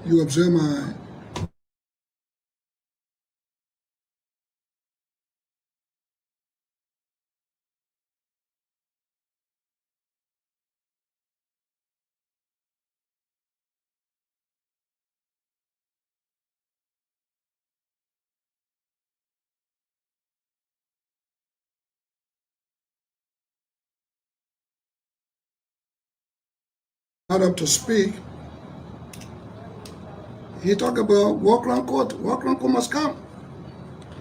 You observe my not up to speak. He talked about Walkland Court. Walkland Court must come.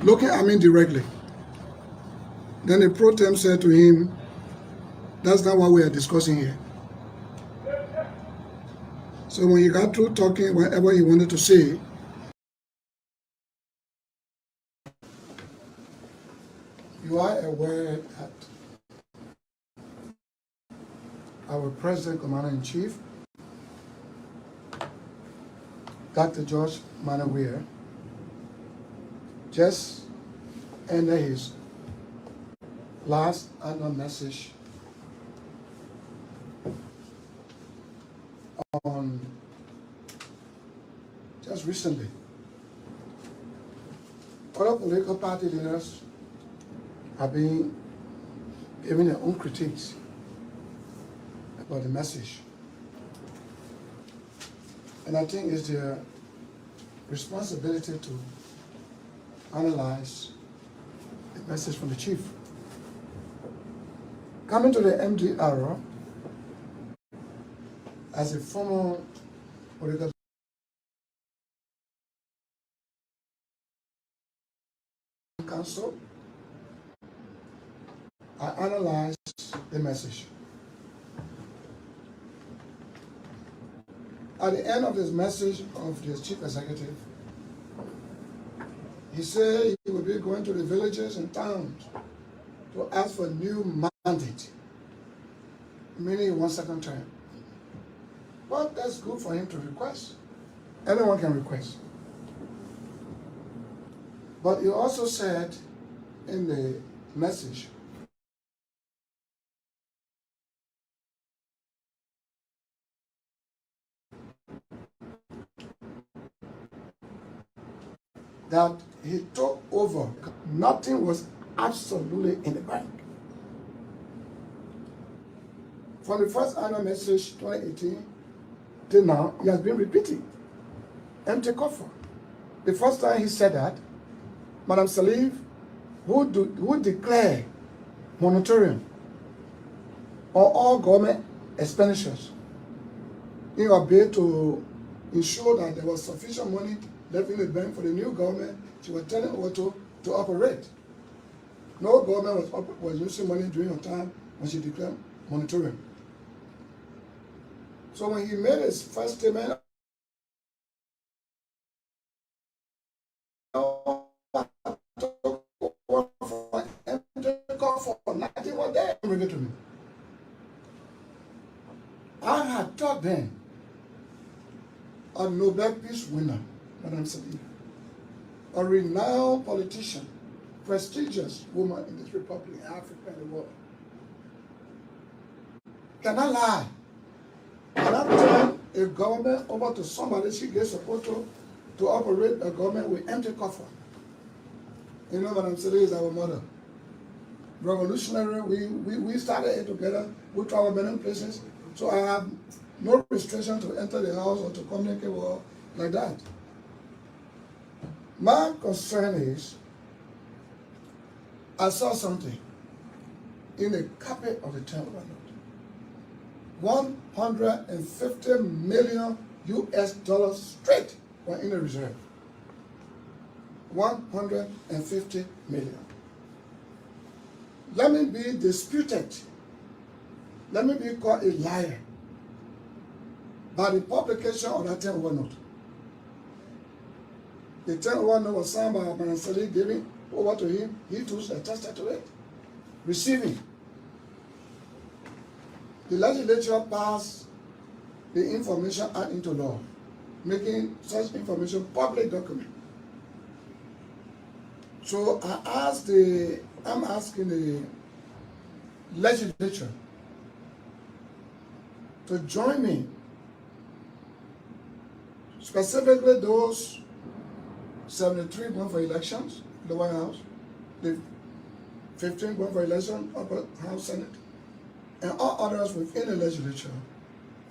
Looking at me directly. Then the pro tem said to him, that's not what we are discussing here. So when he got through talking whatever he wanted to say, you are aware that our President Commander-in-Chief, Dr. George Manawir, just ended his last annual message on just recently. Other political party leaders have been giving their own critiques about the message. And I think it's their responsibility to analyze the message from the chief. Coming to the MDR, as a former political counsel, I analyzed the message. At the end of this message of the chief executive, he said he would be going to the villages and towns to ask for new mandate, meaning 1 second term. But that's good for him to request. Anyone can request. But he also said in the message that he took over. Nothing was absolutely in the bank. From the first annual message 2018 till now, he has been repeating empty coffer. The first time he said that, Madam Salif, who declared moratorium on all government expenditures in a bid to ensure that there was sufficient money left in the bank for the new government she was telling Otto to operate. No government was using money during her time when she declared moratorium. So when he made his first statement, nothing was there. Bring it to me. I had taught then a Nobel Peace winner, Madam Salif, a renowned politician, prestigious woman in this republic, Africa, and the world. Can I lie? Can I turn a government over to somebody she gets supposed to operate a government with empty coffer? You know, Madam Salif is our mother. Revolutionary, we started it together. We travel many places. So I have no restriction to enter the house or to communicate with her like that. My concern is, I saw something in the carpet of the temple note. $150 million US straight were in the reserve. 150 million. Let me be disputed. Let me be called a liar by the publication of that 10 note. The 10 note was signed by Madam Salif, giving over to him. He too attested to it. Receiving. The legislature passed the Information Act into law, making such information public document. So I'm asking the legislature to join me specifically those 73 going for elections in the White House, the 15 going for election, upper House, Senate, and all others within the legislature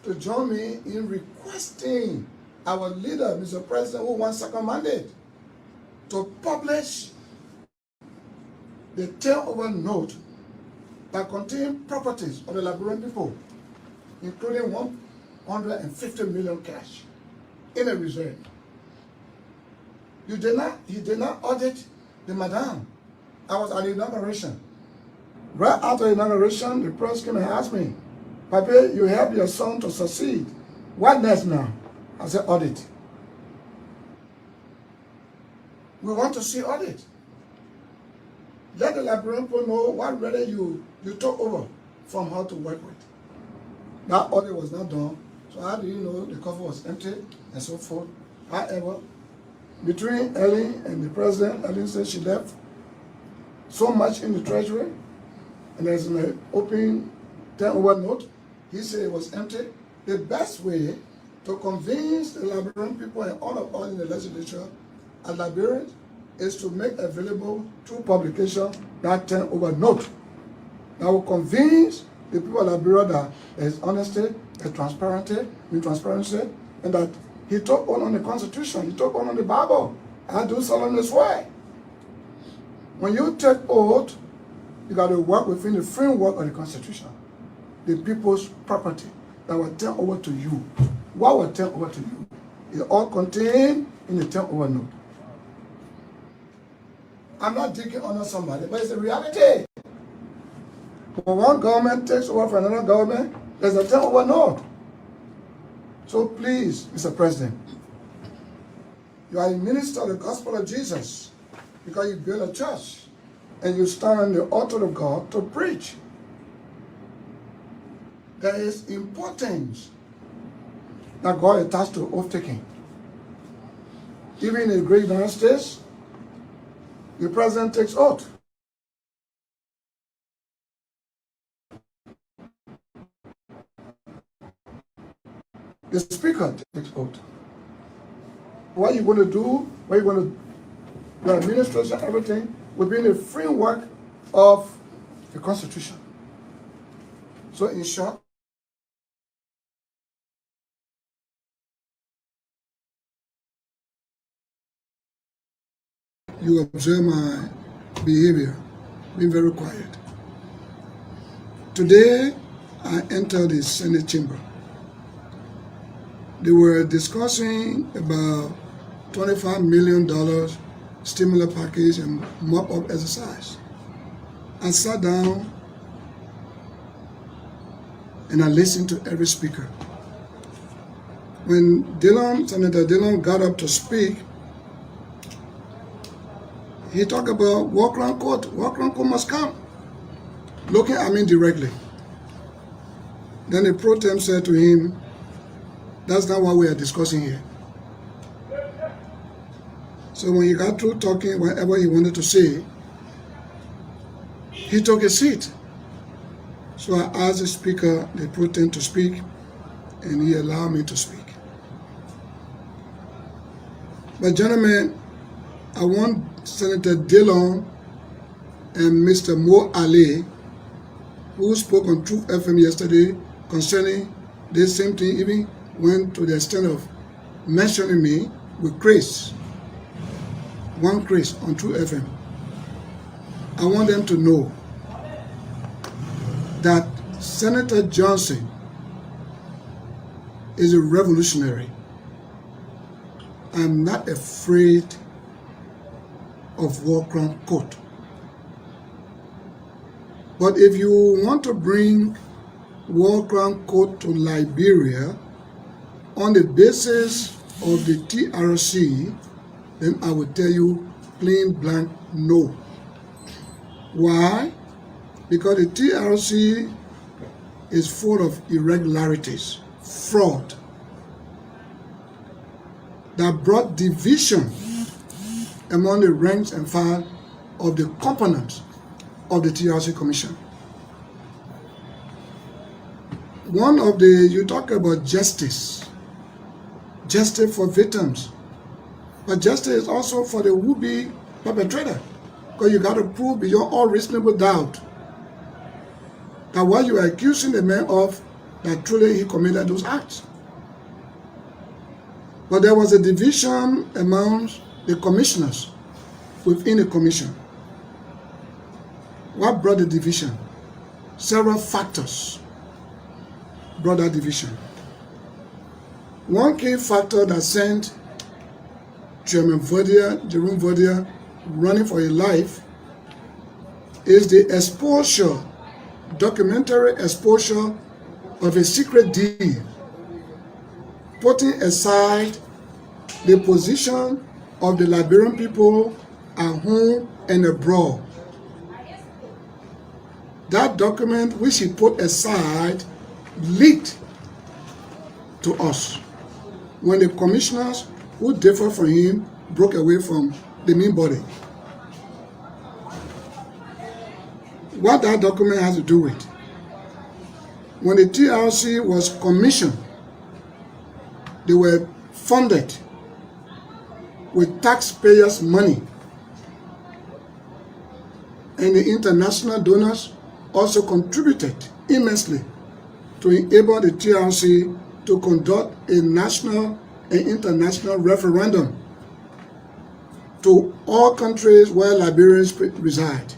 to join me in requesting our leader, Mr. President, who won second mandate, to publish the turnover note that contains properties of the Liberian people, including 150 million cash in a reserve. He did not audit the madam. I was at the inauguration. Right after the inauguration, the press came and asked me, Papa, you helped your son to succeed. What next now? I said, audit. We want to see audit. Let the Liberian people know what really you took over from her to work with. That audit was not done. So how do you know the cover was empty and so forth? However, between Ellen and the president, Ellen said she left so much in the treasury, and there's an open turnover note. He said it was empty. The best way to convince the Liberian people and all of us in the legislature as Liberians is to make available through publication that turnover note. That will convince the people of Liberia that there is honesty, there's transparency, and that he took on the Constitution, he took on the Bible. I do solemnly swear. When you take oath, you got to work within the framework of the Constitution. The people's property that will turn over to you. What will turn over to you? It's all contained in the turnover note. I'm not digging under somebody, but it's a reality. When one government takes over from another government, there's a turnover note. So please, Mr. President, you are a minister of the gospel of Jesus because you build a church and you stand on the altar of God to preach. There is importance that God attached to oath-taking. Even in the great United States, the president takes oath. The speaker takes oath. What are you going to do? What are you going to do? The administration, everything within the framework of the Constitution. So in short, you observe my behavior, being very quiet. Today, I entered the Senate chamber. They were discussing about $25 million stimulus package and mop-up exercise. I sat down and I listened to every speaker. When Senator Dillon got up to speak, he talked about Walker Court. Walker Court must come. Looking at me directly. Then the pro tem said to him, that's not what we are discussing here. So when he got through talking whatever he wanted to say, he took a seat. So I asked the speaker, the pro tem, to speak, and he allowed me to speak. But gentlemen, I want Senator Dillon and Mr. Mo Ali, who spoke on Truth FM yesterday concerning this same thing, even went to the extent of mentioning me with Chris, one Chris on Truth FM. I want them to know that Senator Johnson is a revolutionary. I'm not afraid of War Crown Court. But if you want to bring War Crown Court to Liberia on the basis of the TRC, then I will tell you plain blank no. Why? Because the TRC is full of irregularities, fraud, that brought division among the ranks and file of the components of the TRC Commission. One of the, you talk about justice justice for victims, but justice is also for the would-be perpetrator, because you got to prove beyond all reasonable doubt that what you are accusing the man of, that truly he committed those acts. But there was a division among the commissioners within the commission. What brought the division? Several factors brought that division. One key factor that sent Chairman Jerome Verdier, running for his life is the exposure, documentary exposure of a secret deal, putting aside the position of the Liberian people at home and abroad. That document which he put aside leaked to us when the commissioners who differed from him broke away from the main body. What that document has to do with? When the TRC was commissioned, they were funded with taxpayers' money, and the international donors also contributed immensely to enable the TRC to conduct a national and international referendum to all countries where Liberians reside,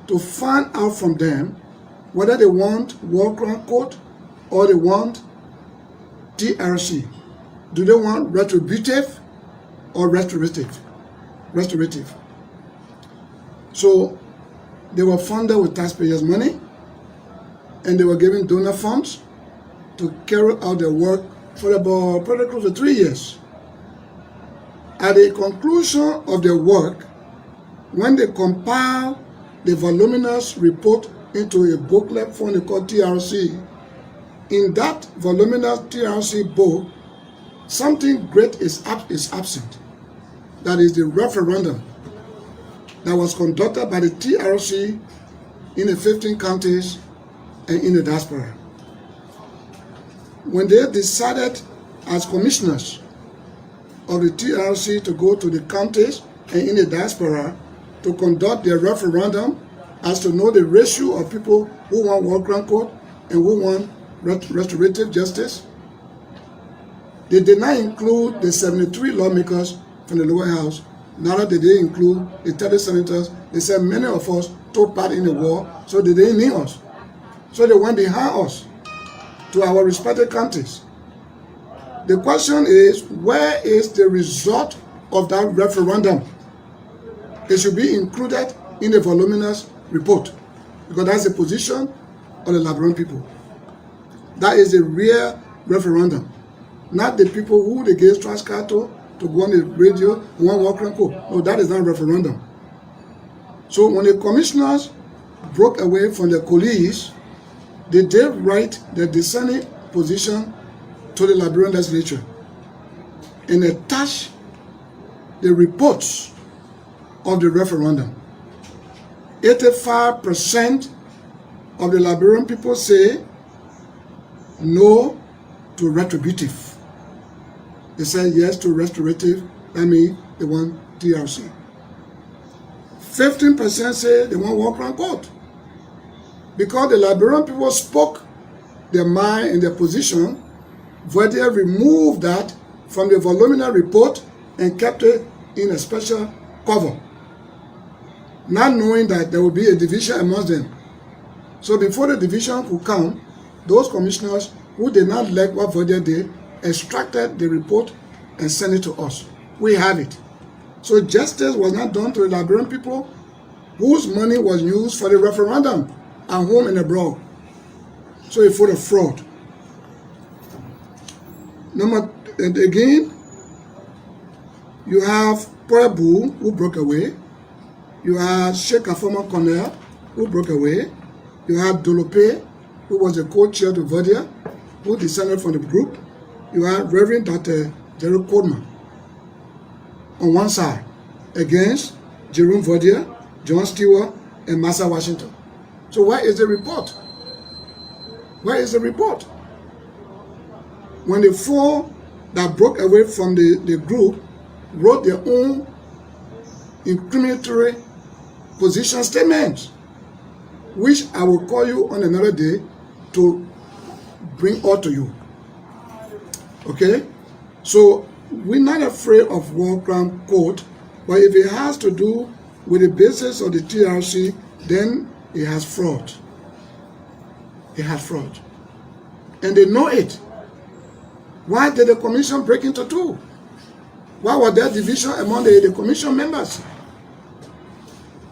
to find out from them whether they want War Crime Court or they want TRC. Do they want retributive or restorative? Restorative. So they were funded with taxpayers' money, and they were given donor funds to carry out their work for about pretty close to 3 years. At the conclusion of their work, when they compiled the voluminous report into a booklet form called TRC, in that voluminous TRC book, something great is absent. That is the referendum that was conducted by the TRC in the 15 counties and in the diaspora. When they decided as commissioners of the TRC to go to the counties and in the diaspora to conduct their referendum as to know the ratio of people who want War Crime Court and who want restorative justice, they did not include the 73 lawmakers from the lower house. Neither did they include the 30 senators. They said many of us took part in the war, so they didn't need us. So they went behind us to our respective countries. The question is, where is the result of that referendum? It should be included in the voluminous report, because that's the position of the Liberian people. That is a real referendum, not the people who they gave Transcato to go on the radio and want War Crime Court. No, that is not a referendum. So when the commissioners broke away from their colleagues, they did write their dissenting position to the Liberian legislature and attach the reports of the referendum. 85% of the Liberian people say no to retributive. They say yes to restorative. That means they want TRC. 15% say they want War Crime Court. Because the Liberian people spoke their mind and their position, Verdier removed that from the voluminous report and kept it in a special cover, not knowing that there would be a division amongst them. So before the division could come, those commissioners who did not like what Verdier did extracted the report and sent it to us. We have it. So justice was not done to the Liberian people whose money was used for the referendum at home and abroad. So it was a fraud. And again, you have Prebu, who broke away. You had Sheikh Afama Cornell, who broke away. You had Dolope, who was the co-chair to Verdier, who descended from the group. You had Reverend Dr. Jerry Coleman on one side, against Jerome Verdier, John Stewart, and Massa Washington. So where is the report? Where is the report? When the four that broke away from the group wrote their own incriminatory position statements, which I will call you on another day to bring all to you. Okay? So we're not afraid of war crime court, but if it has to do with the basis of the TRC, then it has fraud. It has fraud. And they know it. Why did the commission break into two? Why was there division among the commission members?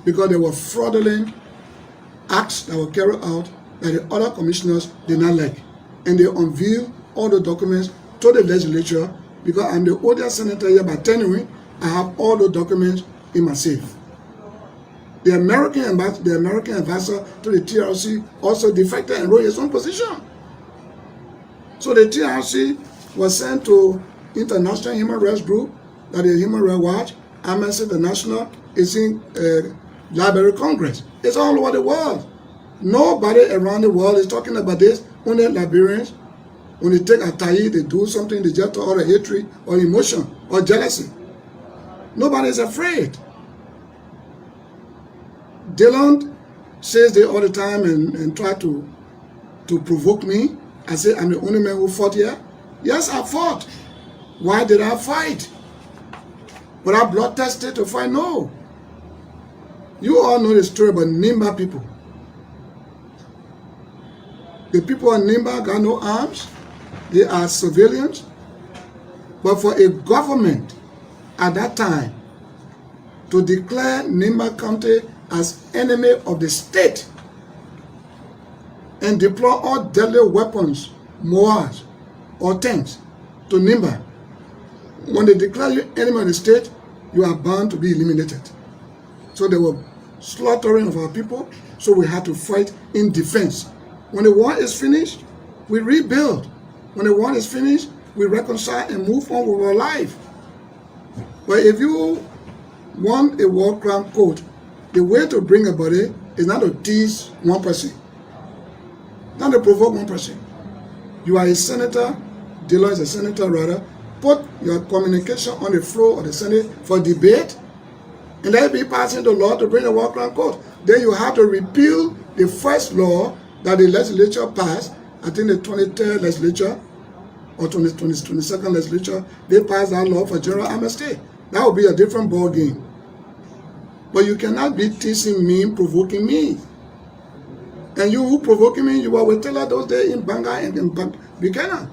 Because there were fraudulent acts that were carried out that the other commissioners did not like. And they unveiled all the documents to the legislature. Because I'm the oldest senator here by tenure, I have all the documents in my safe. The American ambassador to the TRC also defected and wrote his own position. So the TRC was sent to International Human Rights Group, that is Human Rights Watch, Amnesty International, is in Library of Congress. It's all over the world. Nobody around the world is talking about this. Only Liberians, when they take a tie, they do something, they just talk out hatred or emotion or jealousy. Nobody is afraid. Dylan says they all the time and try to provoke me. I say I'm the only man who fought here. Yes, I fought. Why did I fight? But I blood tested to fight? No. You all know the story about Nimba people. The people of Nimba got no arms. They are civilians. But for a government at that time to declare Nimba County as enemy of the state and deploy all deadly weapons, mortars, or tanks to Nimba, when they declare you enemy of the state, you are bound to be eliminated. So they were slaughtering of our people, so we had to fight in defense. When the war is finished, we rebuild. When the war is finished, we reconcile and move on with our life. But if you want a war crime court, the way to bring about it is not to tease one person, not to provoke one person. You are a senator, Dylan is a senator rather, put your communication on the floor of the Senate for debate, and let it be passing the law to bring a war crime court. Then you have to repeal the first law that the legislature passed. I think the 23rd legislature or 22nd legislature, they passed that law for general amnesty. That would be a different ball game. But you cannot be teasing me, provoking me. And you who provoking me, you were with Taylor those days in Banga and in Buchanan.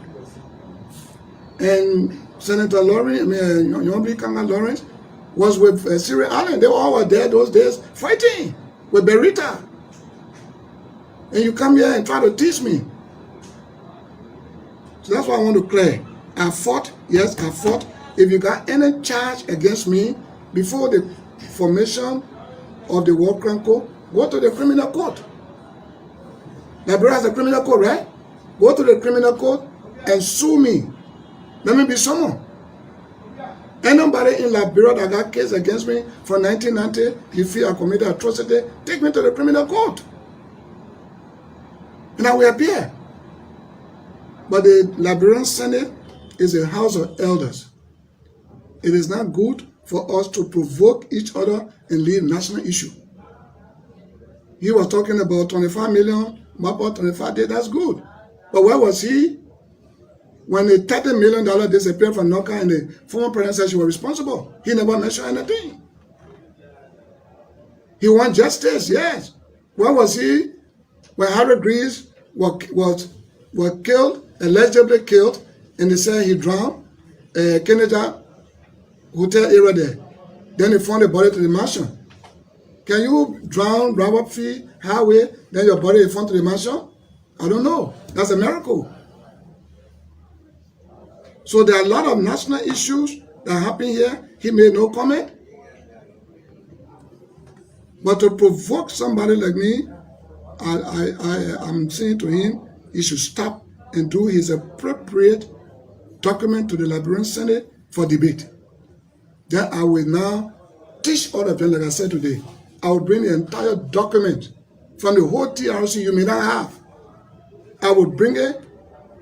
And Senator Lawrence, Yombi Kanga Lawrence, was with Cyril Allen. They all were there those days fighting with Berita. And you come here and try to teach me. So that's why I want to clear. I fought, yes, I fought. If you got any charge against me before the formation of the war crime court, go to the criminal court. Liberia has a criminal court, right? Go to the criminal court and sue me. Let me be summoned. Anybody in Liberia that got case against me from 1990, you feel I committed atrocity, take me to the criminal court. And I will appear. But the Liberian Senate is a house of elders. It is not good for us to provoke each other and leave national issue. He was talking about 25 million, about 25 days, that's good. But where was he when the $30 million disappeared from Noka and the former president said she was responsible? He never mentioned anything. He wants justice, yes. Where was he when Harry Greaves was killed, allegedly killed, and they said he drowned? Kennedy Hotel area there. Then they found the body to the mansion. Can you drown, Robert Fee, highway, then your body is found to the mansion? I don't know. That's a miracle. So there are a lot of national issues that happen here. He made no comment. But to provoke somebody like me, I'm saying to him, he should stop and do his appropriate document to the Liberian Senate for debate. Then I will now teach all of them, like I said today. I will bring the entire document from the whole TRC you may not have. I will bring it.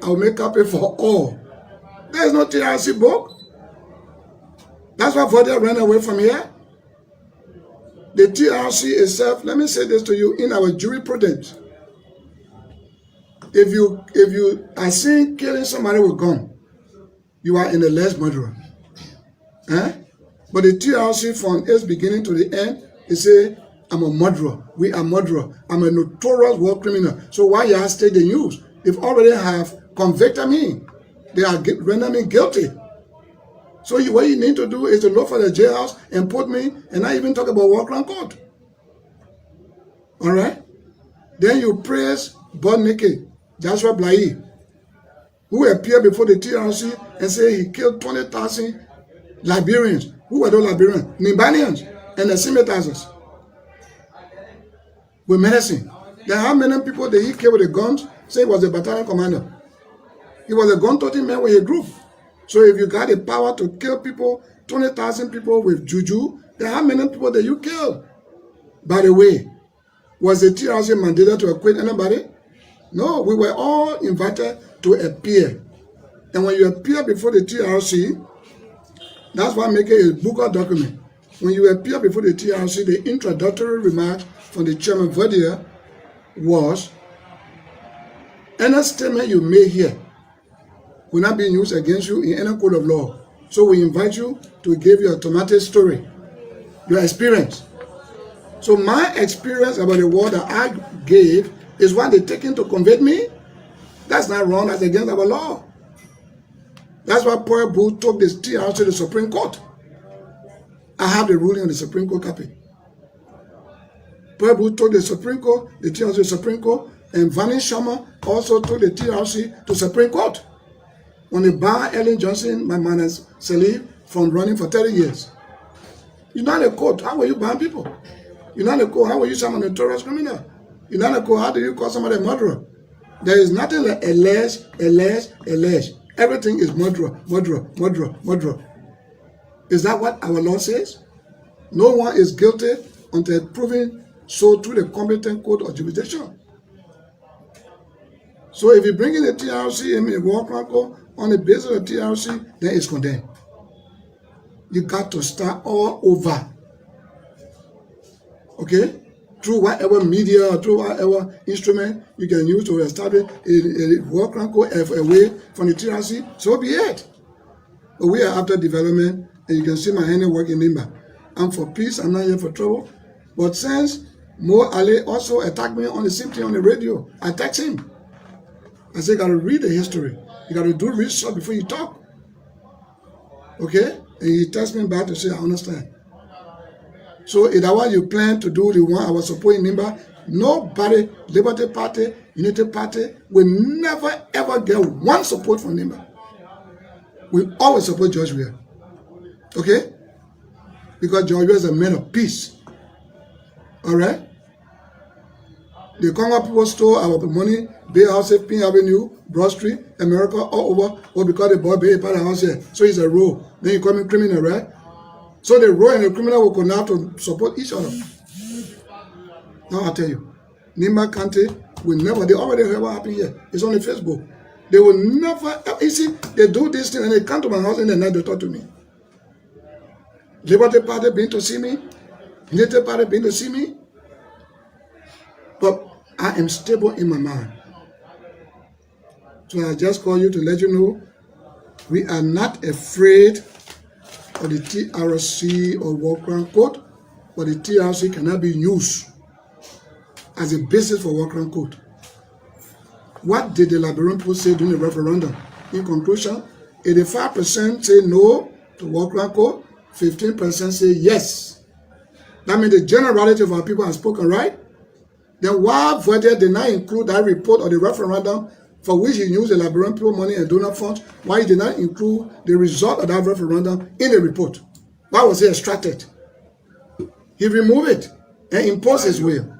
I will make copy for all. There is no TRC book. That's why Vodia ran away from here. The TRC itself, let me say this to you, in our jurisprudence, if you are seen killing somebody with gun, you are in the less murderer. But the TRC from its beginning to the end, it say, I'm a murderer. We are murderer. I'm a notorious war criminal. So why you have stayed the news? They've already have convicted me. They are rendering me guilty. So what you need to do is to look for the jailhouse and put me, and not even talk about war crime court. All right? Then you praise Bodnike, Joshua Blai, who appeared before the TRC and said he killed 20,000 Liberians. Who were those Liberians? Nimbanians and the sympathizers with medicine. Then how many people did he kill with the guns? Say he was a battalion commander. He was a gun-toting man with a group. So if you got the power to kill people, 20,000 people with juju, then how many people did you kill? By the way, was the TRC mandated to acquit anybody? No, we were all invited to appear. And when you appear before the TRC, that's why I make it a book or document. When you appear before the TRC, the introductory remark from the chairman Vodia was, any statement you made here will not be used against you in any court of law. So we invite you to give your automatic story, your experience. So my experience about the word that I gave is what they taken to convict me. That's not wrong. That's against our law. That's why Paul Booth took this TRC to the Supreme Court. I have the ruling on the Supreme Court copy. Paul Booth took the Supreme Court, the TRC to the Supreme Court, and Vanny Sharma also took the TRC to Supreme Court. When they banned Ellen Johnson, my man as Salif, from running for 30 years. You're not a court. How will you ban people? You're not a court. How will you say I'm a notorious criminal? You're not a court. How do you call somebody a murderer? There is nothing like allege. Everything is murderer. Is that what our law says? No one is guilty until proven so through the competent court of jurisdiction. So if you bring in the TRC and a war crime court on the basis of the TRC, then it's condemned. You got to start all over. Okay? Through whatever media or through whatever instrument you can use to establish a war crime court away from the TRC, so be it. But we are after development, and you can see my handiwork in Nimba. I'm for peace, I'm not here for trouble. But since Mo Ali also attacked me on the same thing on the radio, I text him. I said, you got to read the history. You got to do research before you talk. Okay? And he texted me back to say, I understand. So if that what you plan to do, the one I was supporting Nimba, nobody, Liberty Party, Unity Party, will never ever get one support from Nimba. We always support George Weah. Okay? Because George Weah is a man of peace. Alright? The Congo people stole our money, Bay House, Pink Avenue, Broad Street, America, all over, or because they bought Bay Party House here. So it's a row. Then you call me criminal, right? So the row and the criminal will connect to support each other. Now I'll tell you, Nimba County will never, they already heard what happened here. It's on the Facebook. They will never, you see, they do this thing and they come to my house in the night to talk to me. Liberty Party been to see me. Unity Party been to see me. But I am stable in my mind. So I just call you to let you know we are not afraid of the TRC or war crime court, but the TRC cannot be used as a basis for war crime court. What did the Liberian people say during the referendum? In conclusion, 85% say no to war crime court, 15% say yes. That means the generality of our people have spoken right. Then why Vodia did not include that report of the referendum for which he used the Liberian people money and donor funds? Why he did not include the result of that referendum in the report? Why was he extracted? He removed it and imposed his will.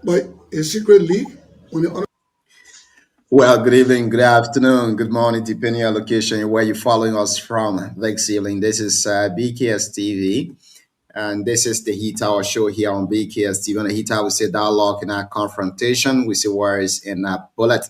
But a secret leak on the other. Well, good evening, good afternoon, good morning, depending on location where you're following us from this evening. This is BKS TV. And this is the Heat Hour show here on BKS TV. On the Heat Hour, we say dialogue and our confrontation. We say words in a bullet.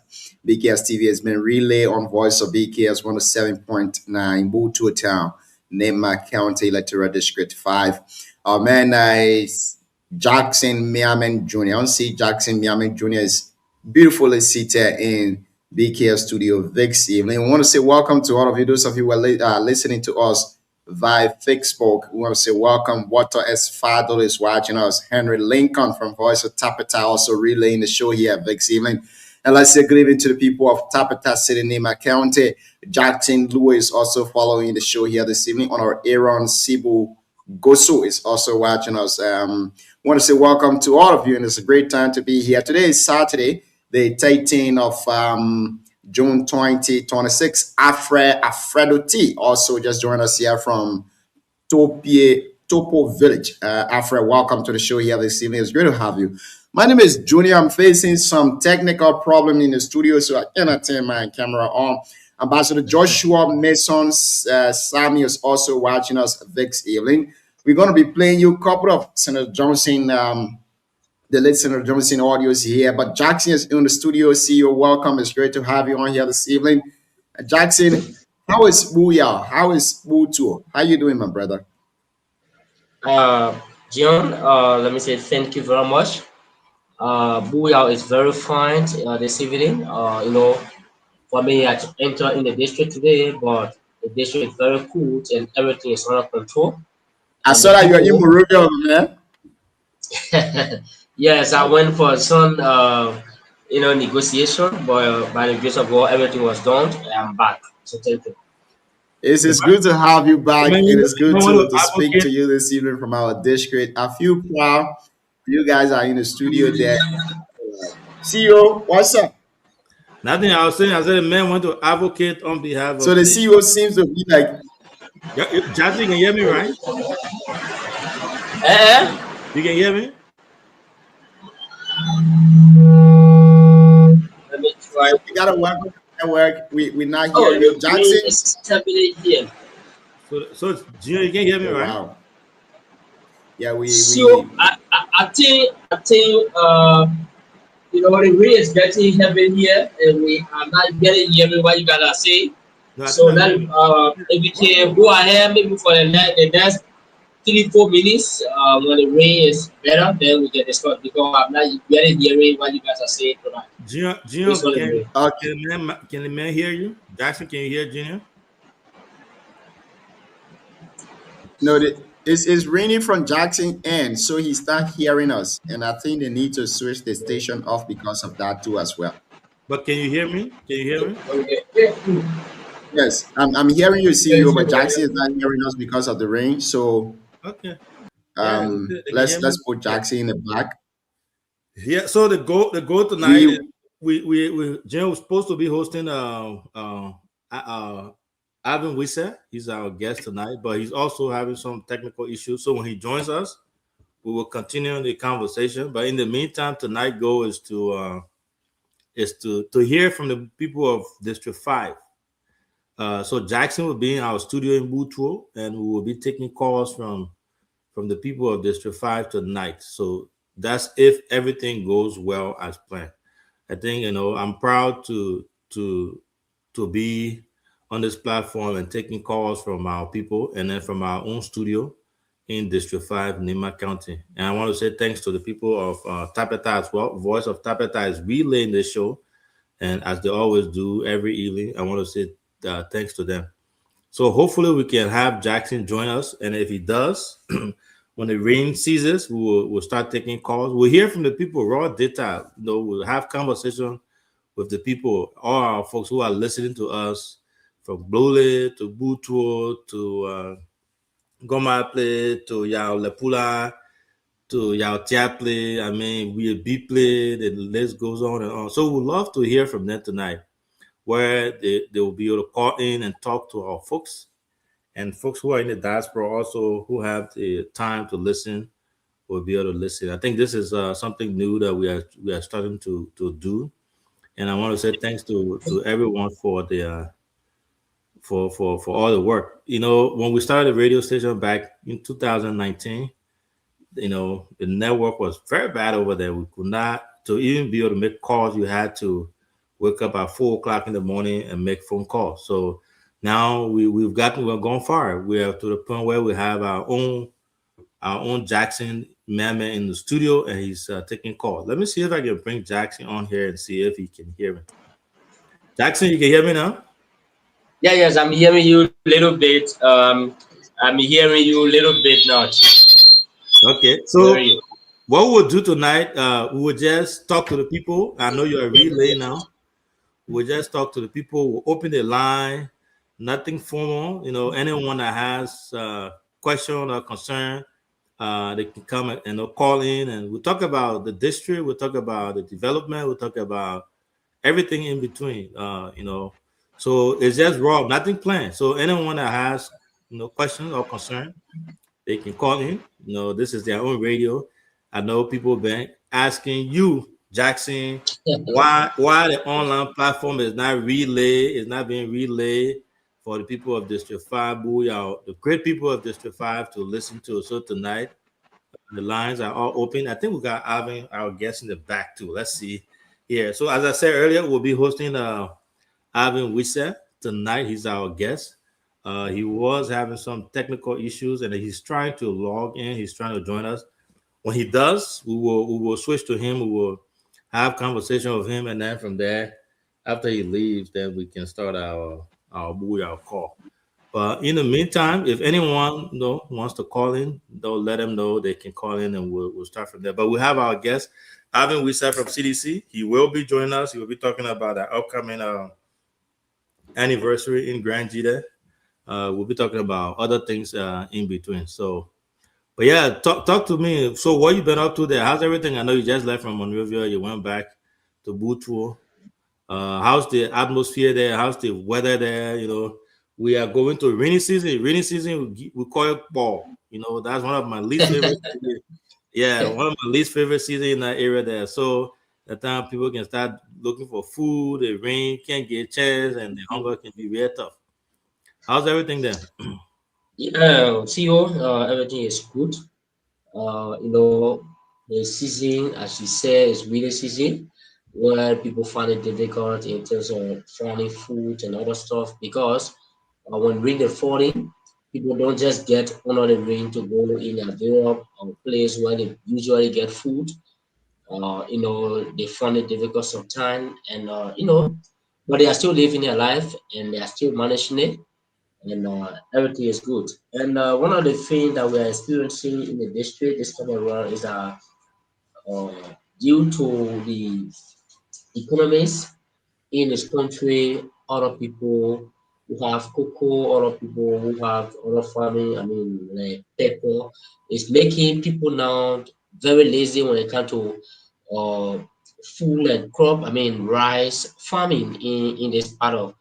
BKS TV has been relay on Voice of BKS 107.9, Butu Town, Nema County Electoral District 5. Our man is Jackson Miamin Jr. I don't see Jackson Miamin Jr. is beautifully seated in BKS studio this evening. We want to say welcome to all of you. Those of you who are listening to us via Facebook, we want to say welcome. Water S. Fadol is watching us. Henry Lincoln from Voice of Tapeta also relaying the show here this evening. And let's say good evening to the people of Tapeta City, Nema County. Jackson Lewis also following the show here this evening. On our Aaron Sibu Gosu is also watching us. Want to say welcome to all of you, and it's a great time to be here. Today is Saturday, the 13th of June 2026. Alfredo T also just joined us here from Topo Village. Alfred, welcome to the show here this evening. It's great to have you. My name is Junior. I'm facing some technical problem in the studio, so I cannot turn my camera on. Ambassador Joshua Mason Sami is also watching us this evening. We're going to be playing you a couple of Senator Johnson, the late Senator Johnson audios here. But Jackson is in the studio. CEO, welcome. It's great to have you on here this evening. Jackson, how is Booyah? How is Bootu? How you doing, my brother? John, let me say thank you very much. Booyah is very fine this evening. For me, I had to enter in the district today, but the district is very cool and everything is under control. I And saw the that you're in people, Monrovia, man. yes, I went for some, negotiation, but by the grace of God, everything was done. I'm back. So thank you. It's good to have you back. Man, It is good want to to speak to advocate. you this evening from our district. I feel proud. You guys are in the studio there. CEO, what's up? Nothing I was saying. I said the man want to advocate on behalf So of the the. CEO seems to be like, Jackson, you can hear me, right? Eh? You can hear me? Let me try. we got to work on the network. We're not Oh, hearing you. the green Jackson? is stability here. So Junior, you can hear me, Oh, right? wow. Yeah, So I think the rain is getting heavy here, and we are not getting hearing what you gotta say. No, I think So I'm that hearing. if we can go ahead maybe for the next 3-4 minutes, when the rain is better, then we can discuss because I'm not getting hearing what you guys are saying tonight. Junior, Based on the rain. okay. can the man hear you? Jackson, can you hear Junior? No, it's raining from Jackson end, so he's not hearing us. And I think they need to switch the station off because of that too as well. But can you hear me? Can you hear me? Okay. Yeah. Yes, I'm hearing you, Can CEO, you but hear Jackson me? is not hearing us because of the rain. So Okay. Yeah, they can hear let's me. put Jackson in the back. Yeah. So the goal tonight is We we Junior was supposed to be hosting Ivan Wissa. He's our guest tonight, but he's also having some technical issues. So when he joins us, we will continue the conversation. But in the meantime, tonight goal is to hear from the people of District 5. So Jackson will be in our studio in Butuo, and we will be taking calls from the people of District 5 tonight. So that's if everything goes well as planned. I think I'm proud to be on this platform and taking calls from our people and then from our own studio in District 5, Nema County. And I want to say thanks to the people of Tapeta as well. Voice of Tapeta is relaying this show. And as they always do every evening, I want to say thanks to them. So hopefully we can have Jackson join us. And if he does, when the rain ceases, we'll start taking calls. We'll hear from the people, raw data. We'll have conversation with the people, all our folks who are listening to us from Blole to Butuo to Gomaple to Yao Lepula to Yao Tiaple. I mean, we Biple, the list goes on and on. So we'd love to hear from them tonight, where they will be able to call in and talk to our folks and folks who are in the diaspora also who have the time to listen will be able to listen. I think this is something new that we are starting to do, and I want to say thanks to everyone for all the work. You know, when we started the radio station back in 2019, you know, the network was very bad over there. We could not, to even be able to make calls, you had to wake up at 4 o'clock in the morning and make phone calls. So now we're going far. We are to the point where we have our own Jackson Mamman in the studio, and he's taking calls. Let me see if I can bring Jackson on here and see if he can hear me. Jackson, you can hear me now? Yeah, yes, I'm hearing you a little bit. I'm hearing you a little bit now. Okay. Hear So you. what we'll do tonight, we will just talk to the people. I know you're a relay now. We'll just talk to the people. We'll open the line. Nothing formal. You know, anyone that has question or concern, they can come and they'll call in, and we'll talk about the district. We'll talk about the development. We'll talk about everything in between. You know, so it's just raw, nothing planned. So anyone that has questions or concern, they can call in. You know, this is their own radio. I know people have been asking you, Jackson, why the online platform is not being relayed for the people of District 5, Booyah, the great people of District 5 to listen to. So tonight, the lines are all open. I think we got Alvin, our guest, in the back too. Let's see here. So as I said earlier, we'll be hosting Alvin Wisse tonight. He's our guest. He was having some technical issues, and he's trying to log in. He's trying to join us. When he does, we will switch to him. We will have conversation with him, and then from there, after he leaves, then we can start our Booyah call. But in the meantime, if anyone wants to call in, they'll let them know they can call in, and we'll start from there. But we have our guest, Alvin Wisse from CDC. He will be joining us. He will be talking about our upcoming anniversary in Grand Jita. We'll be talking about other things in between. So, but yeah, talk to me. So, what you been up to there? How's everything? I know you just left from Monrovia. You went back to Butuo. How's the atmosphere there? How's the weather there? You know, we are going to rainy season. Rainy season, we call it fall. You know, that's one of my least favorite. Yeah, one of my least favorite season in that area there. So the time people can start looking for food, the rain can't get a chance, and the hunger can be real tough. How's everything there? Yeah, CEO, everything is good. The season, as you say, is really season where people find it difficult in terms of finding food and other stuff because when rain is falling, people don't just get under the rain to go in a Europe or place where they usually get food. They find it difficult sometimes, and but they are still living their life and they are still managing it, and everything is good. And one of the things that we are experiencing in the district this time around is uh, due to the economies in this country, other people who have cocoa, other people who have other farming, I mean, like pepper, is making people now very lazy when it comes to uh, food and crop, I mean, rice farming in this part of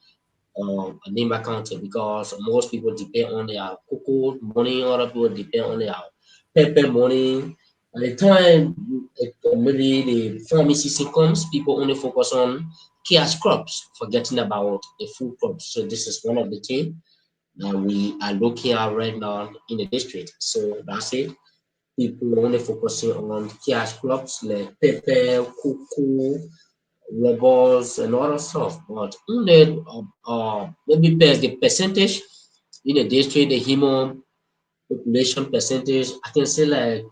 Nimba County because most people depend on their cocoa money, other people depend on their pepper money. By the time maybe the farming season comes, people only focus on cash crops, forgetting about the food crops. So this is one of the things that we are looking at right now in the district. So that's it. People only focusing on cash crops like pepper, cocoa, rebels and other stuff. But in the maybe the percentage in the district, the human population percentage, I can say like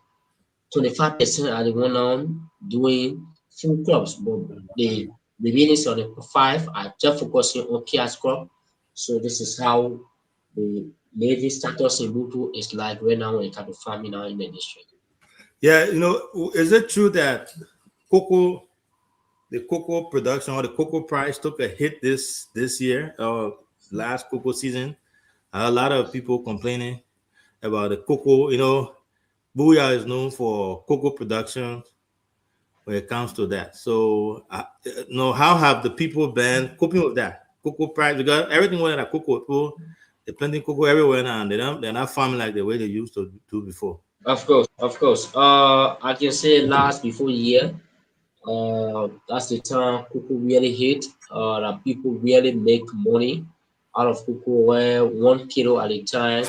25% are the one now doing food crops, but the remaining 75 are just focusing on cash crop. So this is how the living status in Butu is like right now when it comes to farming now in the district. Yeah, is it true that cocoa, the cocoa production or the cocoa price took a hit this year, last cocoa season? A lot of people complaining about the cocoa. Booyah is known for cocoa production when it comes to that. So, how have the people been coping with that cocoa price? Because everything went at cocoa, people they're planting cocoa everywhere now, and they're not farming like the way they used to do before. Of course, of course. I can say last before year, that's the time people really hit, that people really make money out of cocoa where 1 kilo at a time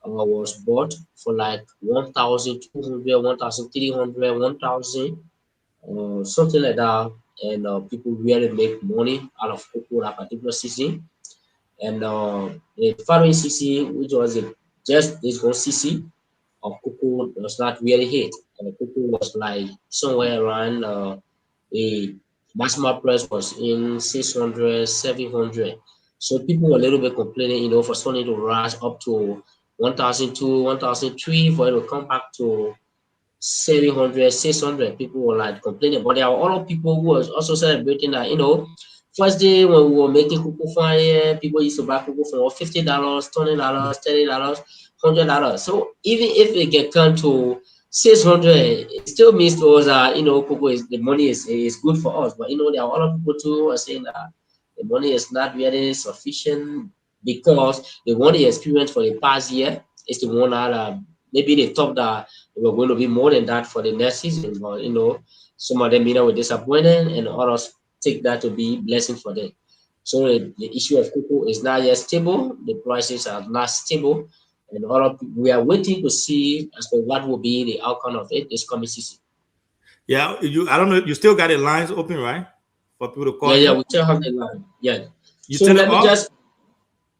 was bought for like 1,200, 1,300, 1,000, something like that. And people really make money out of cocoa that particular season. And the following season, which was just this one season, of cocoa was not really hit. And cocoa was like somewhere around a maximum price was in 600, 700. So people were a little bit complaining, for something to rise up to 1,002, 1,003 for it to come back to 700, 600. People were like complaining, but there are other people who was also celebrating that, first day when we were making cocoa fire, people used to buy cocoa for $50, $20, $30, $100. So even if it get come to 600, it still means to us that cocoa is the money is good for us. But there are other people too who are saying that the money is not really sufficient because the money experience for the past year is the one that maybe they thought that it was going to be more than that for the next season. But some of them were disappointed, and others take that to be blessing for them. So the issue of cocoa is not yet stable. The prices are not stable, and we are waiting to see as to what will be the outcome of it this coming season. Yeah, I don't know. You still got the lines open, right? For people to call Yeah, in. we still have the line. Yeah. You So turn it let me off? just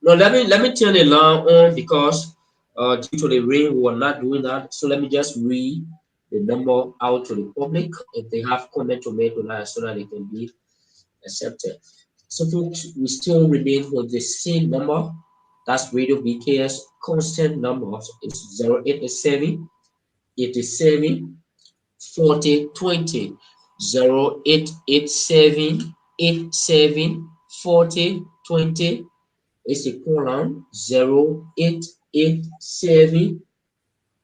no, let me turn the line on because due to the rain, we were not doing that. So let me just read the number out to the public if they have comment to make on that so that they can be accepted. So folks, we still remain with the same number. That's Radio BKS constant number. It's 087 87 40 20. 0887 87 40 20. It's a colon 0887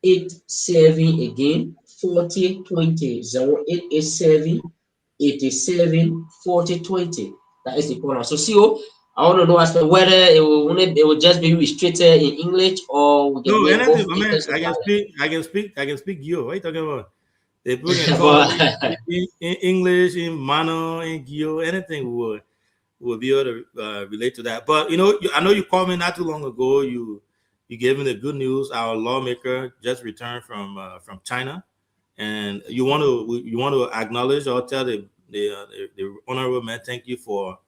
87 again 40 20. 0887 87 40 20. That is the colon. So CO, I want to know as to whether it will just be restricted in English or we can No, make anything. both I mean, English and I can dialect. speak. I can speak. I can speak. You. What are you talking about? They put in call But in English, in Mano, in Gio, anything would be able to relate to that. But I know you called me not too long ago. You gave me the good news. Our lawmaker just returned from China, and you want to acknowledge or tell the honorable man thank you for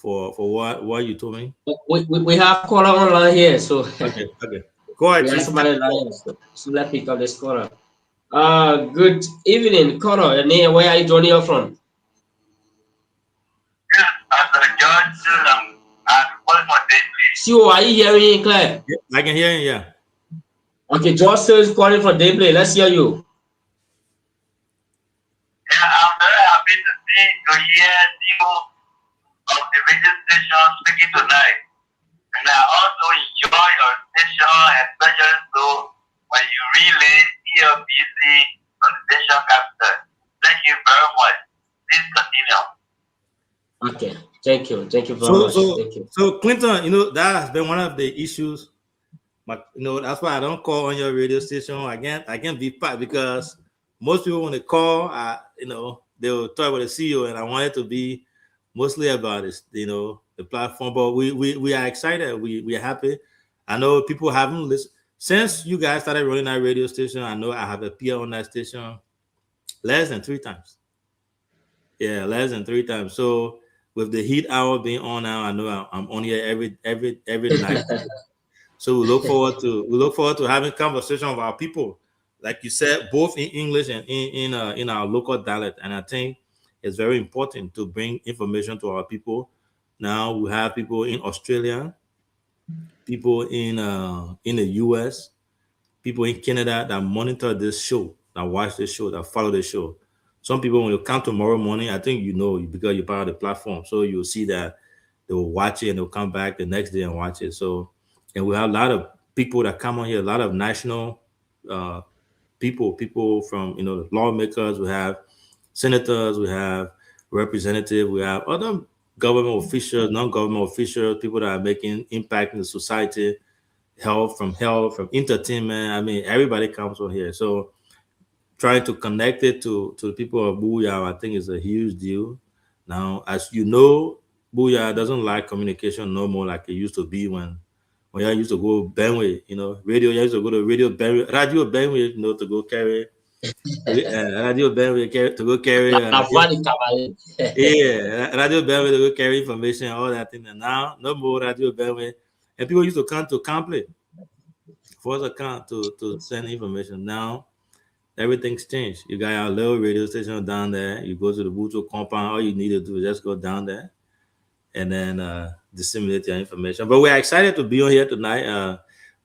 what you told me. we have caller online here, so Okay, okay. Go ahead, we have chief. somebody online. So let's pick up this caller. Good evening, caller. And where are you joining us from? CO, are you hearing me clear? Yeah, I can hear you. Yeah. Okay, George is calling from Daybreak. Let's hear you. Yeah, I'm very happy to hear you of the radio station speaking tonight. And I also enjoy your station, especially so when you really hear busy on the station capital. Thank you very much. Please continue. Okay, thank you. Thank you very So much. so Thank you. so Clinton, that has been one of the issues. But that's why I don't call on your radio station. I can't be part because most people when they call, they'll talk about the CEO, and I want it to be mostly about this, the platform. But we are excited. We are happy. I know people haven't listened since you guys started running that radio station. I know I have appeared on that station less than 3 times. Yeah, less than 3 times. So with the heat hour being on now, I know I'm on here every night. So we look forward to having conversation with our people, like you said, both in English and in our local dialect. And I think it's very important to bring information to our people. Now we have people in Australia, people in the US, people in Canada that monitor this show, that watch this show, that follow the show. Some people, when you come tomorrow morning, I think because you're part of the platform, so you'll see that they will watch it and they'll come back the next day and watch it. So, and we have a lot of people that come on here, a lot of national people from lawmakers. We have senators, we have representatives, we have other government officials, non-government officials, people that are making impact in the society, health, from entertainment. I mean, everybody comes on here. So trying to connect it to the people of Booyah, I think is a huge deal. Now, as you know, Booyah doesn't like communication no more like it used to be when I used to go bandwidth, radio. I used to go to radio bandwidth, radio bandwidth, to go carry radio bandwidth to go carry. La voix du cavalier. Yeah, radio bandwidth to go carry information, all that thing. And now no more radio bandwidth, and people used to come to complete for us account to send information. Now everything's changed. You got your little radio station down there. You go to the Bluetooth compound. All you need to do is just go down there and then disseminate your information. But we're excited to be on here tonight.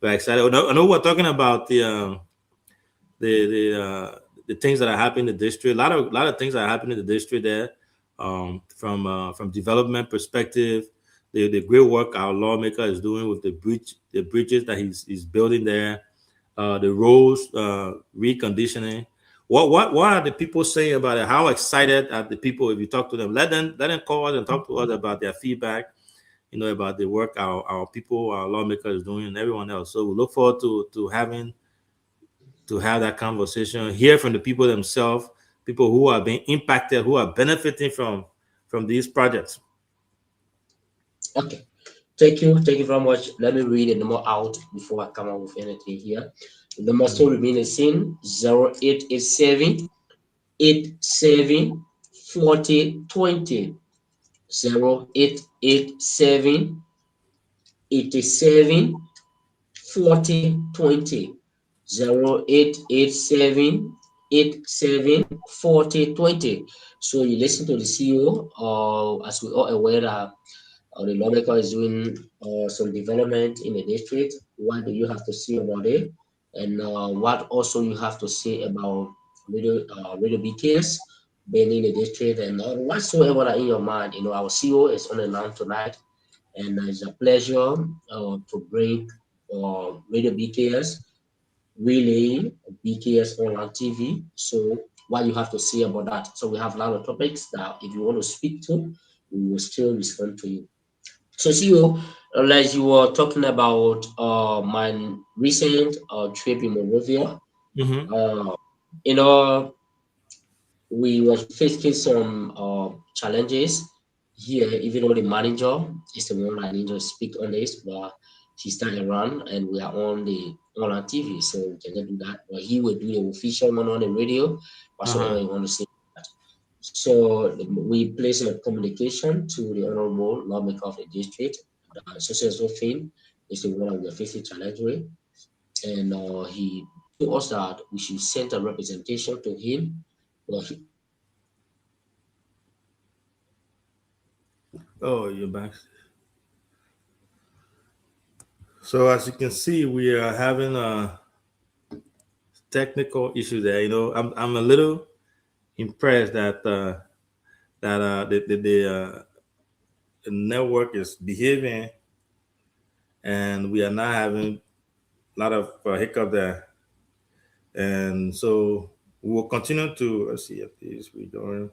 We're excited. I know we're talking about the things that are happening in the district. A lot of things are happening in the district there. From development perspective, the great work our lawmaker is doing with the bridges that he's building there, the roads reconditioning. What are the people saying about it? How excited are the people? If you talk to them, let them call us and talk to us about their feedback, about the work our people, our lawmakers is doing, and everyone else. So we look forward to have that conversation, hear from the people themselves, people who are being impacted, who are benefiting from these projects. Okay. Thank you very much. Let me read the number out before I come up with anything here. The number still remain the same: 0887 87 40 20. 0887 87 40 20. 0887 87 40 20. So you listen to the CEO, as we are aware that the lawmaker is doing some development in the district. What do you have to say about it? And what also you have to say about radio BKS being in the district, and whatsoever that in your mind. Our CEO is on the line tonight, and it's a pleasure to bring Radio BKS, Relay BKS online TV. So what you have to say about that? So we have a lot of topics that if you want to speak to, we will still respond to you. So CEO, as you were talking about my recent trip in Monrovia, we were facing some challenges here, even though the manager is the one that needs to speak on this, but he's not around and we are on the online TV, so we cannot do that. But he will do the official one on the radio, whatsoever you want to say. So we place a communication to the honorable lawmaker of the district. So Finn is the one we are facing challenge with, and he told us that we should send a representation to him. Oh, you're back. So as you can see, we are having a technical issue there. I'm a little impressed that the network is behaving, and we are not having a lot of hiccup there. And so we will continue to let's see if this we're doing.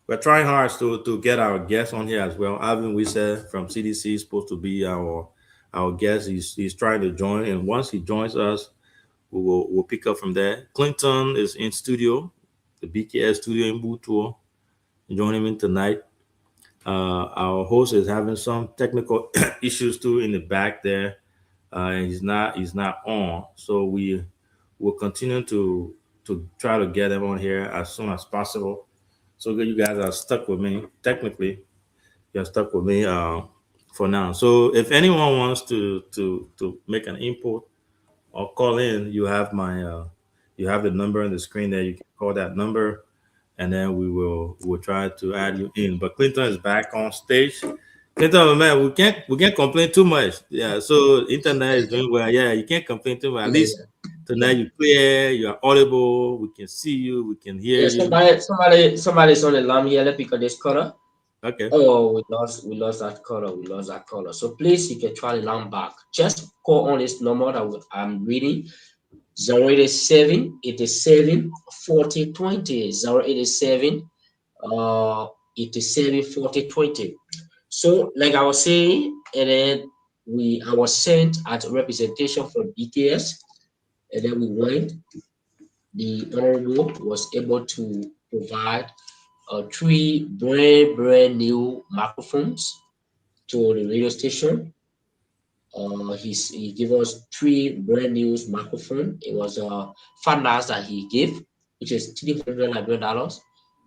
We're trying hard to get our guests on here as well. Alvin Wisse from CDC is supposed to be our guest. He's trying to join, and once he joins us, we'll pick up from there. Clinton is in studio, the BKS studio in Butuo. Join him in tonight. Our host is having some technical issues too in the back there, and he's not on. So we will continue to try to get him on here as soon as possible. So you guys are stuck with me. Technically, you're stuck with me for now. So if anyone wants to make an input or call in, you have you have the number on the screen there. You can call that number, and then we'll try to add you in. But Clinton is back on stage. Clinton, man, we can't complain too much. Yeah, so internet is doing well. Yeah, you can't complain too much. At least tonight you're clear, you are audible, we can see you, we can hear you. Somebody's on the line here. Let's pick up this caller. Okay. Oh, we lost that caller. So please, you can try the line back. Just call on this number that I'm reading. 087 87 40 20. 087 87 40 20. So, like I was saying, and then I was sent at representation from BKS, and then we went. The honorable was able to provide 3 brand new microphones to the radio station. He gave us 3 brand new microphone. It was a finance that he gave, which is $300,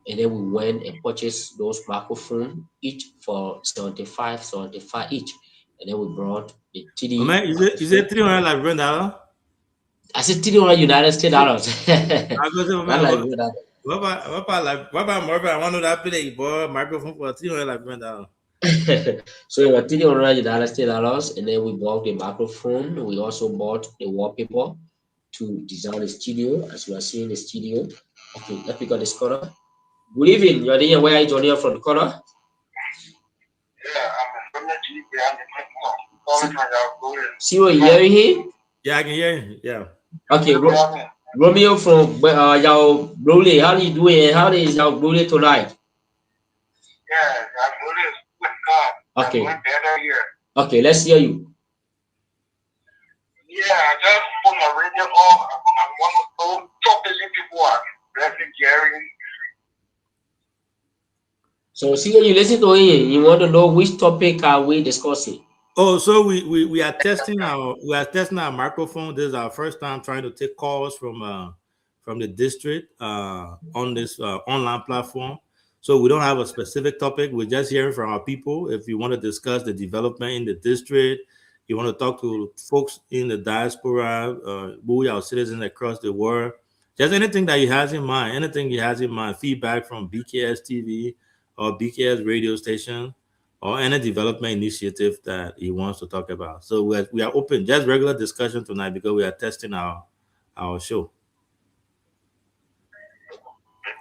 and then we went and purchased those microphone each for 75 each, and then we brought the Oh, 3 man, is it $300? I said $300 I go say, not man, like $100. what about Marvin? I want to that play, boy, microphone for $300. So it was $300, and then we bought the microphone. We also bought the wallpaper to design the studio, as you are seeing the studio. Okay, let's pick up this color. Good evening, you're there. Where are you joining us from the color? Yeah, I'm from the TV behind the platform. See what you hearing here? Yeah, I can hear you. Yeah. Okay, Romeo from Yao Brule. How are you doing? How is Yao Brule tonight? Yeah, I'm really with God. Okay. I'm doing better here. Okay, let's hear you. Yeah, I just put my radio on. I'm one of those topics people are really caring. So see when you listen to him, you want to know which topic are we discussing? Oh, so we are testing our microphone. This is our first time trying to take calls from the district on this online platform. So we don't have a specific topic. We're just hearing from our people. If you want to discuss the development in the district, you want to talk to folks in the diaspora, our citizens across the world, just anything that he has in mind, feedback from BKS TV or BKS radio station, or any development initiative that he wants to talk about. So we are open, just regular discussion tonight because we are testing our show.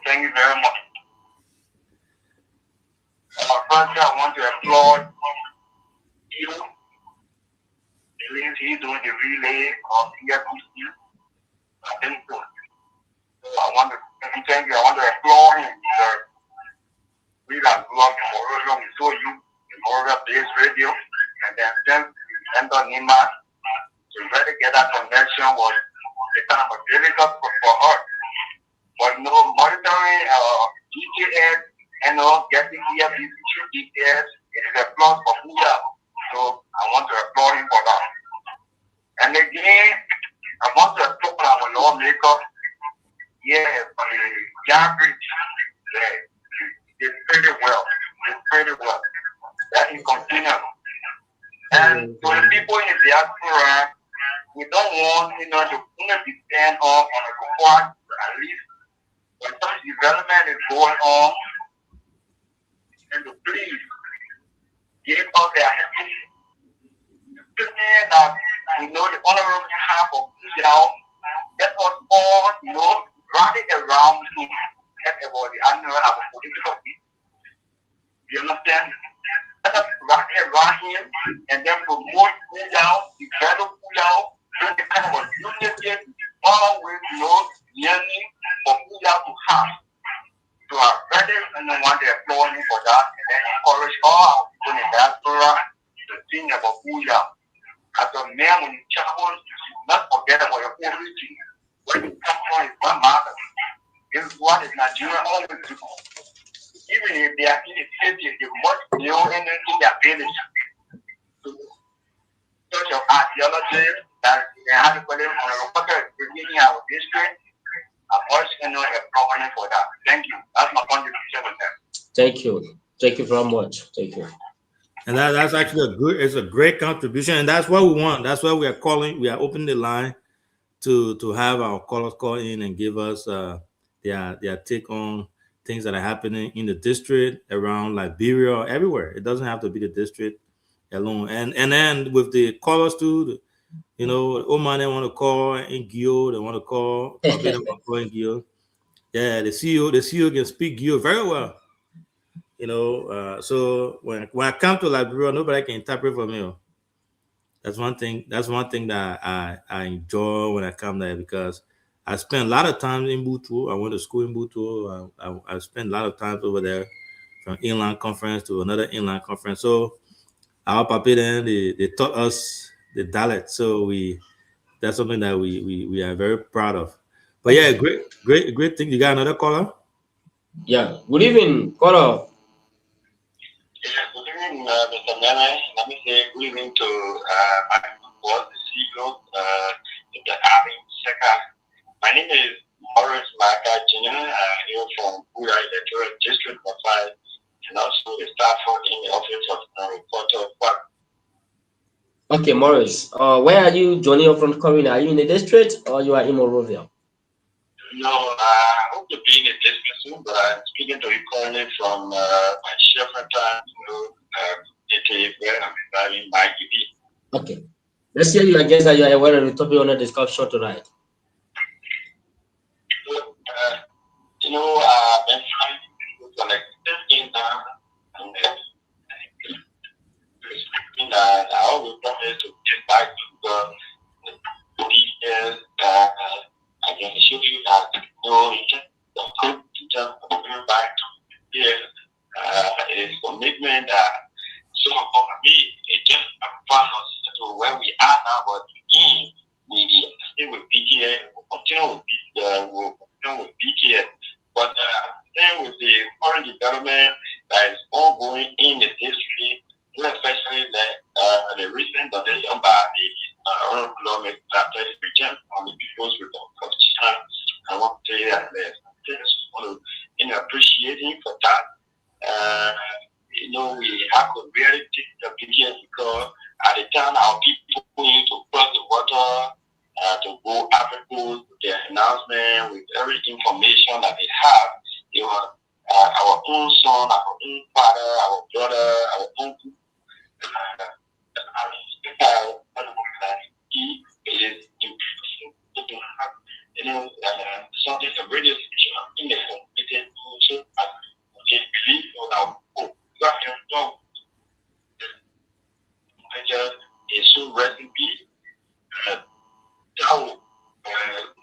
Thank you very much. First, I want to applaud you. He's doing the relay of CFPC. I think so. I want to thank you. I want to applaud him. We have worked for a long so you in Moravia Base Radio, and then since enter Nima to try to get that connection was the kind of difficult for her. But no monitoring DJS and no getting here through DJS, it is a plus for Buddha. So I want to applaud him for that. And again, I want to applaud our lawmaker. Yeah, for the young rich. Did pretty well. That is continuous. And for the people in the diaspora, we don't want to only depend on a report. At least when some development is going on, and to please give us their help. That we know the honorable behalf of Israel, that was all, rally around to talk about the annual of political people. You understand? Let us rally around him and then promote Israel, develop Israel, bring the kind of unity, all with yearning for Israel to have. To our brothers, and I want to applaud him for that, and then encourage all our people in the diaspora to think about Israel. As a man, when you travel, you should not forget about your origin. Where you come from is what matters. This is what is Nigeria always do. Even if they are in the city, they must know anything their village. So, such an ideology that they have to put it on a reporter beginning our district. I'm also going to applaud for that. Thank you. That's my contribution with that. Thank you. Thank you very much. Thank you. And that's actually it's a great contribution, and that's what we want. That's why we are calling. We are opening the line to have our callers call in and give us their take on things that are happening in the district, around Liberia, or everywhere. It doesn't have to be the district alone. And then with the callers too, Oman, they want to call in Gio, they want to call in Gio. Yeah, the CEO can speak Gio very well. So when I come to Liberia, nobody can interpret for me. That's one thing that I enjoy when I come there, because I spent a lot of time in Butu. I went to school in Butu. I spent a lot of time over there, from inland conference to another inland conference. So our papi then they taught us the dialect. So that's something that we are very proud of. But yeah, great thing. You got another caller? Yeah. Good evening, caller. Yeah, good evening, Mr. Nana. Let me say good evening to my boss, the CEO, Mr. Arvin Seka. My name is Morris Maka Jr. Here from Pura Electoral District of 5, and also the staff in the office of reporter. Okay, Morris. Where are you joining us from Corina? Are you in the district or you are in Monrovia? No, I hope to be in a district soon, but I'm speaking to you currently from my chef time, where I'm residing my GD. Okay. Let's hear you. I guess that you are aware of the topic on the discussion tonight. So, I've been trying to collect in and I always promise to get back to the details that I can show you that the good teacher coming back to here is commitment so for me it just found us to where we are now, but again we stay with BKS, we'll continue with BKS. But then with the current development that is ongoing in the district, especially the recent donation by the honorable lawmaker region on the People's Republic of China, I want to say that I just want to appreciate him for that. We have to really take the pictures because at the time our people need to cross the water to go Africa, their announcement with every information that they have. They were our own son, our own father, our brother, our uncle. He is to have something a radio station in the community also believe on our hope. Is so rest in peace. Now,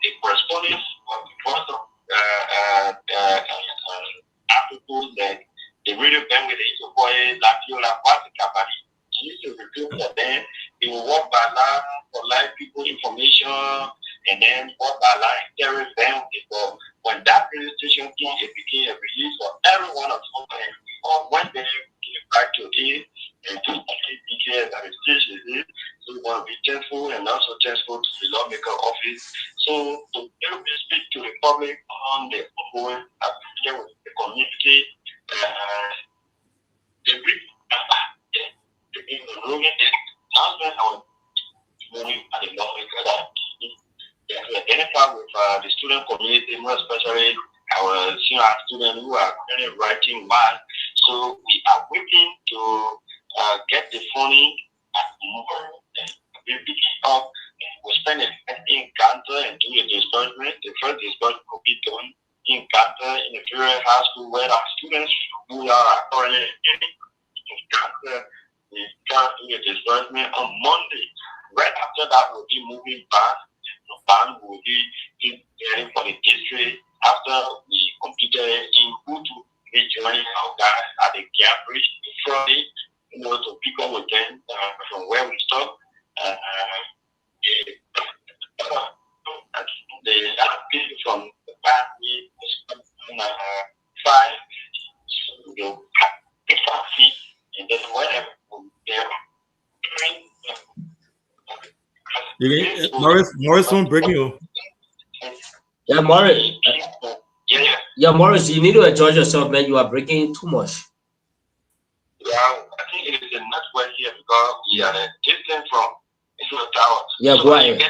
the correspondence of the first of articles that the radio bandwidth is acquired, Latiola, Wasikabari. He used to repeat that then they will walk by line for live people information and then walk by line carry them before. When that radio station came, it became a release for every one of us. And we all went there, came back to it, and to BKS that the station is. So we want to be thankful and also thankful to the lawmaker office. So to speak to the public on the ongoing application with the community, the brief in the room announcement I was moving at the lawmaker that we identify with the student community, more especially our senior students who are currently writing one. So we are waiting to get the funding at more. We're picking up. We'll spend it in Cantor and do the disbursement. The first disbursement will be done in Cantor in the Imperial High School, where our students who are currently in Cantor, we can do the disbursement on Monday. Right after that, we'll be moving back. The band will be preparing for the district after we completed in Hutu. We joining our guys at the Gap Bridge in Friday, to pick up with them from where we stop. The people from the family is 5, so the feet, and then whatever Morris won't break you. Yeah, Morris. Yeah. Yeah, Morris, you need to adjust yourself, man. You are breaking too much. Yeah, I think it is a network here because we are distant from the tower. Yeah, so go ahead.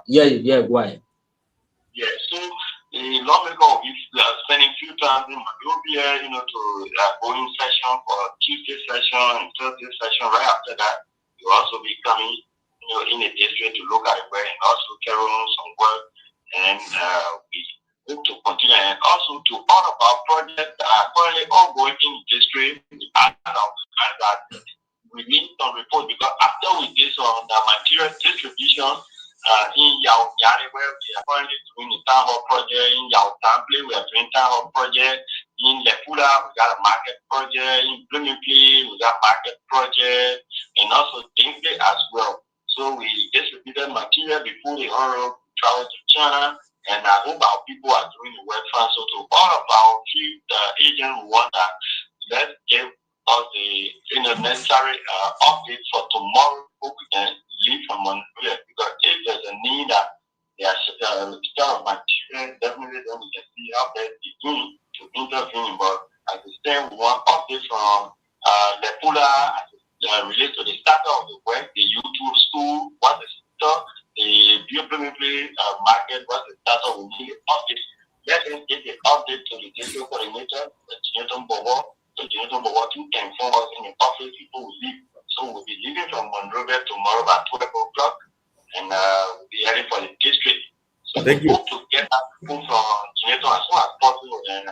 Yeah, go ahead. Yeah, so the lawmaker is spending few times in Monrovia, to go in session for Tuesday session and Thursday session. Right after that, you'll also be coming, in the district to look at the work and also carry on some work. And we hope to continue. And also to all of our projects that are currently ongoing in the district, that we need some report because after we did on the material distribution in Yao Yari, where we are currently doing the town hall project, in Yao Tample, we are doing town hall project, in Lepula, we got a market project, in Bloomington, we got market project, and also Dingley as well. So we distributed material before the honorable travel to China, And I hope our people are doing the work fast. So to all of our field agents who want that, let's give us the necessary updates for tomorrow so we can leave from Monrovia. Because if there's a need that they are of my children, definitely then we can see how best they do to intervene. But at the same, we want updates from Lepula as it relates to the starter of the work, the YouTube school, what the starter, the biochemistry market, what the starter will need update. Let us get the update to the digital coordinator, Jonathan Bobo, to inform us in the office people will leave. So we'll be leaving from Monrovia tomorrow at 12 o'clock and we'll be heading for the district. So Thank we you. hope to get our people from Jonathan as soon as possible. And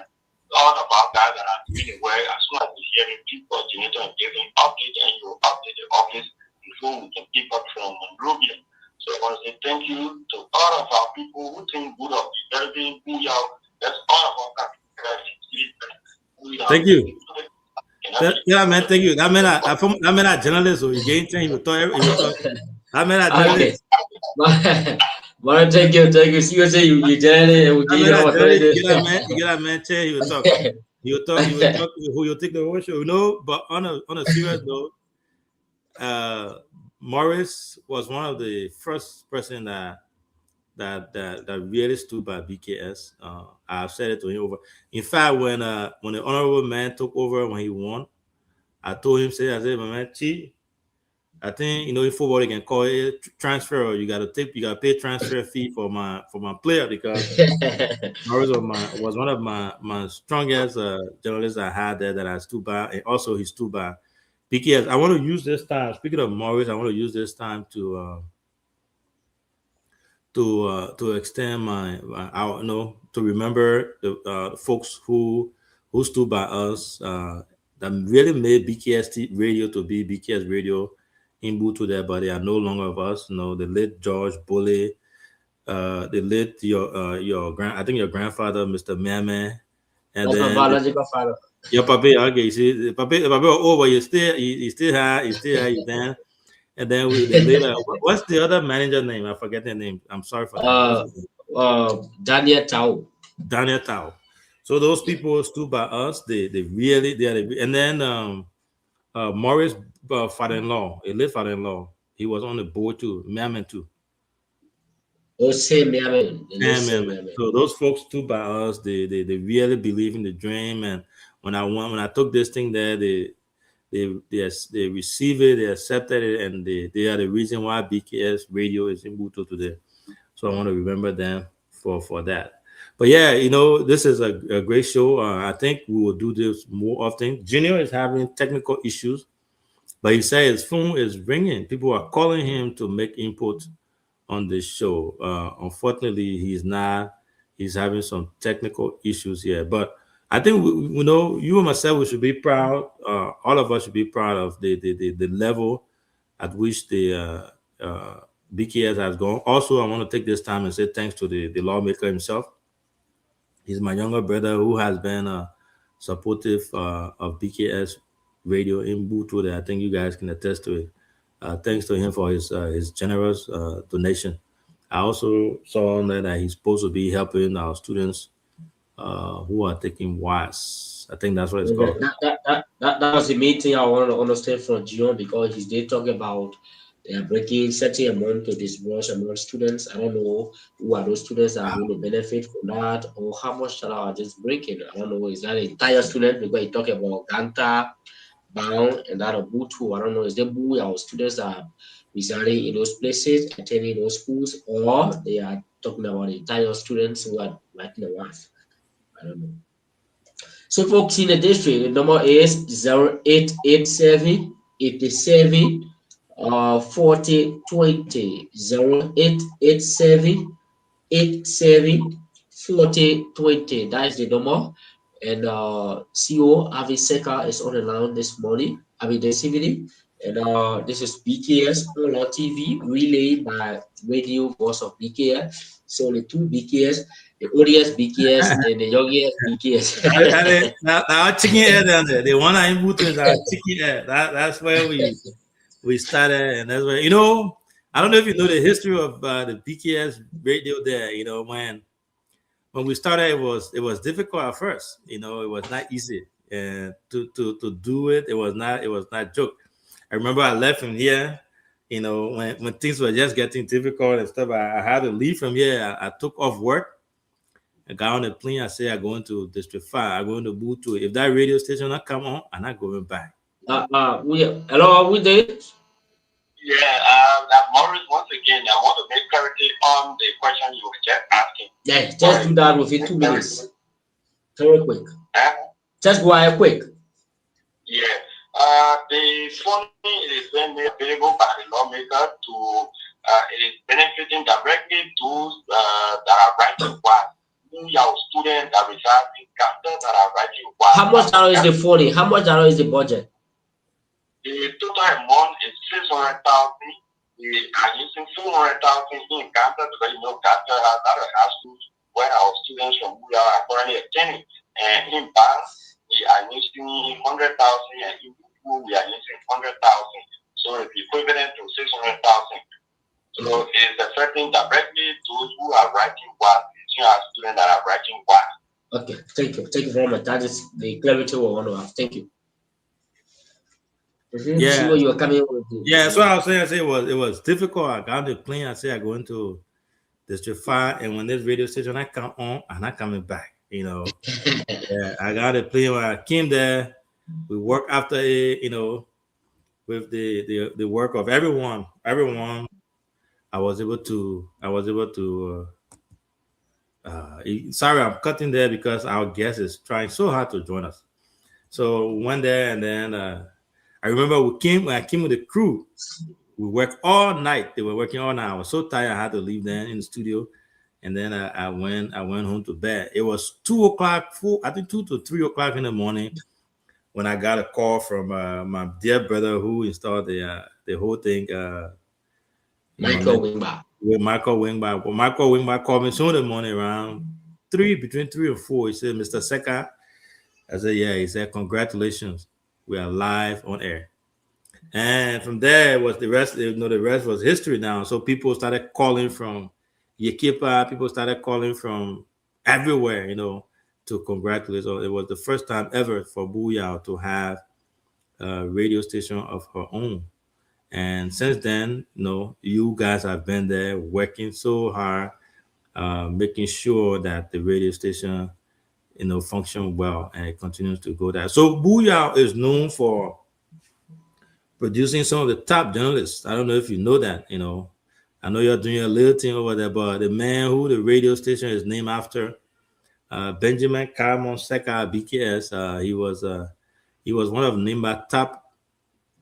all of our guys that are doing the work, as soon as we hear the people of Jonathan and give them update, and you will update the office before we can pick up from Monrovia. So I want to say thank you to all of our people who think good of the everything, that's all of our people. Thank you. Yeah, man. Thank you. That man, a journalist. So you gain time. You talk. That man, a journalist. But thank you. See you say you generally will give you You get a man chair. He will talk. He will talk. Who you take the whole show? No, but on a serious note, Morris was one of the first person that really stood by BKS. I've said it to him over. In fact, when the honorable man took over when he won, I told him, I said, my man, Chi, I think in football they can call it transfer, or you gotta pay transfer fee for my player, because Morris was one of my strongest journalists I had there that I stood by, and also he stood by BKS. I want to use this time. Speaking of Morris, I want to use this time to extend to remember the folks who stood by us, that really made BKS radio to be BKS radio in Butu there, but they are no longer of us. The late George Bully, the late your grandfather, Mr. Meme, and that's then my biological father. Your papi, okay, you see, papi, but you still have you then. And then later, what's the other manager name? I forget the name. I'm sorry for that. Daniel Tao. Daniel Tao. So those people stood by us. They and then Morris father-in-law, a late father-in-law, he was on the board too, Merman too. Oh, same Merman. So those folks stood by us. They really believe in the dream. And when I took this thing there, they receive it, they accepted it, and they are the reason why BKS radio is in Butu today. So I want to remember them for that. But yeah, this is a great show. I think we will do this more often. Junior is having technical issues, but he said his phone is ringing. People are calling him to make input on this show. Unfortunately, he's not. He's having some technical issues here, but I think you and myself, we should be proud. All of us should be proud of the level at which the BKS has gone. Also, I want to take this time and say thanks to the lawmaker himself. He's my younger brother who has been supportive of BKS radio in Butu. I think you guys can attest to it. Thanks to him for his generous donation. I also saw that he's supposed to be helping our students who are taking WAS. I think that's what it's called. That was the main thing I want to understand from Gion, because he's there talking about they are breaking certain amount to disburse among students. I don't know who are those students that are going to benefit from that, or how much that are just breaking. I don't know. Is that an entire student? Because he talking about Ganta, Bound, and that of Butu. I don't know. Is there who our students that are residing in those places, attending those schools, or they are talking about the entire students who are writing the WAS? I don't know. So folks in the district, the number is 0887 87 40 20. 0887 87 40 20. That is the number. And CEO Avi Seka is on the line this evening. And this is BKS on TV, relayed by Radio Voice of BKS. So the two BKS, the ODS BKS and the youngest BKS. Now chicken air down there. The one I put is our chicken air. That's where we started, and that's where I don't know if you know the history of the BKS radio there. When when we started, it was difficult at first. You know, it was not easy, and to do it, it was not joke. I remember I left from here. You know, when things were just getting difficult and stuff, I had to leave from here. I took off work. I got on a plane. I said, I'm going to District 5. I'm going to Butu. If that radio station not come on, I'm not going back. Hello, we did. Yeah, Maurice, once again, I want to make clarity on the question you were just asking. Yeah, just do that within 2 minutes. Very quick. Just go ahead quick. Yeah. The funding is being made available by the lawmaker to it is benefiting directly those that are writing one. Your students that reside in Canada that are writing one. How much dollar is the funding? How much dollar is the budget? The total amount is 600,000. We are using 400,000 in Canada because you know Canada has a lot of high schools where our students from Buya are currently attending. And in banks, we are using 100,000, and in Buku, we are using 100,000. So it's equivalent to 600,000. So it's affecting directly those who are writing one, our students that are writing one. Okay, thank you. Thank you very much. That is the clarity we want to have. Thank you. Yeah. See where you are coming with. Yeah, that's what I was saying. I said it was difficult. I got on the plane. I said I go into District 5, and when this radio station I come on, I'm not coming back. You know, yeah, I got a plane when I came there. We work after it, you know, with the work of everyone. I was able to. Sorry, I'm cutting there because our guest is trying so hard to join us. So went there, and then I remember when I came with the crew. We worked all night. They were working all night. I was so tired. I had to leave them in the studio, and then I went home to bed. It was 2 o'clock, 2 to 3 o'clock in the morning when I got a call from my dear brother who installed the whole thing. Michael Wingba. With Michael Wingba. Well, Michael Wingba called me soon in the morning around between 3 and 4. He said, Mr. Seka. I said, yeah. He said, congratulations. We are live on air. And from there was the rest, you know, the rest was history now. So people started calling from Yekipa, people started calling from everywhere, you know, to congratulate. So it was the first time ever for Buyao to have a radio station of her own. And since then, you know, you guys have been there working so hard, making sure that the radio station, you know, function well, and it continues to go there. So Buyao is known for producing some of the top journalists. I don't know if you know that, you know. I know you're doing a little thing over there, but the man who the radio station is named after, Benjamin Caramon Seka, BKS, he was one of Nimba top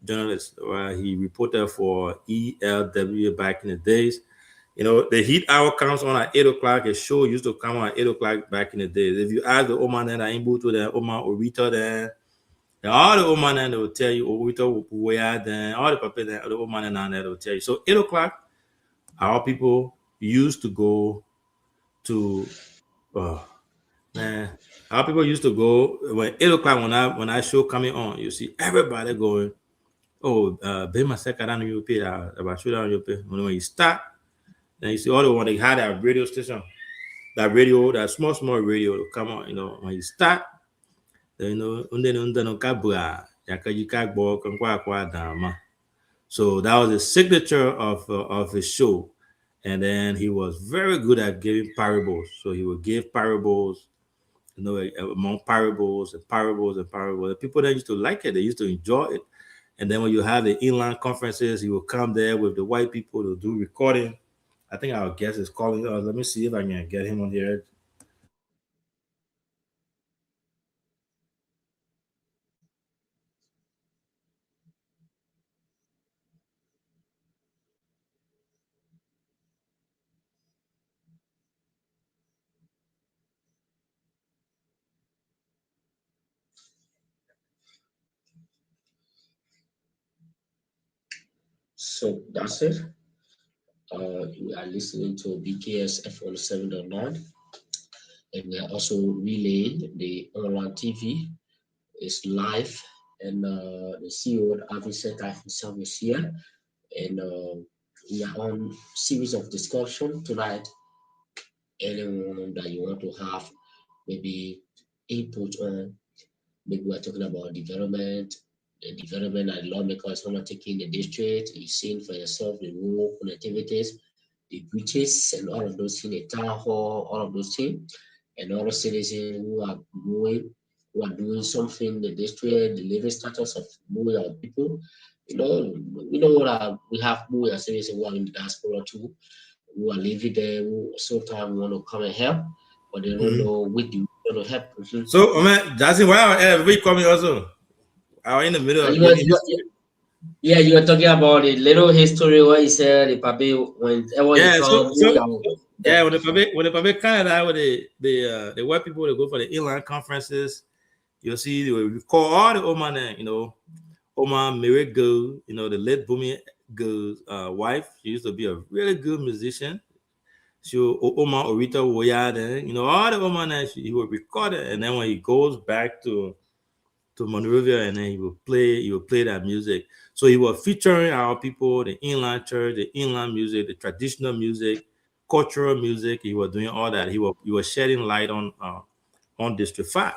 journalists. He reported for ELW back in the days. You know, the heat hour comes on at 8 o'clock. A show used to come on at 8 o'clock back in the days. If you ask the Oman and Imbuto, the Oman Orita, then all the Oman and they will tell you, Orita, where then all the people, the Oman and they will tell you. So 8 o'clock, our people used to go to, our people used to go when 8 o'clock when I show coming on, you see everybody going, oh, Bema Sekaran you pay about shoot on you pay. When you start, then you see all the one they had a radio station, that small radio to come on, you know, when you start, then you know, no kabua, yakajika bo kwa dama. So that was the signature of his show. And then he was very good at giving parables. So he would give parables, you know, among parables and parables and parables. The people that used to like it, they used to enjoy it. And then when you have the inland conferences, he will come there with the white people to do recording. I think our guest is calling us. Let me see if I can get him on here. So that's it. We are listening to BKS F107.9, and we are also relaying the online TV is live, and the CEO Avi Seka himself is here, and we are on series of discussion tonight, anyone that you want to have maybe input on. Maybe we're talking about development, the development that lawmakers want to take in the district. You've seen for yourself the rural connectivities, the bridges, and all of those things, the town hall, all of those things, and all the citizens who are doing something in the district, the living status of Muya people. We know that we have Muya citizens who are in the diaspora too, who are living there, who sometimes want to come and help, but they don't know what do you want to help. So, man, Jackson, why are everybody coming also? Are in the middle of Yeah, you were talking about the little history where he said the papi whenever yeah, he come. Yeah, when the public Canada, when the white people they go for the inland conferences, you'll see they will call all the Oman, Omar Mirago, the late Bumi Go's wife. She used to be a really good musician. She Omar Orita Woyade, all the Oman he will record it, and then when he goes back to Monrovia, and then he will play that music. So he was featuring our people, the inland church, the inland music, the traditional music, cultural music. He was doing all that. He was shedding light on District 5.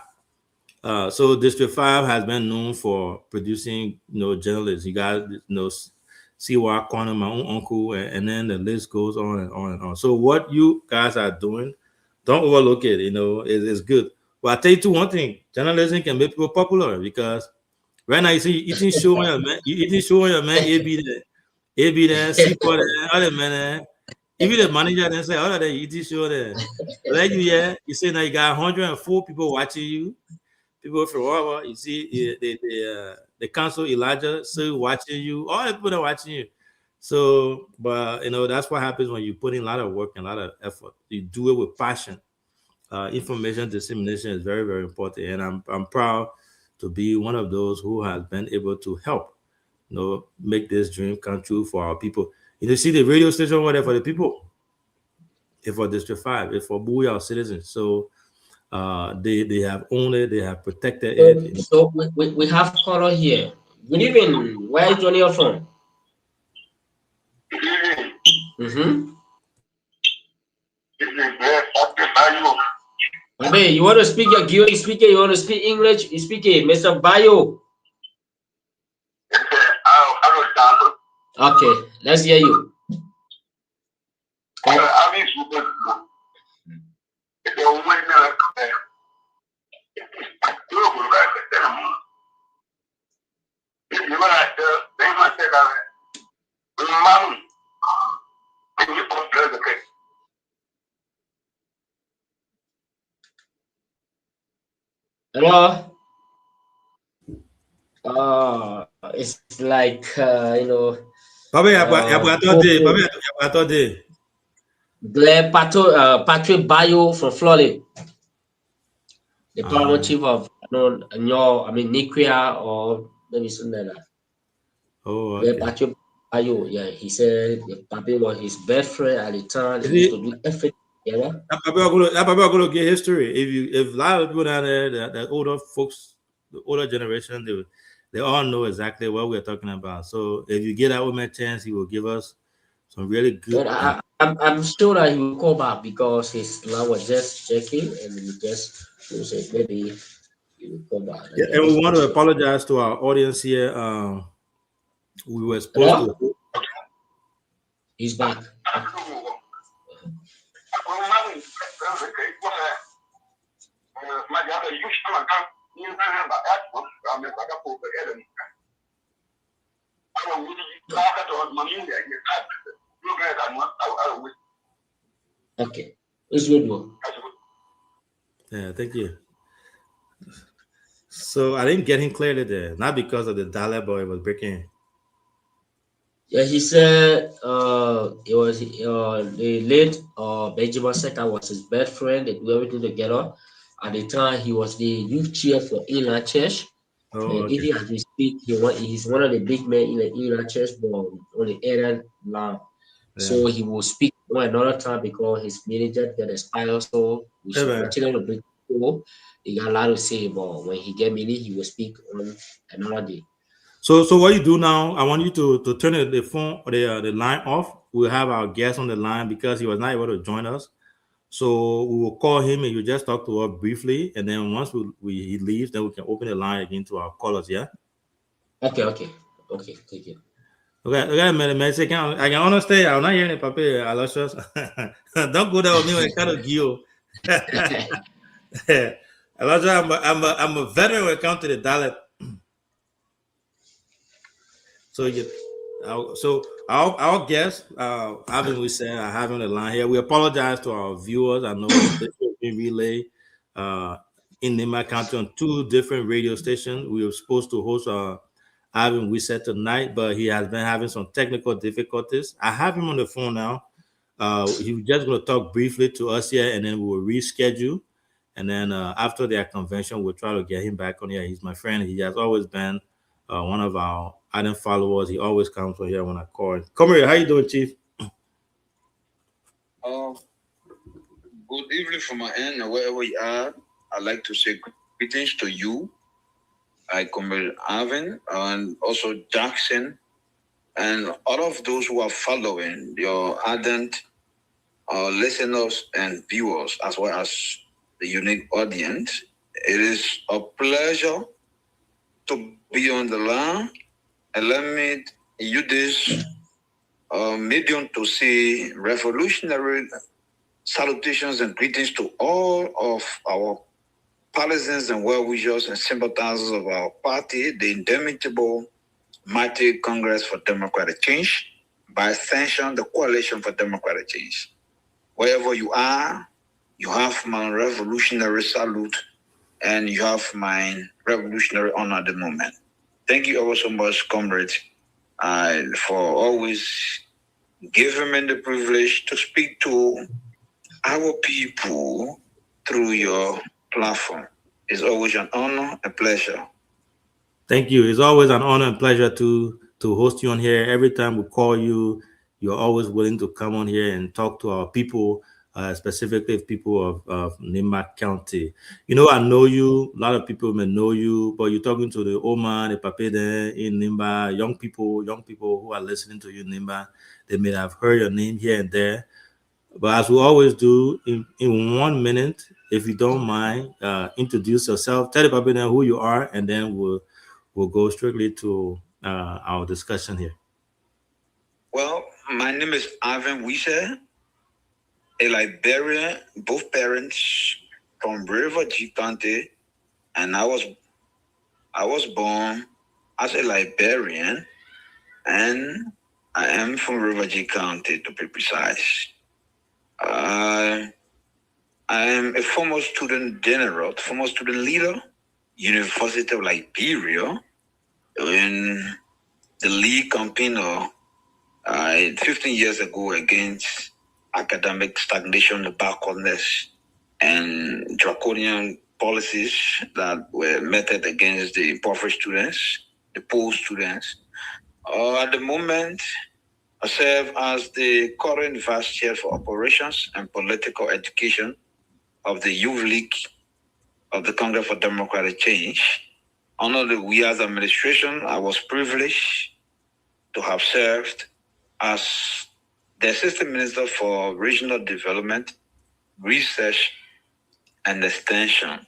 So District 5 has been known for producing, journalists. You guys C.Y. Corner, my own uncle, and then the list goes on and on and on. So what you guys are doing, don't overlook it. It's good. But I tell you two one thing: journalism can make people popular because right now you see you eating show on your man, AB there, C4 there, all the men there. Even the manager then say, "Oh, they eating show there." Like you say now you got 104 people watching you. People from all you see the council Elijah still watching you. All the people are watching you. So, but that's what happens when you put in a lot of work and a lot of effort. You do it with passion. Information dissemination is very, very important, and I'm proud to be one of those who has been able to help, make this dream come true for our people. You see the radio station over there for the people, it's for District 5, it's for Booyah citizens. So they have owned it, they have protected it. So we have caller here. Good evening. Where is Johnny from? Abe, you want to speak your Guinea speaker? You want to speak English? You speak it, Mr. Bayo. Okay, let's hear you. Hello. It's like Blair Patrick Bayo from Florida, the paramount chief of Niquia or maybe something like that. Oh, okay. Blair Patrick Bayo, yeah, he said the papi was his best friend at the time. He used to do everything. Yeah. That papi going to get history. If a lot of people down there, the older folks, the older generation, they all know exactly what we're talking about. So if you get that woman chance, he will give us some really good. I'm sure that he will call back because his line was just checking, and he said maybe he will call back. Yeah, and we want to apologize to our audience here. We were supposed to. He's back. Okay, it's good one. Yeah, thank you. So I didn't get him clearly there, not because of the dialect, but it was breaking. Yeah, he said it was the late Benjamin Seka was his best friend. They do everything together. At the time, he was the youth chair for Inland Church. Oh, and even as we speak, he's one of the big men in the Inland Church, but on the Eden land. Yeah. So he will speak another time because his manager got expired. So we should continue to bring people. He got a lot to say, but when he get minute, he will speak on another day. So what you do now, I want you to turn the phone or the line off. We'll have our guest on the line because he was not able to join us. So we will call him and you just talk to us briefly, and then once he leaves, then we can open the line again to our callers. Yeah. Okay. Thank you. Okay, man. I can understand. I'm not hearing the paper. Aloysius. Don't go there with me when it comes to Gio. Aloysius, I'm a veteran when it comes to the dialect. So our guest, Ivan, we said I have on the line here. We apologize to our viewers. I know this has been relayed in Nima County on 2 different radio stations. We were supposed to host Ivan, we said tonight, but he has been having some technical difficulties. I have him on the phone now. He was just going to talk briefly to us here, and then we will reschedule. And then after their convention, we'll try to get him back on here. He's my friend. He has always been one of our ardent followers. He always comes on here when I call him. Come here. How you doing, Chief? Good evening from my end, wherever you are. I'd like to say greetings to you. I Comrade Arvin and also Jackson and all of those who are following, your ardent listeners and viewers, as well as the unique audience. It is a pleasure to be on the line, and let me use this medium to say revolutionary salutations and greetings to all of our partisans and well-wishers and sympathizers of our party, the indomitable Mighty Congress for Democratic Change, by extension, the Coalition for Democratic Change. Wherever you are, you have my revolutionary salute and you have my revolutionary honor at the moment. Thank you ever so much, comrade, for always giving me the privilege to speak to our people through your platform. It's always an honor and pleasure. Thank you. It's always an honor and pleasure to host you on here. Every time we call you, you're always willing to come on here and talk to our people, specifically people of Nima County. You know, I know you. A lot of people may know you, but you're talking to the Oma, the Papede in Nimba, young people who are listening to you in Nimba. They may have heard your name here and there. But as we always do, in 1 minute, if you don't mind, introduce yourself, tell the Papede who you are, and then we'll go strictly to our discussion here. Well, my name is Ivan Wise, a Liberian, both parents from River G County, and I was born as a Liberian, and I am from River G County, to be precise. I am a former student general, former student leader, University of Liberia, in the league campaign 15 years ago against academic stagnation, backwardness, and draconian policies that were meted against the impoverished students, the poor students. At the moment, I serve as the current vice chair for operations and political education of the Youth League of the Congress for Democratic Change. Under the WIA's administration, I was privileged to have served as the Assistant Minister for Regional Development, Research, and Extension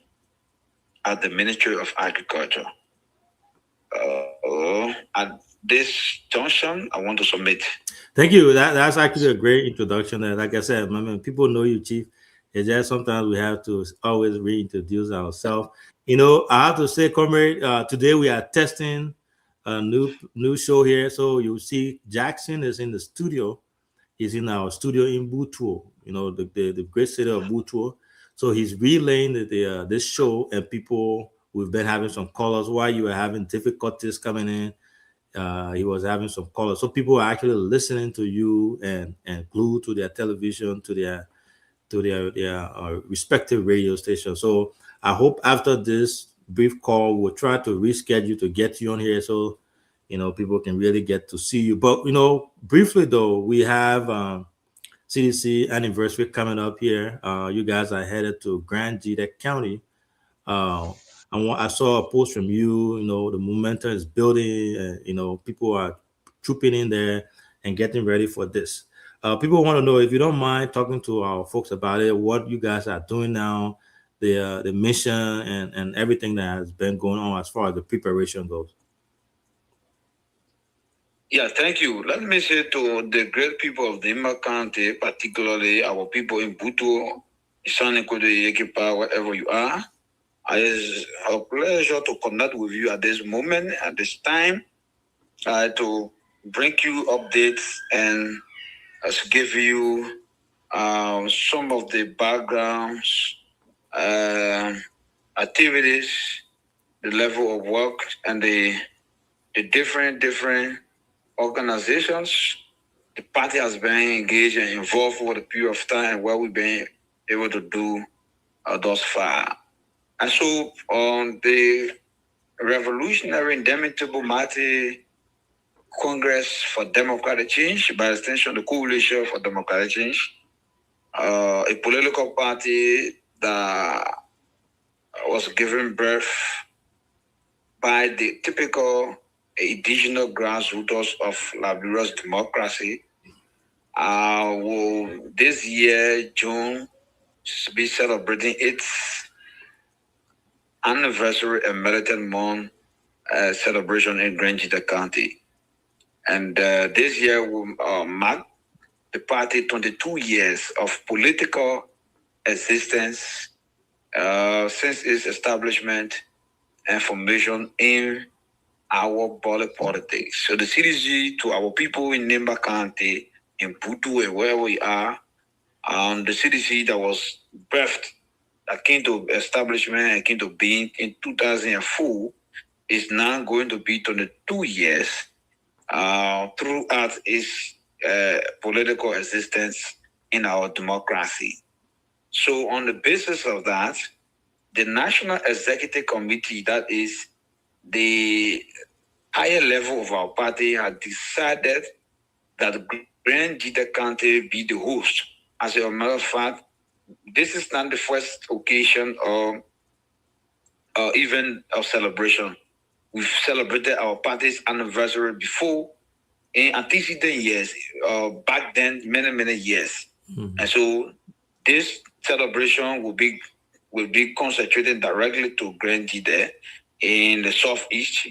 at the Ministry of Agriculture. At this junction, I want to submit. Thank you. That's actually a great introduction. Like I said, people know you, Chief. It's just sometimes we have to always reintroduce ourselves. You know, I have to say, comrade, today we are testing a new show here. So you see Jackson is in the studio. He's in our studio in Butuo, you know, the great city of Butuo. So he's relaying this show, and people, we've been having some callers while you were having difficulties coming in. He was having some callers. So people are actually listening to you and glued to their television, to their respective radio stations. So I hope after this brief call, we'll try to reschedule to get you on here so, you know, people can really get to see you. But, you know, briefly though, we have CDC anniversary coming up here. You guys are headed to Grand Gita County. I saw a post from you, you know, the momentum is building, you know, people are trooping in there and getting ready for this. People want to know, if you don't mind talking to our folks about it, what you guys are doing now, the mission and everything that has been going on as far as the preparation goes. Yeah, thank you. Let me say to the great people of Nimba County, particularly our people in Butu, Isanikodo, Yekipa, wherever you are, it's a pleasure to connect with you at this moment, at this time, to bring you updates and to give you some of the backgrounds, activities, the level of work, and the different organizations the party has been engaged and involved over the period of time and what we've been able to do thus far. And so on the Revolutionary Indomitable Mighty Congress for Democratic Change, by extension the Coalition for Democratic Change, a political party that was given birth by the typical indigenous grassroots of Liberia's democracy, will this year, June, be celebrating its anniversary and militant month celebration in Grand Jita County. And this year will mark the party 22 years of political existence since its establishment and formation in our body politics. So the CDG, to our people in Nimba County, in Butu, and where we are, the CDC that was birthed, that came to establishment and came to being in 2004, is now going to be 22 years throughout its political existence in our democracy. So on the basis of that, the National Executive Committee, that is the higher level of our party, had decided that Grand Jita County be the host. As a matter of fact, this is not the first occasion or event of celebration. We've celebrated our party's anniversary before in antecedent years, back then, many years. Mm-hmm. And so this celebration will be concentrated directly to Grand Jita in the Southeast,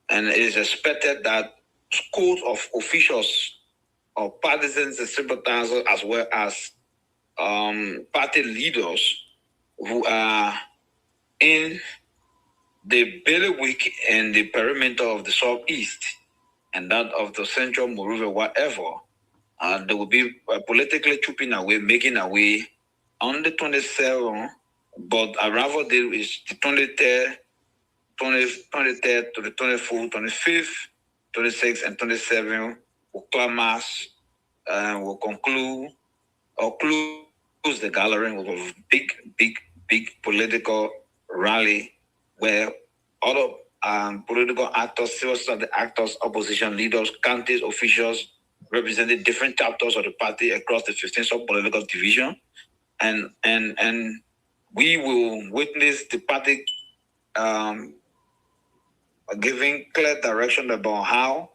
and it is expected that schools of officials, of partisans and sympathizers, as well as party leaders who are in the bailiwick and the perimeter of the Southeast and that of the Central Moruva, whatever, they will be politically trooping away, making away on the 27th, but arrival date is the 23rd to the 24th, 25th, 26th, and 27th. Will climax and will conclude or close the gathering with a big political rally where all of political actors, civil society actors, opposition leaders, county officials representing different chapters of the party across the 15 sub-political division, and we will witness the party giving clear direction about how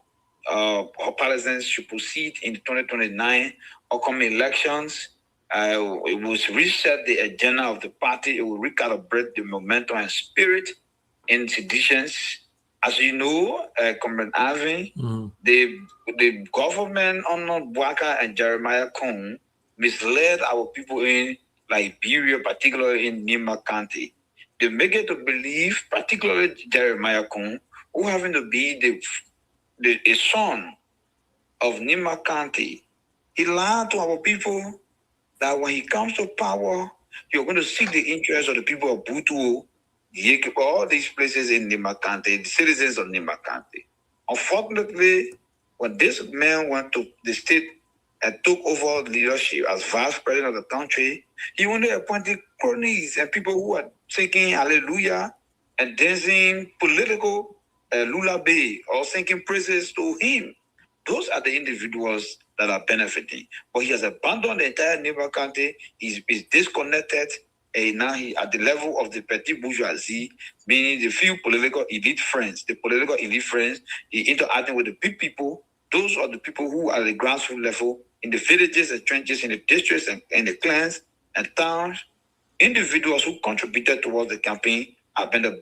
partisans should proceed in the 2029 upcoming elections. It will reset the agenda of the party. It will recalibrate the momentum and spirit in seditions. As you know, Comrade Alvin, the government under Bwaka and Jeremiah Kung misled our people in Liberia, particularly in Nimba County. They make it to believe, particularly Jeremiah Kung, who having to be the son of Nimba County. He lied to our people that when he comes to power, you're going to seek the interests of the people of Butu, all these places in Nimba County, the citizens of Nimba County. Unfortunately, when this man went to the state and took over leadership as vice president of the country, he only appointed cronies and people who are singing hallelujah and dancing political lullaby or singing praises to him. Those are the individuals that are benefiting. But he has abandoned the entire Nimba County. He's disconnected. And now he at the level of the petit bourgeoisie, meaning the few political elite friends. The political elite friends, he interacting with the big people. Those are the people who are at the grassroots level in the villages and trenches, in the districts and in the clans and towns. Individuals who contributed towards the campaign have been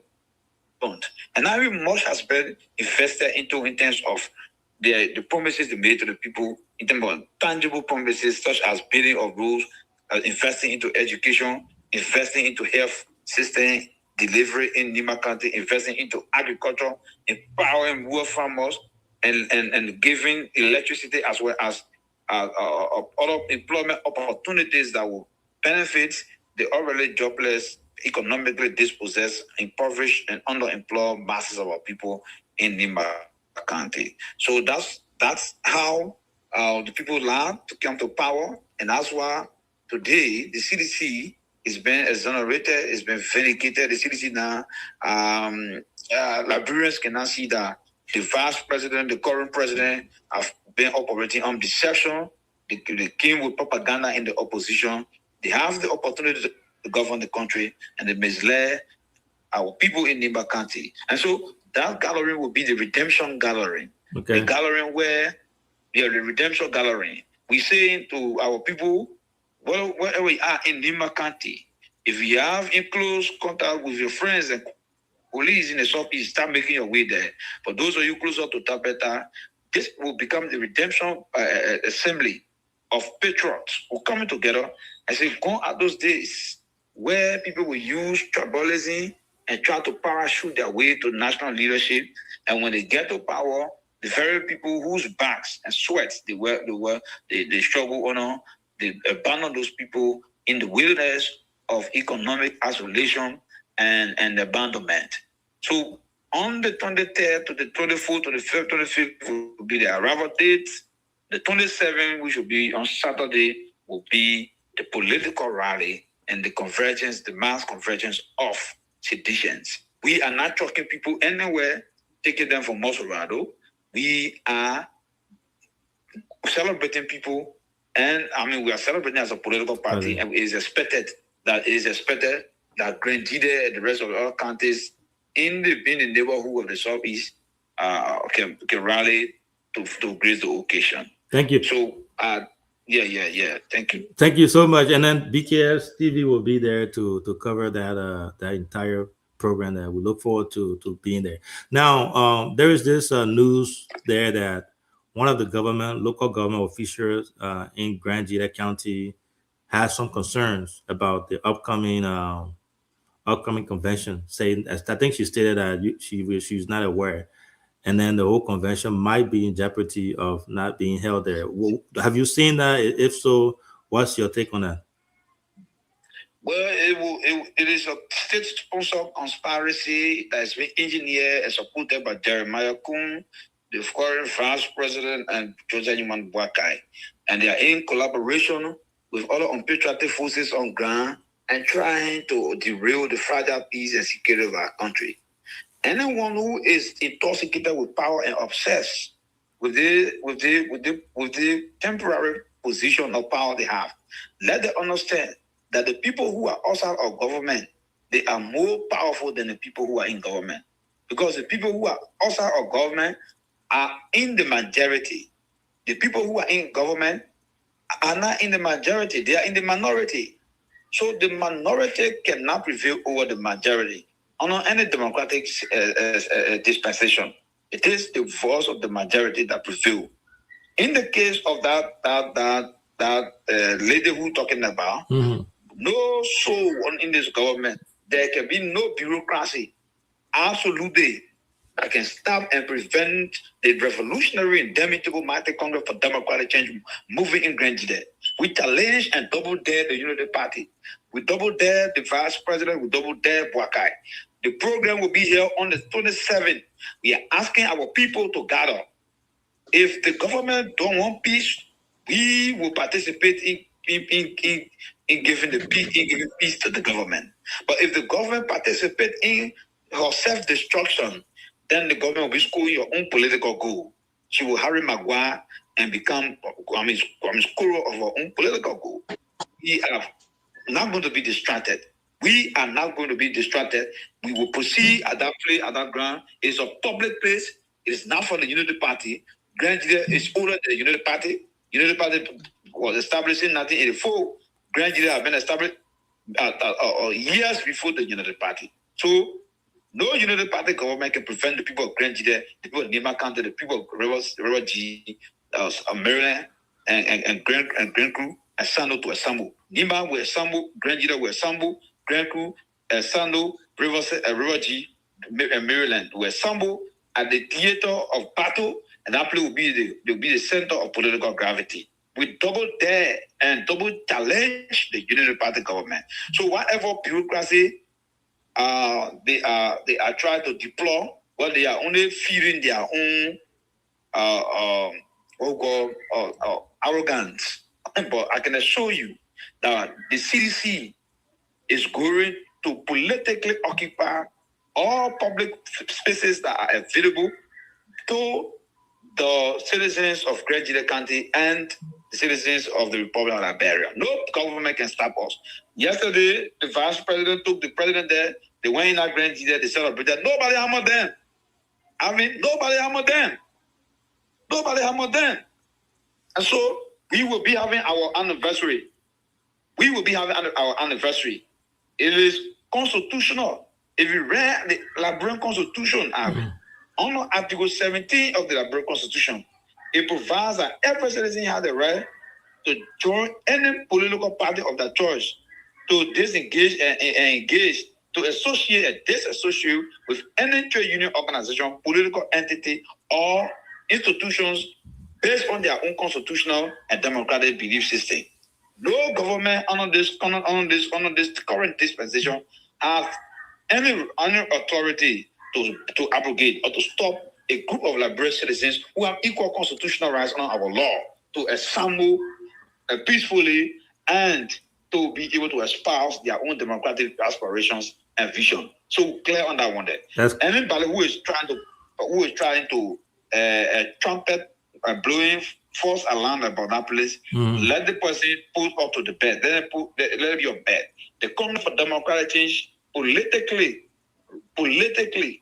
bond. And now much has been invested into in terms of the promises they made to the people, in terms of tangible promises such as building of roads, investing into education, investing into health system delivery in Nima County, investing into agriculture, empowering rural farmers, and giving electricity as well as other employment opportunities that will benefit the already jobless, economically dispossessed, impoverished, and underemployed masses of our people in Nima County. So that's how the people learned to come to power, and that's why today the CDC is being exonerated, it's been vindicated. The CDC now, Liberians can now see that the vice president, the current president, have been operating on deception. They came with propaganda in the opposition. They have the opportunity to govern the country, and they misled our people in Nima County. And so that gathering will be the redemption gathering. Okay. The gathering where the redemption gathering. We say to our people, well, wherever we are in Nima County, if you have in close contact with your friends and colleagues in the Southeast, start making your way there. For those of you closer to Tabeta, this will become the redemption assembly of patriots who coming together and say, go at those days where people will use tribalism and try to parachute their way to national leadership. And when they get to power, the very people whose backs and sweats they struggle on, they abandon those people in the wilderness of economic isolation and abandonment. So on the 23rd to the 24th to the 5th, 25th will be the arrival date. The 27th, which will be on Saturday, will be the political rally and the convergence, the mass convergence of seditions. We are not talking people anywhere, taking them from Mosorado. We are celebrating people, and we are celebrating as a political party, and it is expected that Grandida and the rest of the other counties in the neighborhood of the Southeast can rally to grace the occasion. Thank you. So, yeah. Thank you. Thank you so much. And then BKS TV will be there to cover that entire program. That we look forward to being there. Now, there is this news there that one of the local government officials in Grand Gila County has some concerns about the upcoming convention. Saying, I think she stated that she's not aware. And then the whole convention might be in jeopardy of not being held there. Have you seen that? If so, what's your take on that? Well, it is a state-sponsored conspiracy that has been engineered and supported by Jeremiah Kuhn, the current vice president, and Joseph Newman Boakai. And they are in collaboration with other unpatriotic forces on ground and trying to derail the fragile peace and security of our country. Anyone who is intoxicated with power and obsessed with the temporary position of power they have, let them understand that the people who are outside of government, they are more powerful than the people who are in government. Because the people who are outside of government are in the majority. The people who are in government are not in the majority, they are in the minority. So the minority cannot prevail over the majority on any democratic dispensation. It is the voice of the majority that prevail. In the case of that lady who talking about, no soul in this government, there can be no bureaucracy, absolutely, that can stop and prevent the revolutionary and indomitable mighty Congress for Democratic Change moving in Grand Gila. We challenge and double dare the Unity Party. We double dare the Vice President. We double dare Boakai. The program will be held on the 27th. We are asking our people to gather. If the government don't want peace, we will participate in giving peace to the government. But if the government participates in her self-destruction, then the government will be scoring your own political goal. She will Harry Maguire and become scorer of her own political goal. We are not going to be distracted. We are not going to be distracted. We will proceed at that place, at that ground. It's a public place. It is not for the Unity Party. Grand Gila is older than the Unity Party. Unity Party was established in 1984. Grand Jury had been established years before the Unity Party. So no Unity Party government can prevent the people of Grand Jury, the people of Nima County, the people of River G, Maryland, and Grand Crew, assemble to assemble. Nima will assemble, Grand Jury will assemble, Grand Crew, assemble, River G, and Maryland will assemble at the theater of battle, and that place will be the center of political gravity. We double dare and double challenge the Unity Party government. So whatever bureaucracy they are trying to deploy, well, they are only feeding their own arrogance. But I can assure you that the CDC is going to politically occupy all public spaces that are available to the citizens of Great Jide County and the citizens of the Republic of Liberia. No government can stop us. Yesterday, the vice president took the president there. They went in at Grand Jide, they celebrated. Nobody hammered them. Nobody hammered them. Nobody hammered them. And so we will be having our anniversary. We will be having our anniversary. It is constitutional. If you read the Liberian Constitution, under Article 17 of the Liberian Constitution, it provides that every citizen has the right to join any political party of their choice, to disengage and engage, to associate and disassociate with any trade union organization, political entity, or institutions based on their own constitutional and democratic belief system. No government under this current dispensation has any authority to abrogate or to stop a group of Liberian citizens who have equal constitutional rights under our law to assemble peacefully and to be able to espouse their own democratic aspirations and vision. So clear on that one there. Anybody who is trying to trumpet and blowing false alarm about that place, let the person put up to the bed. Let it be your bed. The Congress for Democratic Change politically,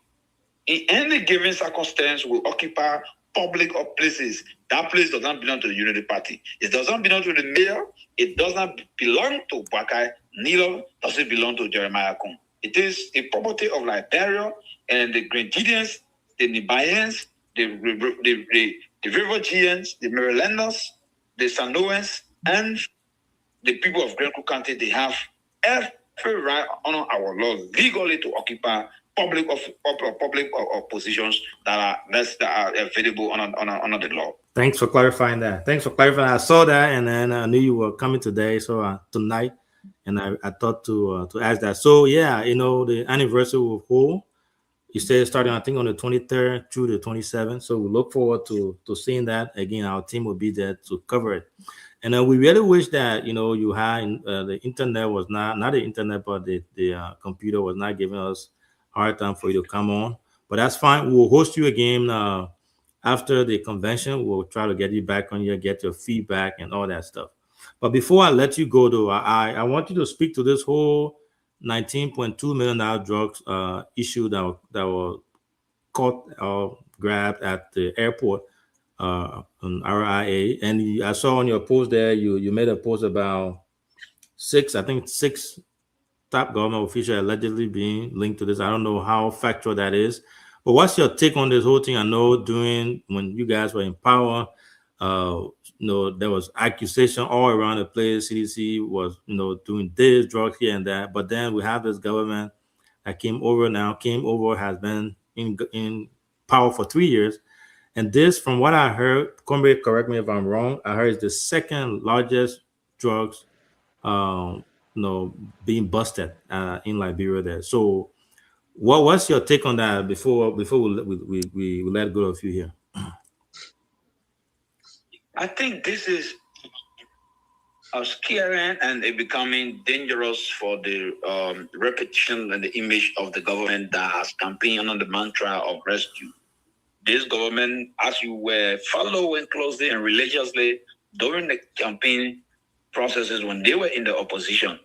in any given circumstance, will occupy public places. That place does not belong to the Unity Party. It doesn't belong to the mayor. It does not belong to Bakai. Neither does it belong to Jeremiah Kun. It is a property of Liberia and the Grenadians, the Nibayans, the River Giants, the Marylanders, the Sanoans, and the people of Grand Creek County. They have every right under our law legally to occupy public positions that are available under the law. Thanks for clarifying that. I saw that, and then I knew you were coming today, so tonight, and I thought to ask that. So yeah, the anniversary will hold. You said starting, I think, on the 23rd through the 27th. So we look forward to seeing that. Again, our team will be there to cover it. And we really wish that, you had the internet was not the internet, but the computer was not giving us hard time for you to come on. But that's fine. We'll host you again after the convention. We'll try to get you back on here, get your feedback and all that stuff. But before I let you go, though, I want you to speak to this whole $19.2 million drugs issue that was caught or grabbed at the airport on RIA. And I saw on your post there, you made a post about six top government officials allegedly being linked to this. I don't know how factual that is, but what's your take on this whole thing? I know when you guys were in power, there was accusation all around the place. CDC was, doing this, drugs here and that. But then we have this government that came over, has been in power for 3 years. And this, from what I heard, correct me if I'm wrong, I heard it's the second largest drugs, being busted in Liberia there. So what's your take on that before we let go of you here? I think this is scary and it becoming dangerous for the reputation and the image of the government that has campaigned on the mantra of rescue. This government, as you were following closely and religiously during the campaign processes when they were in the opposition,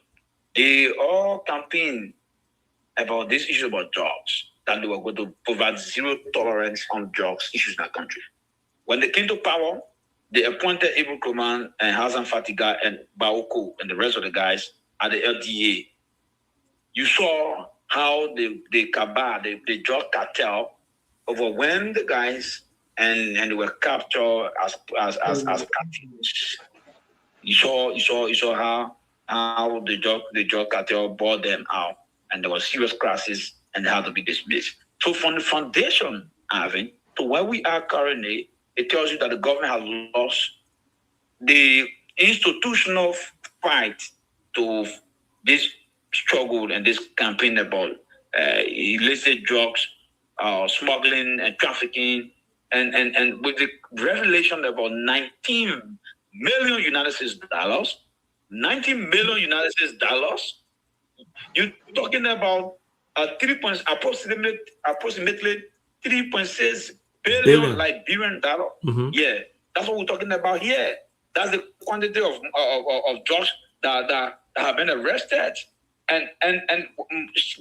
they all campaigned about this issue about drugs, that they were going to provide zero tolerance on drugs issues in our country. When they came to power, they appointed Ibu Kroman and Hassan Fatiga and Baoko and the rest of the guys at the LDA. You saw how the drug cartel overwhelmed the guys and they were captured as captives. You saw how the drug cartel brought them out, and there was serious crisis and they had to be dismissed. So from the foundation, Arvin, to where we are currently, it tells you that the government has lost the institutional fight to this struggle and this campaign about illicit drugs, smuggling and trafficking, and with the revelation about 19 million United States dollars, 19 million United States dollars. You're talking about approximately 3.6 billion Liberian dollar. Mm-hmm. Yeah, that's what we're talking about here. That's the quantity of drugs that have been arrested, and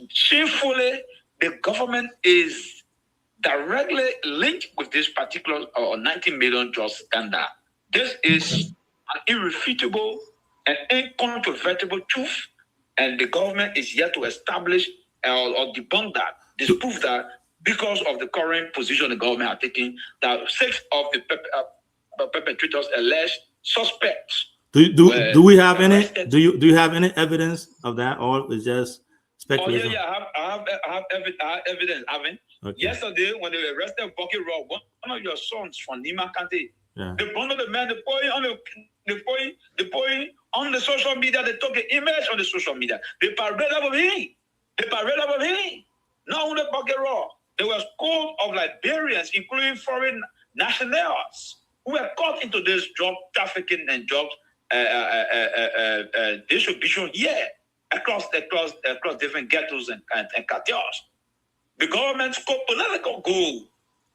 shamefully, the government is directly linked with this particular 19 million drug scandal. This is an irrefutable and incontrovertible truth, and the government is yet to establish or debunk that, disprove that, because of the current position the government has taken, that 6 of the perpetrators, alleged suspects. Do we have any? Do you have any evidence of that, or is just speculation? Oh yeah, I have evidence. Okay. Yesterday, when they arrested Bucky Raw, one of your sons from Nima County, Yeah. they bundled the man, they put it on the social media. They took an image on the social media. They paraded over him. Not only Bucky Raw, there was scores of Liberians, including foreign nationals, who were caught into this drug trafficking and drug distribution here across different ghettos and cartels. The government scoped to let it go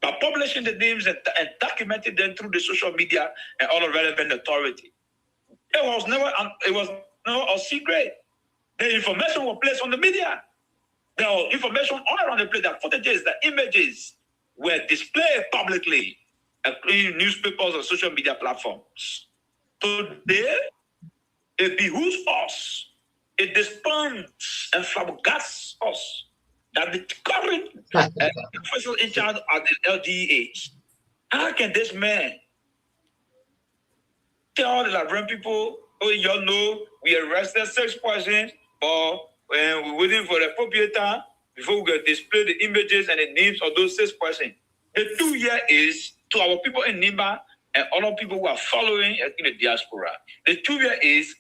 by publishing the names and documenting them through the social media and all the relevant authority. It was never a secret. The information was placed on the media. The information all around the place, the footages, the images were displayed publicly in newspapers and social media platforms. Today, it behooves us, it disappoints and flabbergasts us that the current official in charge of the LDA, how can this man tell the Liberian people, oh, y'all know we arrested 6 persons, but we're waiting for the appropriate time before we display the images and the names of those 6 persons. The 2 year is to our people in Nimba and other people who are following in the diaspora. The 2 year is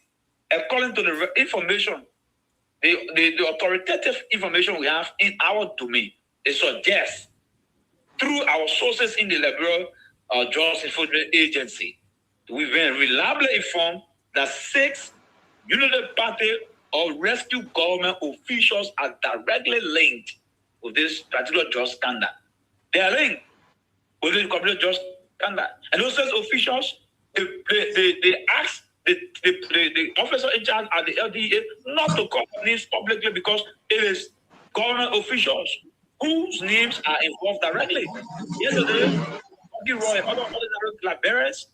according to the information, the authoritative information we have in our domain. It suggests through our sources in the Liberal Drugs Enforcement Agency, we've been reliably informed that 6 United Party or rescue government officials are directly linked with this particular drug scandal. They are linked with this particular drug scandal. And those 6 officials, they asked the officer in charge at the LDA not to call names publicly because it is government officials whose names are involved directly. Yesterday, other Liberians,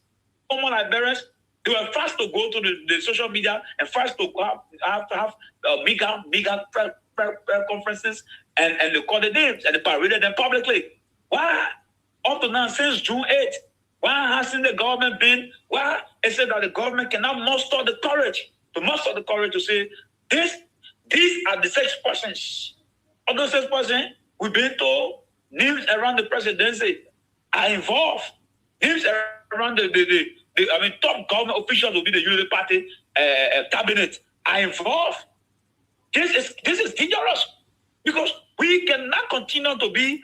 common Liberians, they were first to go to the social media and first to have bigger conferences and they call the names and they paraded them publicly. Why? Up to now, since June 8th, why hasn't the government been? Why is it that the government cannot muster the courage to say these are the 6 persons? Of those 6 persons, we've been told names around the presidency are involved. Names around the top government officials will be the Unity Party cabinet are involved. This is dangerous because we cannot continue to be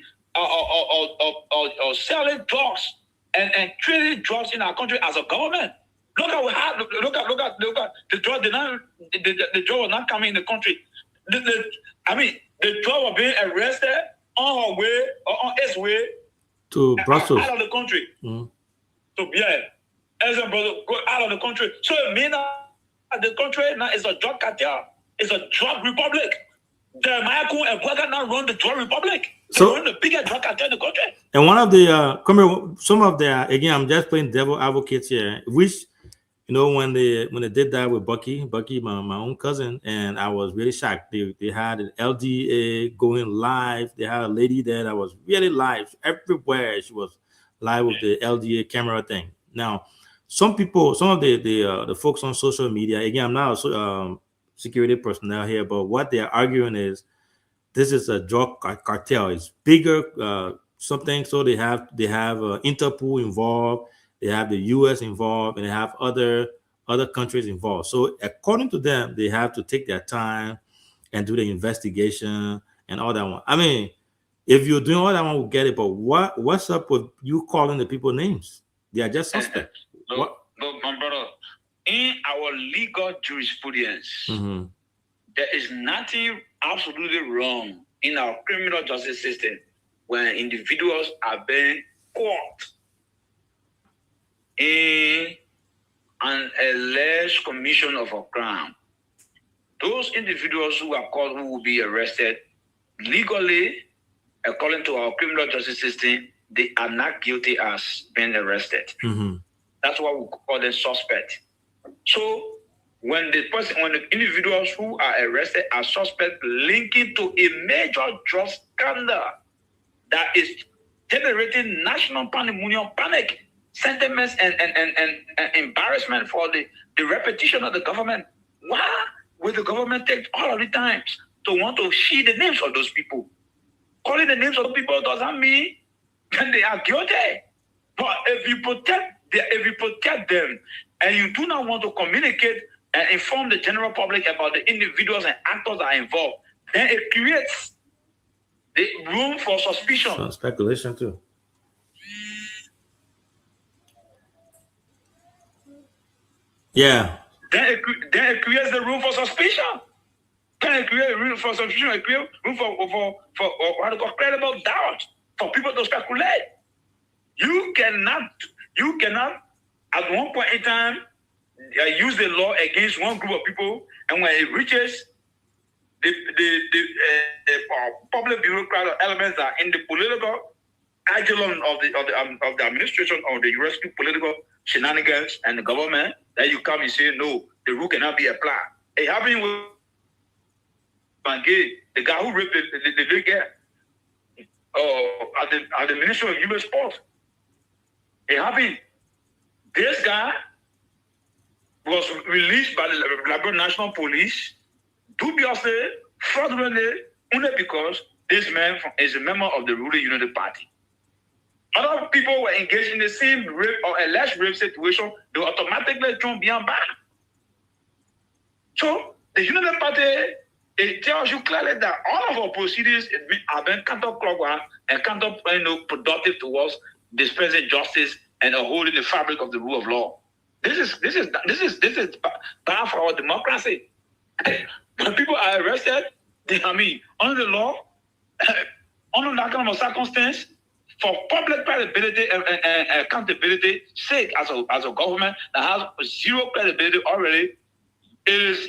selling drugs and trading drugs in our country as a government. Look at the drug. The drug was not coming in the country. The drug was being arrested on its way to Brussels, out of the country. Mm-hmm. So go out of the country. So it means that the country now is a drug cartel. It's a drug republic. Jeremiah Kun and Bwaga now run the drug republic. They So- run the biggest drug cartel in the country. And one of the some of the again, I'm just playing devil advocates here, which when they did that with Bucky, my own cousin, and I was really shocked. They had an LDA going live. They had a lady there that was really live everywhere. She was live with the LDA camera thing. Now, some of the folks on social media, again, I'm not a security personnel here, but what they're arguing is this is a drug cartel. It's bigger, something. So they have Interpol involved. They have the U.S. involved, and they have other countries involved. So according to them, they have to take their time and do the investigation and all that one. I mean, if you're doing all that one, we'll get it. But what's up with you calling the people names? They are just suspects. Look, my brother, in our legal jurisprudence, Mm-hmm. there is nothing absolutely wrong in our criminal justice system when individuals are being caught in an alleged commission of a crime. Those individuals who are caught, who will be arrested, legally, according to our criminal justice system, they are not guilty as being arrested. Mm-hmm. That's why we call them suspect. So when the individuals who are arrested are suspect linking to a major drug scandal that is generating national pandemonium, panic, sentiments, and embarrassment for the repetition of the government. Why will the government take all of the times to want to shield the names of those people? Calling the names of the people doesn't mean that they are guilty. But if you protect them and you do not want to communicate and inform the general public about the individuals and actors that are involved, then it creates the room for suspicion. So speculation too. Yeah. Then it creates the room for suspicion. Then it creates room for suspicion. It creates room for what they call credible doubt for people to speculate. You cannot at one point in time use the law against one group of people, and when it reaches the public bureaucrat elements that are in the political echelon of the administration or the rescue political shenanigans and the government, that you come and say no, the rule cannot be applied. It happened with Bangay, the guy who raped the little girl at the Ministry of Human Sports. It happened. This guy was released by the Liberia National Police dubiously, fraudulently, only because this man is a member of the ruling Unity Party. Other people were engaged in the same rape or alleged rape situation, they were automatically thrown behind bars. So the Unity Party, it tells you clearly that all of our proceedings have been counterclockwise and counterproductive towards dispensing justice and upholding the fabric of the rule of law. This is bad for our democracy. When people are arrested, under the law, under that kind of circumstance, for public credibility and accountability sake, as a government that has zero credibility already, it is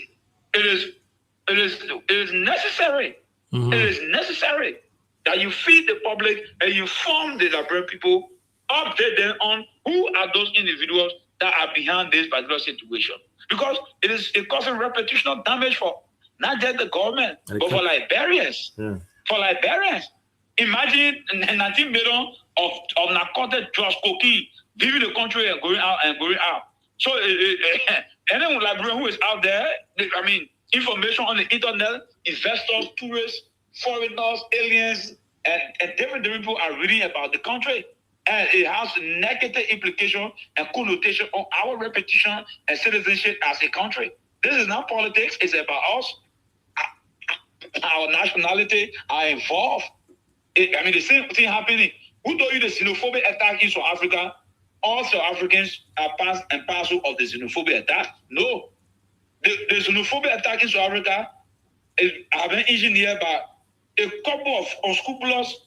necessary. Mm-hmm. It is necessary that you feed the public and you inform the Liberian people, update them on who are those individuals that are behind this particular situation. Because it is causing reputational damage for not just the government, but for Liberians. Yeah. For Liberians. Imagine 19 million of narcotic drugs, cocaine, leaving the country and going out. So anyone Liberian who is out there, information on the internet, investors, tourists, foreigners, aliens, and different people are reading about the country. And it has negative implication and connotation on our reputation and citizenship as a country. This is not politics, it's about us. Our nationality are involved. The same thing happening. Who told you the xenophobic attack in South Africa? All South Africans are part and parcel of the xenophobic attack. No. The xenophobic attack in South Africa have been engineered by a couple of unscrupulous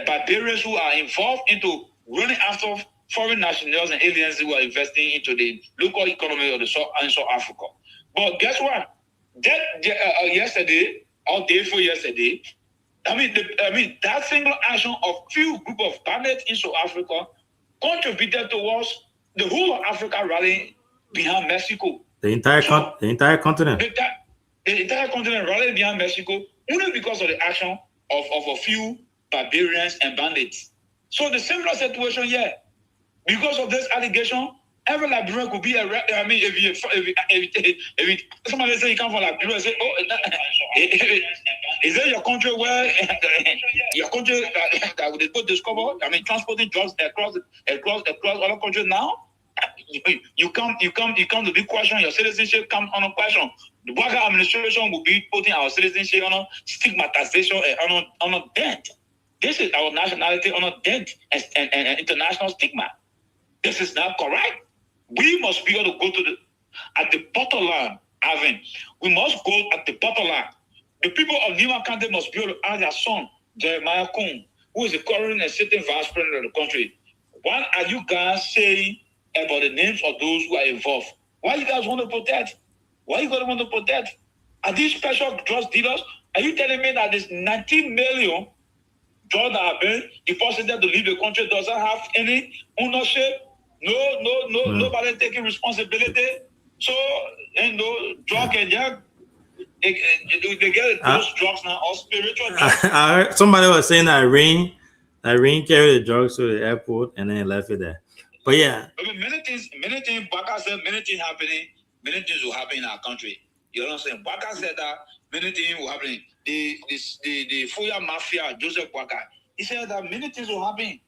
barbarians who are involved into running after foreign nationals and aliens who are investing into the local economy of South Africa. But guess what? Yesterday, all day for yesterday. I mean, that single action of few group of bandits in South Africa contributed towards the whole of Africa rallying behind Mexico. The entire continent. The entire continent rallied behind Mexico only because of the action of a few barbarians and bandits. So the similar situation here, because of this allegation, every Liberian could be if somebody say you come from Liberia, say, oh, is that your country where your country that they could discover? I mean, transporting drugs across other countries now. You come to be questioned. Your citizenship comes on a question. The Baka administration will be putting our citizenship on a stigmatization and on a dent. This is our nationality on a dent and international stigma. This is not correct. We must be able to go at the bottom line, Alvin. We must go at the bottom line. The people of Nima County must be able to ask their son, Jeremiah Kuhn, who is the current and sitting vice president of the country. What are you guys saying about the names of those who are involved? Why you guys want to protect? Why you guys want to protect? Are these special drugs dealers? Are you telling me that this 19 million drugs that have been deposited to leave the country doesn't have any ownership? Nobody taking responsibility. So, drug and they get those drugs now, or spiritual drugs. I heard somebody was saying that Irene carried the drugs to the airport and then left it there. But yeah. Many things, Baka said many things will happen in our country. You know what I'm saying? Baka said that many things will happen. The Fuya Mafia, Joseph Baka, he said that many things will happen.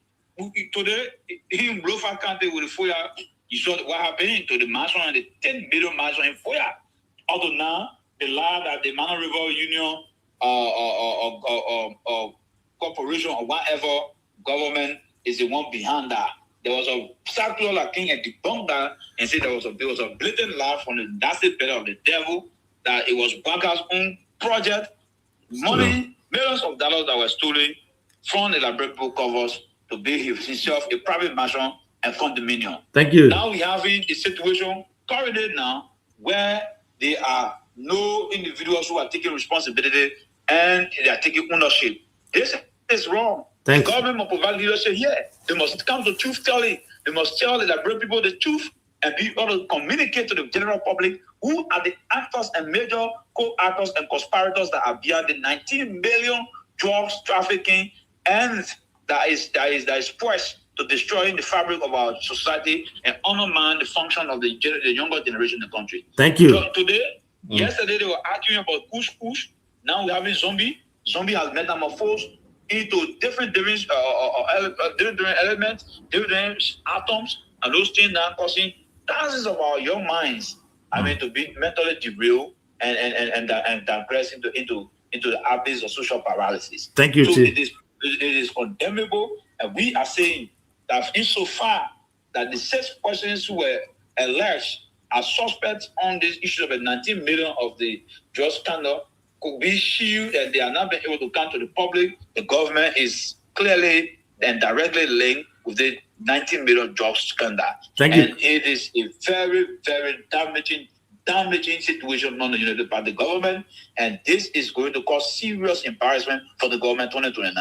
Today, in Blofa County with the Fuya, you saw what happened to the mansion and the 10 billion mansion in Fuya. Although now, the law that the Mano River Union or corporation or whatever government is the one behind that. There was a circular king and debunked that and said there was a blatant lie from the nasty belly of the devil that it was Baka's own project, money, millions of dollars that were stolen from the Liberia people covers to build himself a private mansion and condominium. Thank you. Now we have a situation currently now where there are no individuals who are taking responsibility and they are taking ownership. This is wrong. The government must provide leadership here. They must come to truth telling. They must tell the Liberian people the truth and be able to communicate to the general public who are the actors and major co-actors and conspirators that are behind the 19 million drugs trafficking and that is poised to destroying the fabric of our society and undermine the function of the younger generation in the country. Thank you. So yesterday they were arguing about kush. Now we're having zombie. Zombie has metamorphosed into different elements, different atoms, and those things are causing thousands of our young minds, to be mentally derailed and digress into the abyss of social paralysis. Thank you, so Chief. It is condemnable, and we are saying that insofar that the 6 persons who were alleged as suspects on this issue of the 19 million of the drug scandal could be shielded and they are not being able to come to the public, the government is clearly and directly linked with the 19 million drug scandal. Thank you. And it is a very, very damaging situation on the United by the government, and this is going to cause serious embarrassment for the government 2029.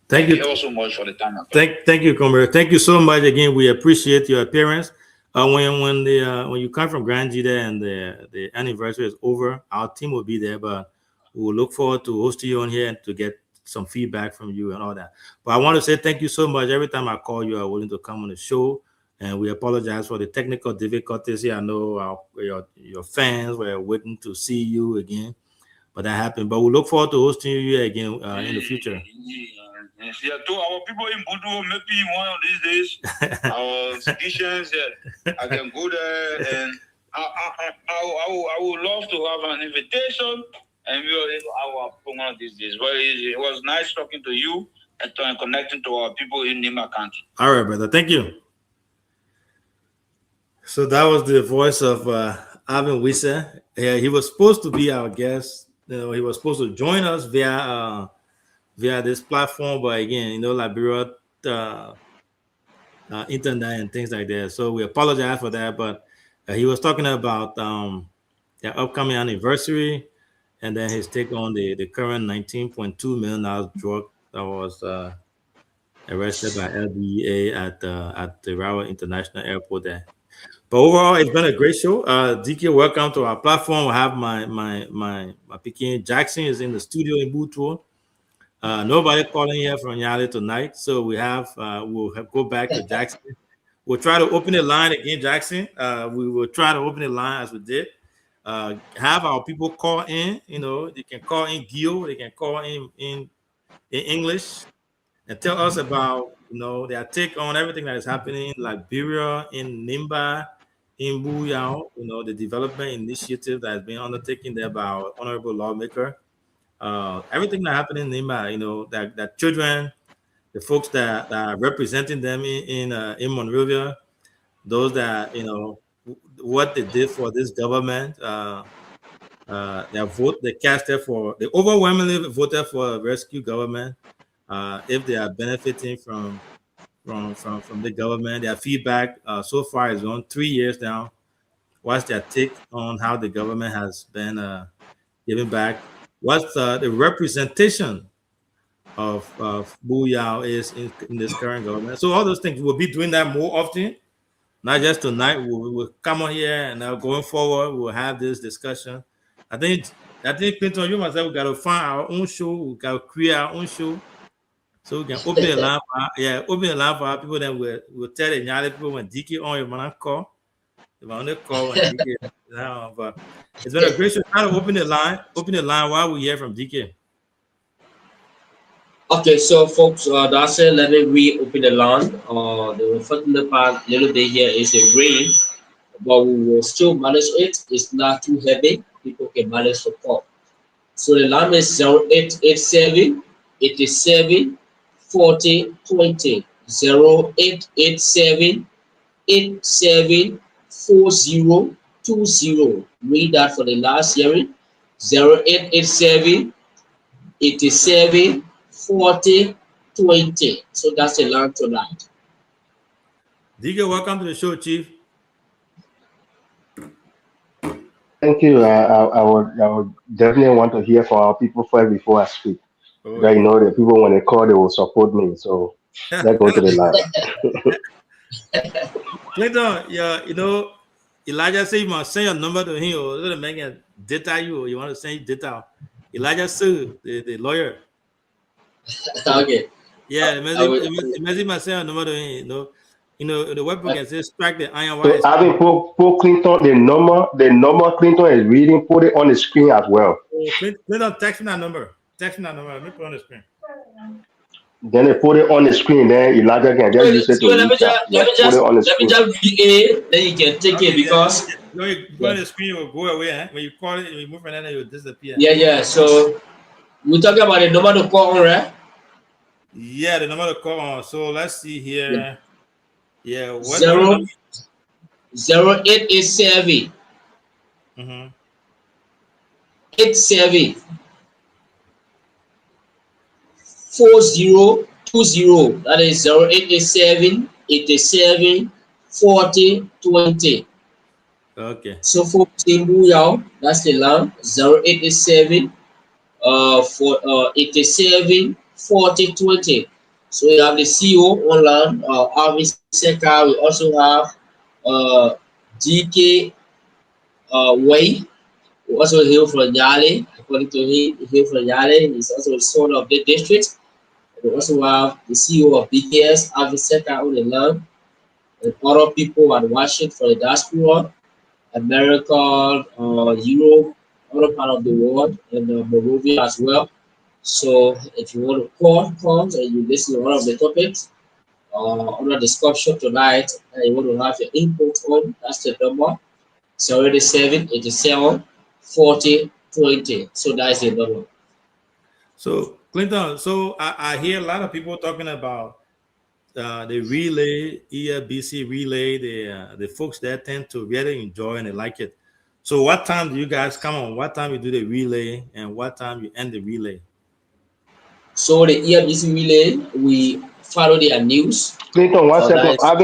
Thank you so much for the time. Thank you, Comrade. Thank you so much again. We appreciate your appearance. When you come from Grand Jida and the anniversary is over, our team will be there, but we will look forward to hosting you on here and to get some feedback from you and all that. But I want to say thank you so much. Every time I call you, are willing to come on the show, and we apologize for the technical difficulties here. I know your fans were waiting to see you again, but that happened. But we look forward to hosting you again in the future. Yeah, to our people in Budu, maybe one of these days, our institutions, I can go there, and I would love to have an invitation, and our one of these days. But it was nice talking to you and connecting to our people in Nima County. All right, brother. Thank you. So that was the voice of Alvin Wisa. He was supposed to be our guest. He was supposed to join us via this platform, but again, Liberia, internet and things like that. So we apologize for that. But he was talking about their upcoming anniversary, and then his take on the current $19.2 million drug that was arrested by LBA at the Rawa International Airport there. But overall, it's been a great show. DK, welcome to our platform. I have my Peking Jackson is in the studio in Butuo. Nobody calling here from Yale tonight, so we'll go back to Jackson. We'll try to open the line again, Jackson. We will try to open the line as we did. Have our people call in. You know, they can call in Gio. They can call in English and tell us about their take on everything that is happening in Liberia, in Nimba, in Buyao. The development initiative that has been undertaken there by our honorable lawmaker. Everything that happened in Nimba, that children, the folks that are representing them in Monrovia, those that what they did for this government, their vote they casted for, they overwhelmingly voted for a rescue government. If they are benefiting from the government, their feedback so far is on 3 years now. What's their take on how the government has been giving back? What's the representation of Buyao is in this current government? So all those things, we'll be doing that more often, not just tonight. We'll come on here and going forward, we'll have this discussion. I think Clinton, you myself, we got to find our own show. We got to create our own show, so we can open the line for our people. Then we'll tell the Nyale people when DK on, you want to call. If I only call when DK now, but it's been a great show. Try to open the line while we hear from DK. Okay, so folks, that's it. Let me reopen the line. The unfortunate part, little bit here is the rain, but we will still manage it. It's not too heavy. People can manage the call. So the line is 0887 87 40 20. 0887 87 40 20. Read that for the last hearing. 0887 87 40 20. So that's the line tonight. DK, welcome to the show, Chief. Thank you. I would definitely want to hear from our people first before I speak. Oh, that, the people, when they call, they will support me. So let's go to the line. Clinton, Elijah said you must send your number to him, or let him make a data you, or you want to send data. Elijah Sue, the lawyer. Okay. Yeah, imagine my send your number to him. The webbook can say strike the iron wire. So I mean, put Clinton the number Clinton is reading. Put it on the screen as well. Clinton, text me that number. Let me put it on the screen. Then they put it on the screen. Then Elijah can just use it to let me just VA. Then you can take it because you go on the screen, it will go away. Eh? When you call it, you move and then it will disappear. Yeah. So we're talking about the number to call on, right? Yeah, the number to call on. So let's see here. Yeah, 0887 87 40 20. That is 0887 87 40 20. Okay. So for Team Buyao, that's the line. 0887 87 40 20. So we have the CEO online, Alvin Seka. We also have DK Way, who also hail from Yale. According to him, he hail from Yale. He's also a son of the district. We also have the CEO of BKS, Alvin Seka, on the line. And other people are watching from the diaspora, America, Europe, other part of the world, and Monrovia as well. So if you want to call and you listen to one of the topics on the discussion tonight, and you want to have your input on, that's the number. 07 87 40 20. So that's the number. So Clinton, I hear a lot of people talking about the relay, ELBC relay. The folks there tend to really enjoy and they like it. So what time do you guys come on? What time you do the relay and what time you end the relay? So the ELBC relay, we follow their news. Clinton, one second. I've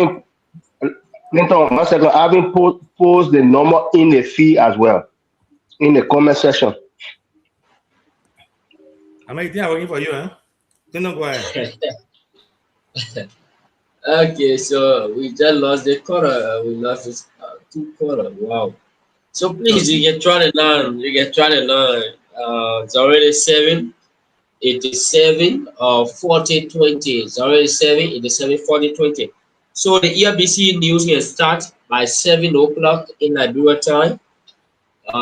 been post the number in the feed as well, in the comment section. I'm working for you, huh? Don't go ahead. Okay, so we just lost the quarter. We lost this, 2 quarter. Wow. So So please, you can try to learn. You can try to learn. It's already 7:87, 40:20. It's already 7:87, 40:20. So the ERBC news can start by 7 o'clock in Liberia time.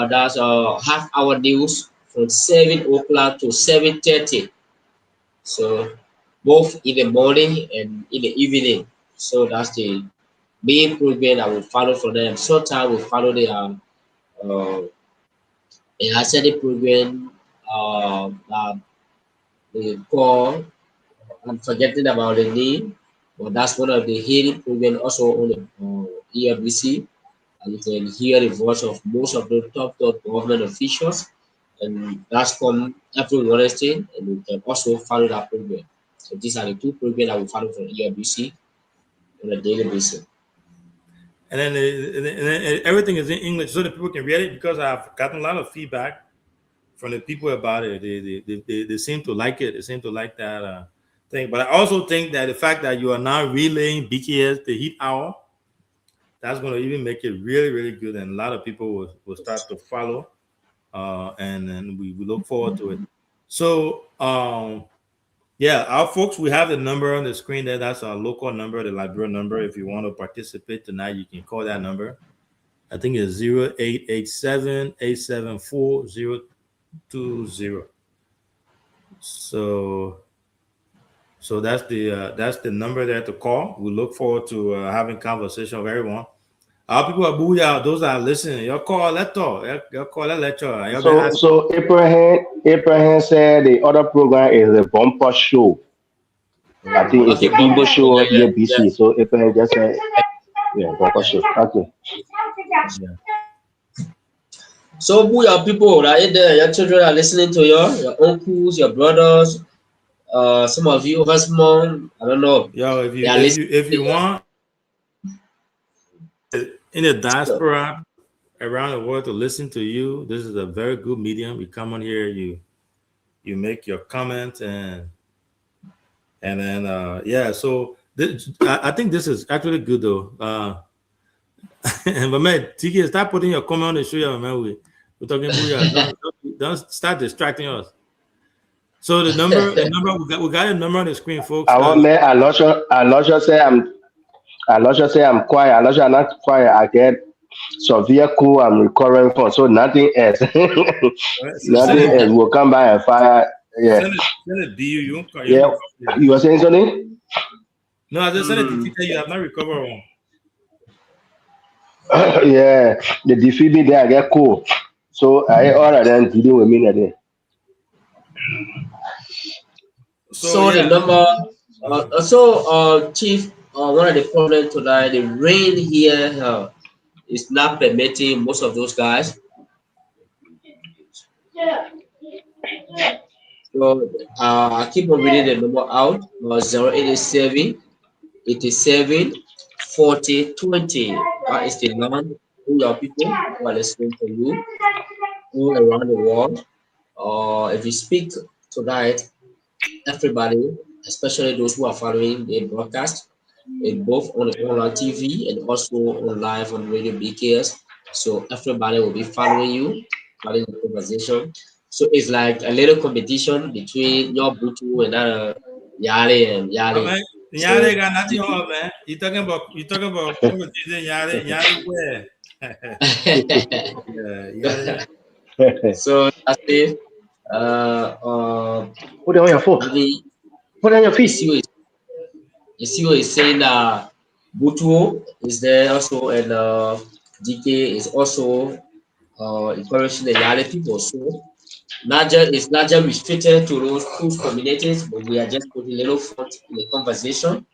That's half-hour news from 7 o'clock to 7:30. So both in the morning and in the evening. So that's the main program that we follow for them. Sometimes we follow uh, the asset program that they call, I'm forgetting about the name, but that's one of the hearing program also on the ERBC. And you can hear the voice of most of the top government officials, and that's come every Wednesday, and you can also follow that program. So these are the two programs that we follow from ERBC on a daily basis. and then, everything is in English so that people can read it, because I've gotten a lot of feedback from the people about it. They seem to like it. They seem to like that thing. But I also think that the fact that you are now relaying BKS, the Heat Hour, that's going to even make it really, really good. And a lot of people will start to follow. And then we look forward to it. So, yeah, our folks, we have the number on the screen there. That's our local number, the Liberia number. If you want to participate tonight, you can call that number. I think it's 0887-874-020. So that's the number there to call. We look forward to having conversation with everyone. Our people are booyah, those that are listening. Your call, let's talk. Your call, let's talk. So Abraham said the other program is the bumper show. I think it's Okay, the Igbo show on yeah, EBC. So Abraham just said, yeah, bumper show. Okay. yeah. So who are people right there? Your children are listening to your uncles, your brothers, some of you over small, I don't know. Yo, They are listening if to you want in the you. diaspora around the world to listen to you, this is a very good medium. You come on here, you make your comments, and then yeah. So I think this is actually good though. But man, TK, stop putting your comment on the show, man. We're talking booyah. Don't start distracting us. So the number we got a number on the screen, folks. I want man, Alosha say I'm quiet. Alosha I'm not quiet. I get some vehicle I'm recovering from. So nothing else. Nothing else will come by and fire. Yeah. Send it BU. Yeah. You were saying something? No, I just said it to TK. You have not recovered one. Yeah. The defeat me there, I get cool. So I all of them dealing with me there. So yeah. the number, Chief, one of the problems tonight, the rain here is not permitting most of those guys. So I keep on reading the number out. 087 87 40 20. That is the line. Who are people who are listening to you all around the world. If you speak tonight, everybody, especially those who are following the broadcast, both on the online TV and also on live on Radio BKS. So everybody will be following you, following the conversation. So it's like a little competition between your Butu and Yale and Yale. Man, Yale got nothing on, man. You talking about competition, Yale where? Yeah. So that's it. Put it on your phone. Put it on your feet. You see what he's saying that Butuo is there also, and DK is also encouraging the Yale people. So it's not just restricted to those two communities, but we are just putting a little front in the conversation.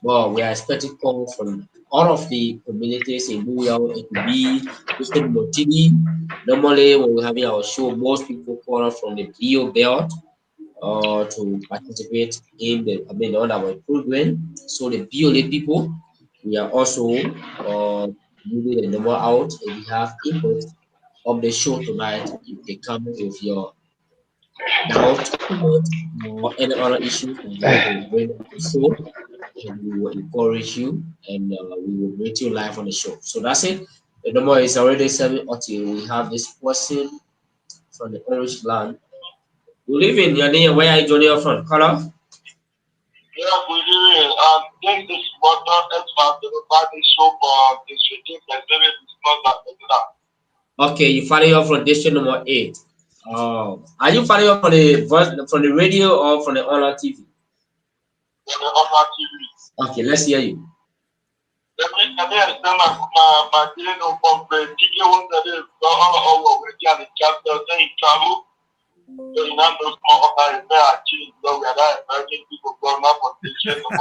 Well, we are expecting call from all of the communities in Buyao, it could be Christian Motini. Normally, when we're having our show, most people call from the BO belt to participate in on our program. So the BOA people, we are also moving the number out. If you have input of the show tonight, you can come with your about tournament or any other issues, we will bring on the show and we will encourage you and we will meet you live on the show. So that's it. The number is already 7 until we have this person from the Orange land. You live in your name, where are you joining from? Color? Yeah, we do. This is what not expert the party show for the shooting and maybe it's not that. Okay, you following up from district number 8. Are you following up from the radio or from the online TV? On the other TV. Okay, let's hear you. Let me extend my dealing of the DJ one that is all over the chapter saying travel. So you know those small other achieve so we are not emerging people growing up on this shit of our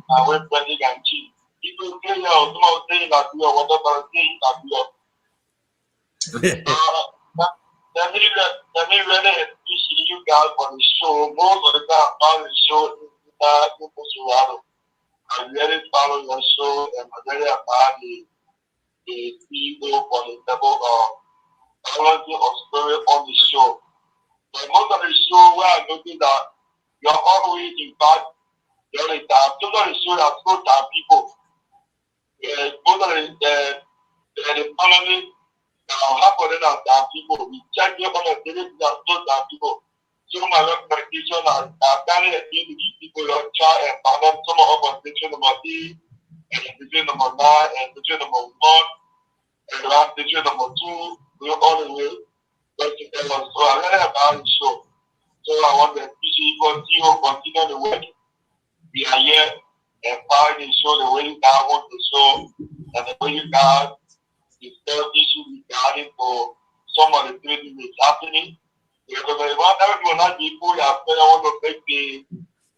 I went spending and cheap. People say, some of saying that we are whatever saying that we are. Let me really appreciate you guys for the show. Most of the time, on the show I really follow your show and I really admire the CEO for the level of quality of spirit on the show. But most of the show where I noticed that you're always in fact the only time. Most of the show that slow down people. Most of the economy half of them are down people. We check them on the daily that slow down people. So my recommendation are carrying a team to keep people on try and find out some of our section number 3 and section number 9 and section number 1 and last section number 2 we all the way. So I really about the show. So I want to appreciate you continue the work. We are here and find the show the way you guys want the show and the way you guys discuss issues regarding for some of the things that's happening. Because I want everyone not people that want to make the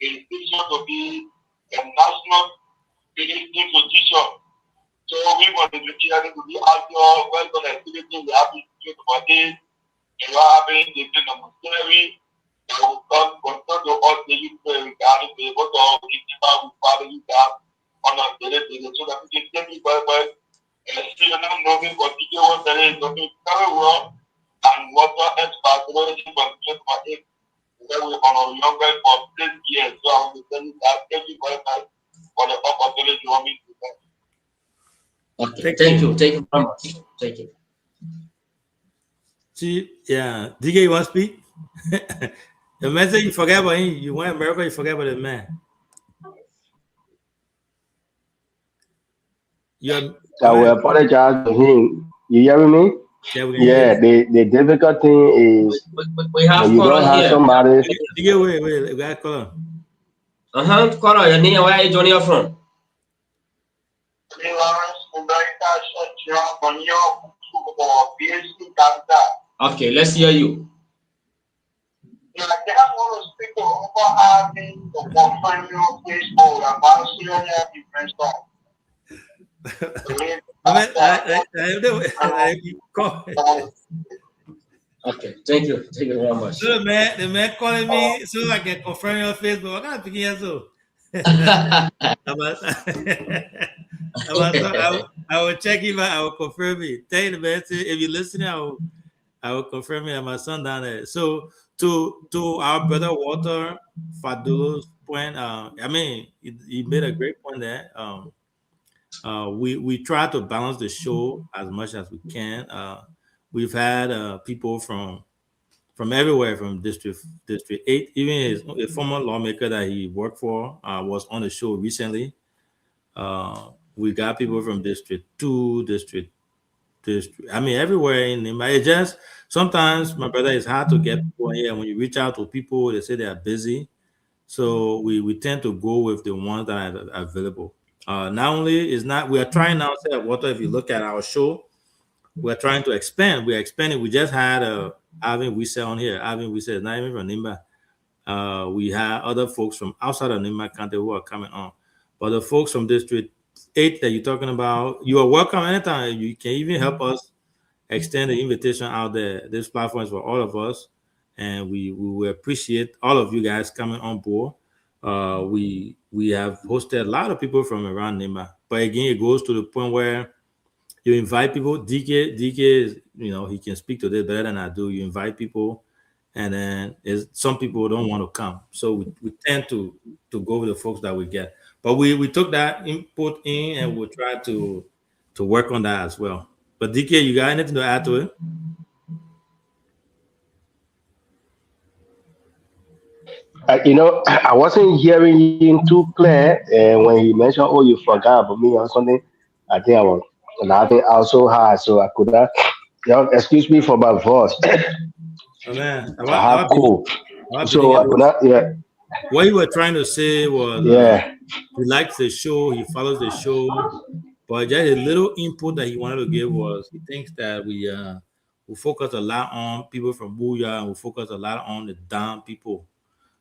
decision to be a national institution. So we want to be here to be out there, well done activity, we have to do for this, and we are having the thing of theory. I will come to all the youth regarding the what all the people who follow you guys on a daily basis so that we can take you by and see you now moving for teaching what there is looking very well and water expert relationship from just for it. Then we on our younger for 6 years. So I want to tell you that thank you very much for the opportunity you want me to do. Okay, thank you very much. Thank you. See, yeah, DK, you want to speak? The man said you forget about him. You went to America, you forget about the man. I will apologize to him. You hear me? Yeah, the difficult thing is we have when you don't have here. somebody. DK, wait, we got caller. Caller, your name, where are you joining us from? Okay, let's hear you. Yeah, they have one of those people over having the portfolio baseball about Syria different stuff. Okay, thank you very much. So the man calling me so I can confirm your Facebook. I gotta pick here so. I will check him out. I will confirm it. Tell the man if you're listening, I will confirm it. My son down there. So to our brother Walter Fadulo's point, I mean, he made a great point there. We try to balance the show as much as we can. We've had people from everywhere, from District 8. Even a former lawmaker that he worked for was on the show recently. We got people from District 2, District. I mean, everywhere in Nimba. It just sometimes, my brother, it's hard to get people here. When you reach out to people, they say they are busy. So we tend to go with the ones that are available. Not only is not, we are trying now, say, Walter, if you look at our show, we're trying to expand. We're expanding. We just had Alvin Wisse on here. Alvin Wisse is not even from Nimba. We have other folks from outside of Nimba County who are coming on. But the folks from District 8 that you're talking about, you are welcome anytime. You can even help us extend the invitation out there. This platform is for all of us. And we will appreciate all of you guys coming on board. We have hosted a lot of people from around Nimba. But again, it goes to the point where you invite people. DK is, he can speak to this better than I do. You invite people, and then some people don't want to come. So we tend to go with the folks that we get. But we took that input in, and we'll try to work on that as well. But DK, you got anything to add to it? I wasn't hearing him too clear when he mentioned, "Oh, you forgot about me" or something. I think I was laughing out so hard, so I could not. Excuse me for my voice. Oh, man, I have cold, feeling so I could not. Yeah, what you were trying to say was yeah. he likes the show, he follows the show, but just a little input that he wanted to give was he thinks that we focus a lot on people from Booyah, and we focus a lot on the down people.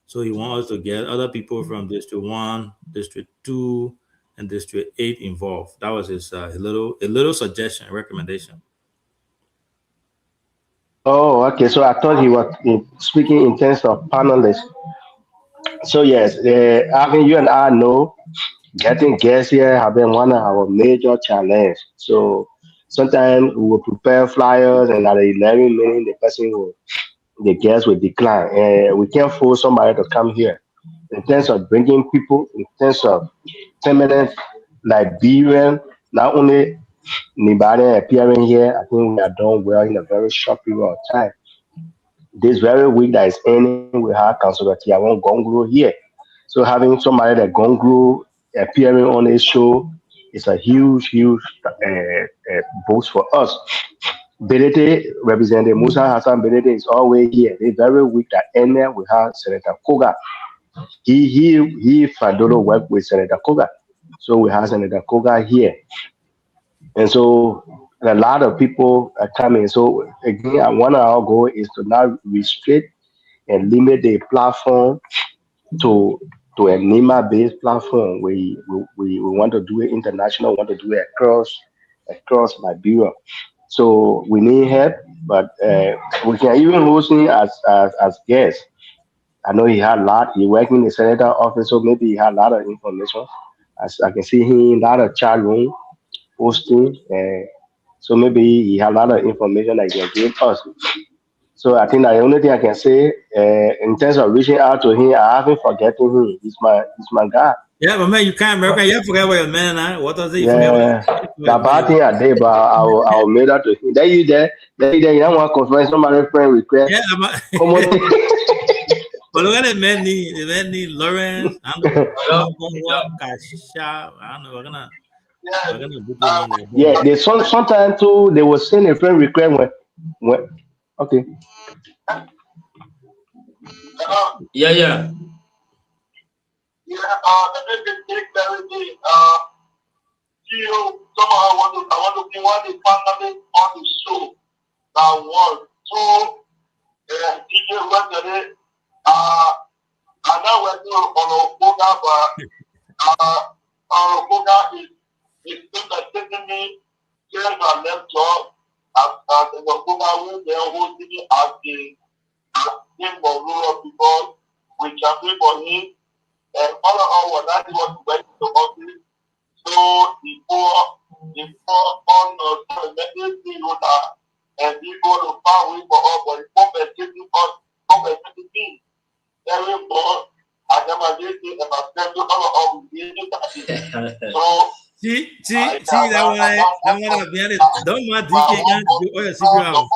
So he wants us to get other people from District 1, District 2, and District 8 involved. That was his a little suggestion, recommendation. Oh, okay. So I thought he was speaking in terms of panelists. So yes, I mean, you and I know getting guests here have been one of our major challenge. So sometimes we will prepare flyers, and at the 11 minute, the guest will decline. We can't force somebody to come here. In terms of bringing people, in terms of permanent Liberian, not only Nibarian appearing here, I think we are done well in a very short period of time. This very week that is ending, we have Councilor Tiawon Gongro here. So having somebody like Gongro appearing on this show is a huge boost for us. Belete, Representative Musa Hassan Belete is always here. The very week that ended, we have Senator Koga. He Fadolo worked with Senator Koga. So we have Senator Koga here. And so a lot of people are coming. So again, one of our goal is to not restrict and limit the platform to a NEMA-based platform. We want to do it international, we want to do it across Liberia. So we need help, but we can even host him as guest. I know he had a lot. He worked in the senator office, so maybe he had a lot of information. As I can see him in a lot of chat room posting, so maybe he had a lot of information that he can give us. So I think that the only thing I can say in terms of reaching out to him, I haven't forgotten him. He's my guy. Yeah, but man, you can't remember. You forget what your man and I. What does it? Yeah, the bad thing I did, but I'll mail that to him. There you don't want to confirm somebody friend request. Yeah, Come on. but look at the man need Lawrence. I don't know Kasha. I don't know. We're gonna put him in there. Yeah, they sometimes too. They will send a friend request when okay. Yeah. Somehow I want to be one of the panelists on the show that was DJ Wesley. I'm not working on Okoga, but Okoga is still taking me here my left job as the Okoga who they are hosting me as the team for rural people. We campaign for him, and all of our that was went to office. So before on the message and people to find way for us, but compensating me. Every month, I never did it, and I spent all of the So see that one behind it. Don't mind DK can do all your secret house.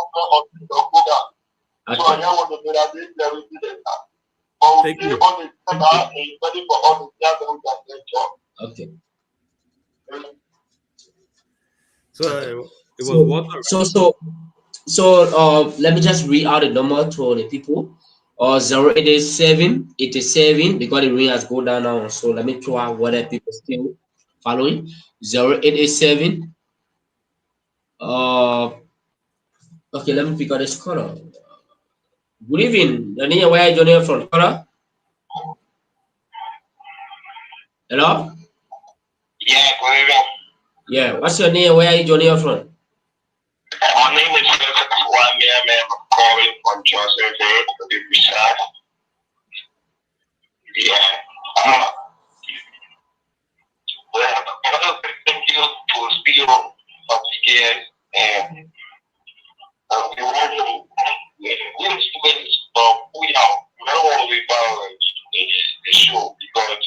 So I want to do that everything. But we still on the center and ready for all the other job. Okay. So it was water. So let me just read out the number to the people. 0887 87 because the ring has gone down now. So let me try whether people still following. 0887. Okay, let me pick out this color. Good evening. Daniel, where are you joining from? Color? Hello? Yeah, good evening. Yeah, what's your name? Where are you joining from? My name is Kwame. I'm calling from Johnsonville, to be precise. Yeah. Well, thank you for speaking of PKS BTS, and we want to we the students we don't want to be violent in the show because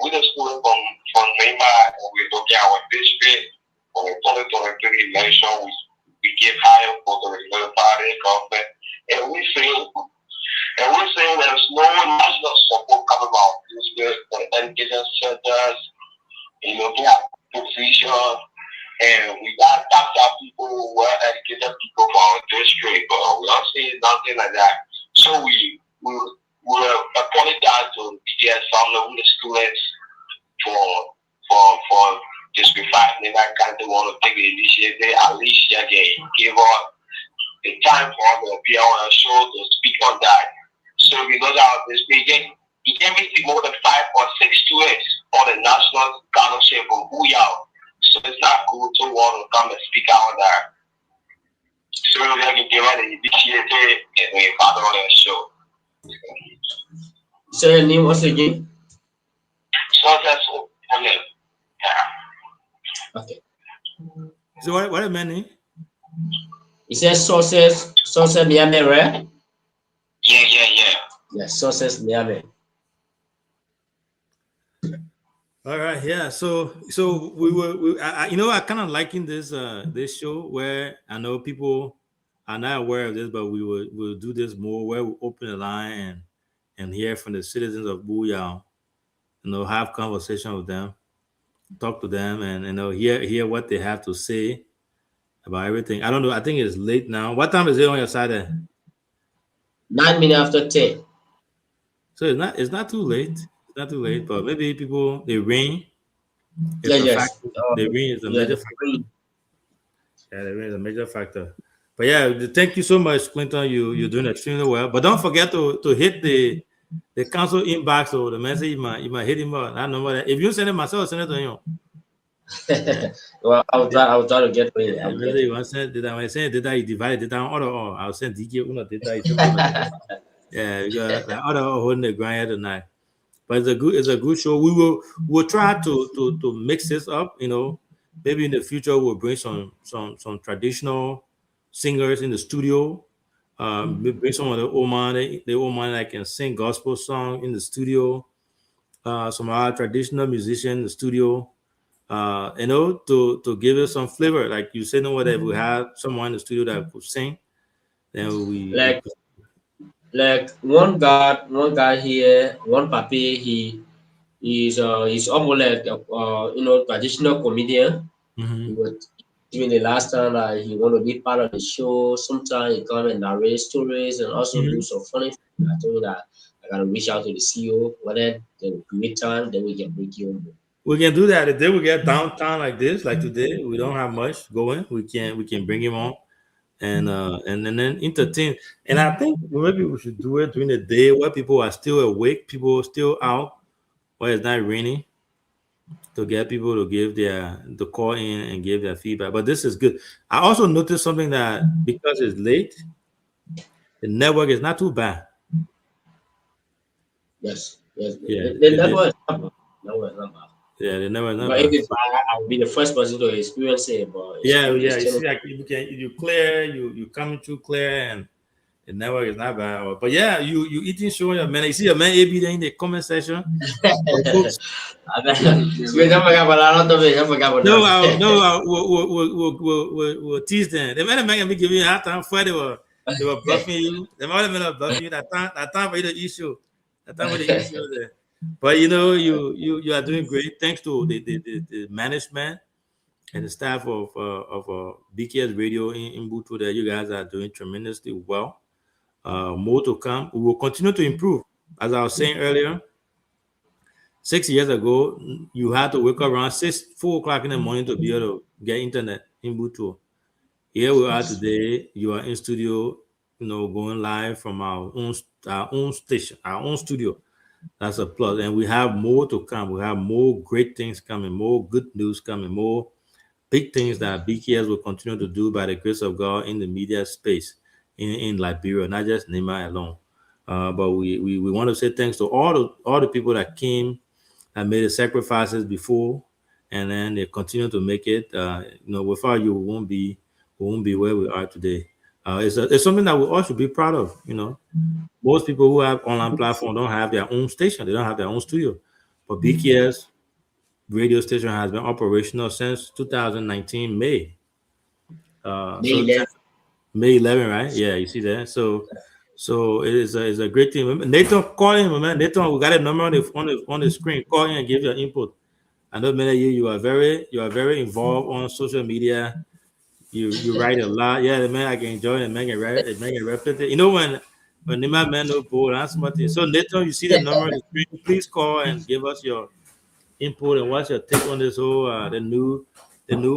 we the students from Neymar and we look at our district for the 2023 election we give higher for the regular party government and we feel there's no national support coming out this for the education centers, you know, they have position. And we got doctor people who are educated people for our district, but we don't see nothing like that. So we apologize to BTS family with the students for District 5 and that kind of want to take the initiative. At least they can give us the time for us to be on a show to speak on that. So because of this meeting, he can receive more than 5 or 6 students on the national scholarship from Booyah. So it's not cool to want to come and speak out there. So we can give us the initiative and we follow on the show. So your name was again? So that's all. Yeah. Okay. So what a many? It says sources Miami, right? Yeah. Yes, sources Miami. All right, yeah. So I kind of liking this this show where I know people are not aware of this, but we'll do this more where we open the line and hear from the citizens of Booyah, have conversation with them, talk to them, and hear what they have to say about everything. I don't know. I think it's late now. What time is it on your side there? 9 minutes after 10. So it's not too late. It's not too late, but maybe people the rain. Yes. The rain is a major factor. Yeah, the rain is a major factor. But yeah, thank you so much, Clinton. You're doing extremely well. But don't forget to hit the council inbox or the message. You might hit him up. I know that. If you send it myself, send it to him. Well, I'll try to get it. You want to send data? When I send data, you divide data on order. I'll send DK una data. Yeah, you got the other holding the grind tonight. But it's a good show. We'll try to mix this up. Maybe in the future we'll bring some traditional singers in the studio. Bring some of the old man that can sing gospel song in the studio. Some other traditional musicians in the studio. To give it some flavor. Like you said, if we have someone in the studio that could sing, then we like one guy here, one papi, he's almost like traditional comedian. Mm-hmm. But even the last time he want to be part of the show, sometimes he come and narrate stories and also do some funny things. I told him that I gotta reach out to the CEO, whether they will create time, then we can bring you on. We can do that. If they will get downtown like this, like today, we don't have much going. We can bring him on and then entertain. And I think maybe we should do it during the day where people are still awake, people still out, where it's not raining, to get people to give the call in and give their feedback. But this is good. I also noticed something that because it's late, the network is not too bad. Yes. Yeah. The network is not bad. Yeah, the network is not but bad. if it's bad, I'll be the first person to experience it. But Yeah. You see, like you clear, you coming through clear, and the network is not bad. But yeah, you eating showing your man. You see your man AB there in the comment section. We'll tease them. They might make me give you a hard time for they were bluffing you. They might have been bluffing you that time for you to issue. That time for the issue there. But you are doing great. Thanks to the management and the staff of BKS Radio in Butu, that you guys are doing tremendously well. More to come. We will continue to improve. As I was saying earlier, 6 years ago, you had to wake up around 4 o'clock in the morning to be able to get internet in Butu. Here we are today. You are in studio, going live from our own station, our own studio. That's a plus. And we have more to come. We have more great things coming, more good news coming, more big things that BKS will continue to do by the grace of God in the media space in Liberia, not just Neymar alone. But we want to say thanks to all the people that came and made the sacrifices before and then they continue to make it. Without you, we won't be where we are today. It's something that we all should be proud of. Most people who have online platform don't have their own station. They don't have their own studio. But BKS radio station has been operational since 2019 May. May 11, right? Yeah, you see that. So it is a great thing. Nathan, call in, man. Nathan, we got a number on the screen. Call in and give your input. I know many of you are very involved on social media. You write a lot. Yeah, the man I can enjoy it and make it repetitive. When the man no board, that's something. So Nathan, you see the number on the screen. Please call and give us your input and what's your take on this whole the new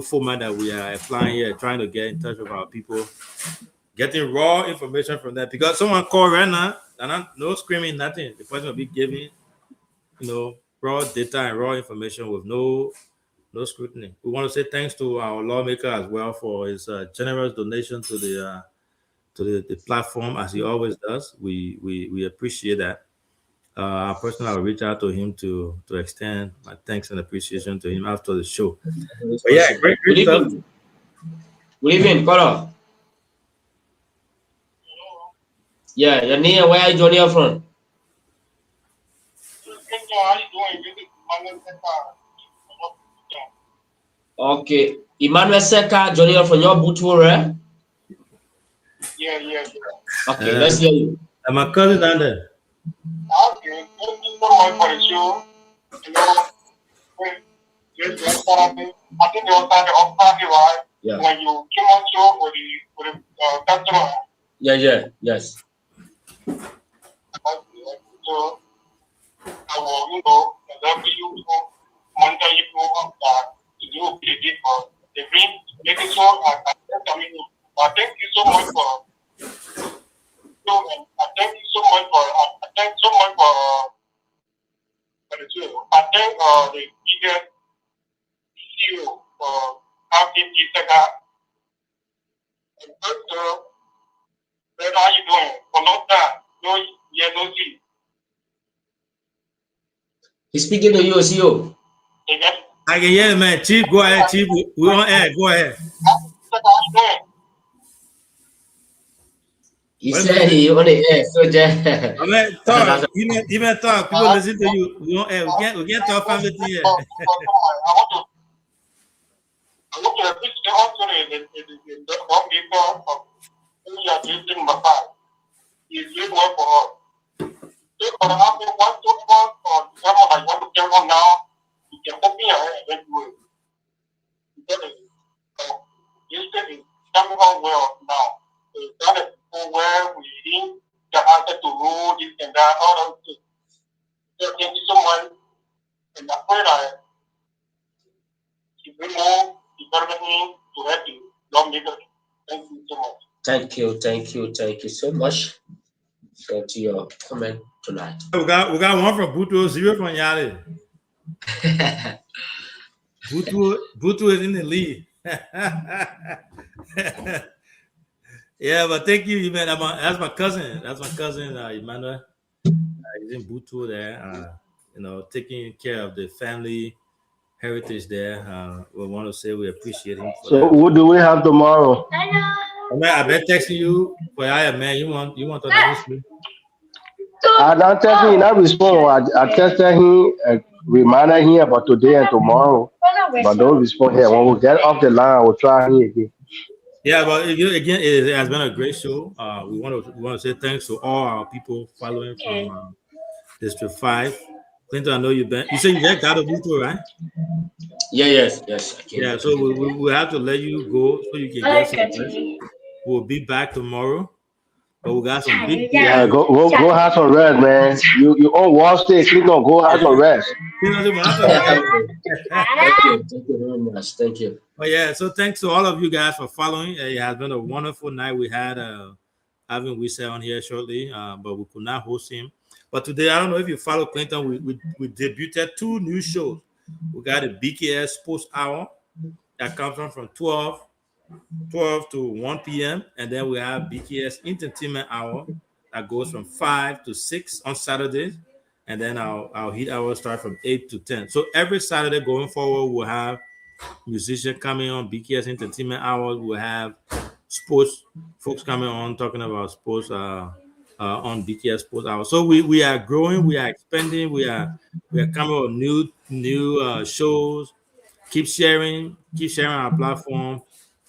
format that we are applying here, trying to get in touch with our people, getting raw information from them. Because someone called right now, and no screaming, nothing. The person will be giving, raw data and raw information with no scrutiny. We want to say thanks to our lawmaker as well for his generous donation to the platform, as he always does. We appreciate that. Personally, I'll reach out to him to extend my thanks and appreciation to him after the show. But yeah, great stuff. Good evening, caller. Yeah, your name, where are you joining from? Okay, Emmanuel Seka joining from your boot tour, right? Yeah. Okay, let's hear you. And my cousin down there. Okay, thank you so much for the show. I think you started off party, right? Yeah. When you came on show with the customer. Yeah, yes. So I will, help you monitor you that to do it for the green, making sure I thank you so much for. I thank you so much for the show. I thank the biggest CEO for having this second. And also, how are you doing? For long time, no see. He's speaking to you, CEO. Again? I can hear you, man. Chief, go ahead, Chief. We on air. Go ahead. How are you doing? He said he on the air, so I mean, talk. Even talk. People listen to you. We on air. We can't talk family here. I want to appreciate also the one people of who you are treating my father. He is doing well for us. So for the after 1 2 months or someone I want to tell on now, you can open your head and do it. Because this thing is coming on well now. So it's not a people where we need the answer to rule this and that, all those things. So thank you so much. And I pray that you bring more development to help you. Don't make it. Thank you so much. Thank you so much for your comment tonight. We got one from Butu, 0 from Yale. Butu is in the lead. Yeah, but thank you, man. That's my cousin. Emmanuel. He's in Butu there. Taking care of the family heritage there. We want to say we appreciate him. So what do we have tomorrow? Man, I've been texting you for man. You want to announce me? I don't text him, not respond. I texted him, reminder him about today and tomorrow, but don't respond here. When we get off the line, we'll try him again. Yeah, but again, it has been a great show. We want to say thanks to all our people following from District 5. Clinton, I know you've been. You said you just got a Butu, right? Yes. Yeah, so we have to let you go so you can get some rest. We'll be back tomorrow. But we got some big. Yeah, go have some rest, man. You on Wall Street, Clinton, go have some rest. Thank you very much. Thank you. But yeah, so thanks to all of you guys for following. It has been a wonderful night. We had Ivan Wisa on here shortly, but we could not host him. But today, I don't know if you follow Clinton, we debuted 2 new shows. We got a BKS Sports Hour that comes from 12 to 1 p.m. And then we have BKS Entertainment Hour that goes from 5 to 6 on Saturdays. and then our heat hour start from 8 to 10. So every Saturday going forward, we'll have musicians coming on BKS Entertainment Hours. We'll have sports folks coming on talking about sports on BKS Sports Hour. So we are growing, we are expanding, we are coming with new shows. Keep sharing our platform.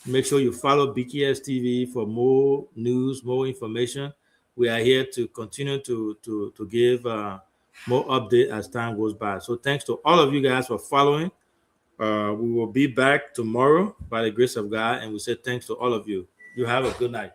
Make sure you follow BKS TV for more news, more information. We are here to continue to give more update as time goes by. So thanks to all of you guys for following. We will be back tomorrow by the grace of God, and we say thanks to all of you. You have a good night.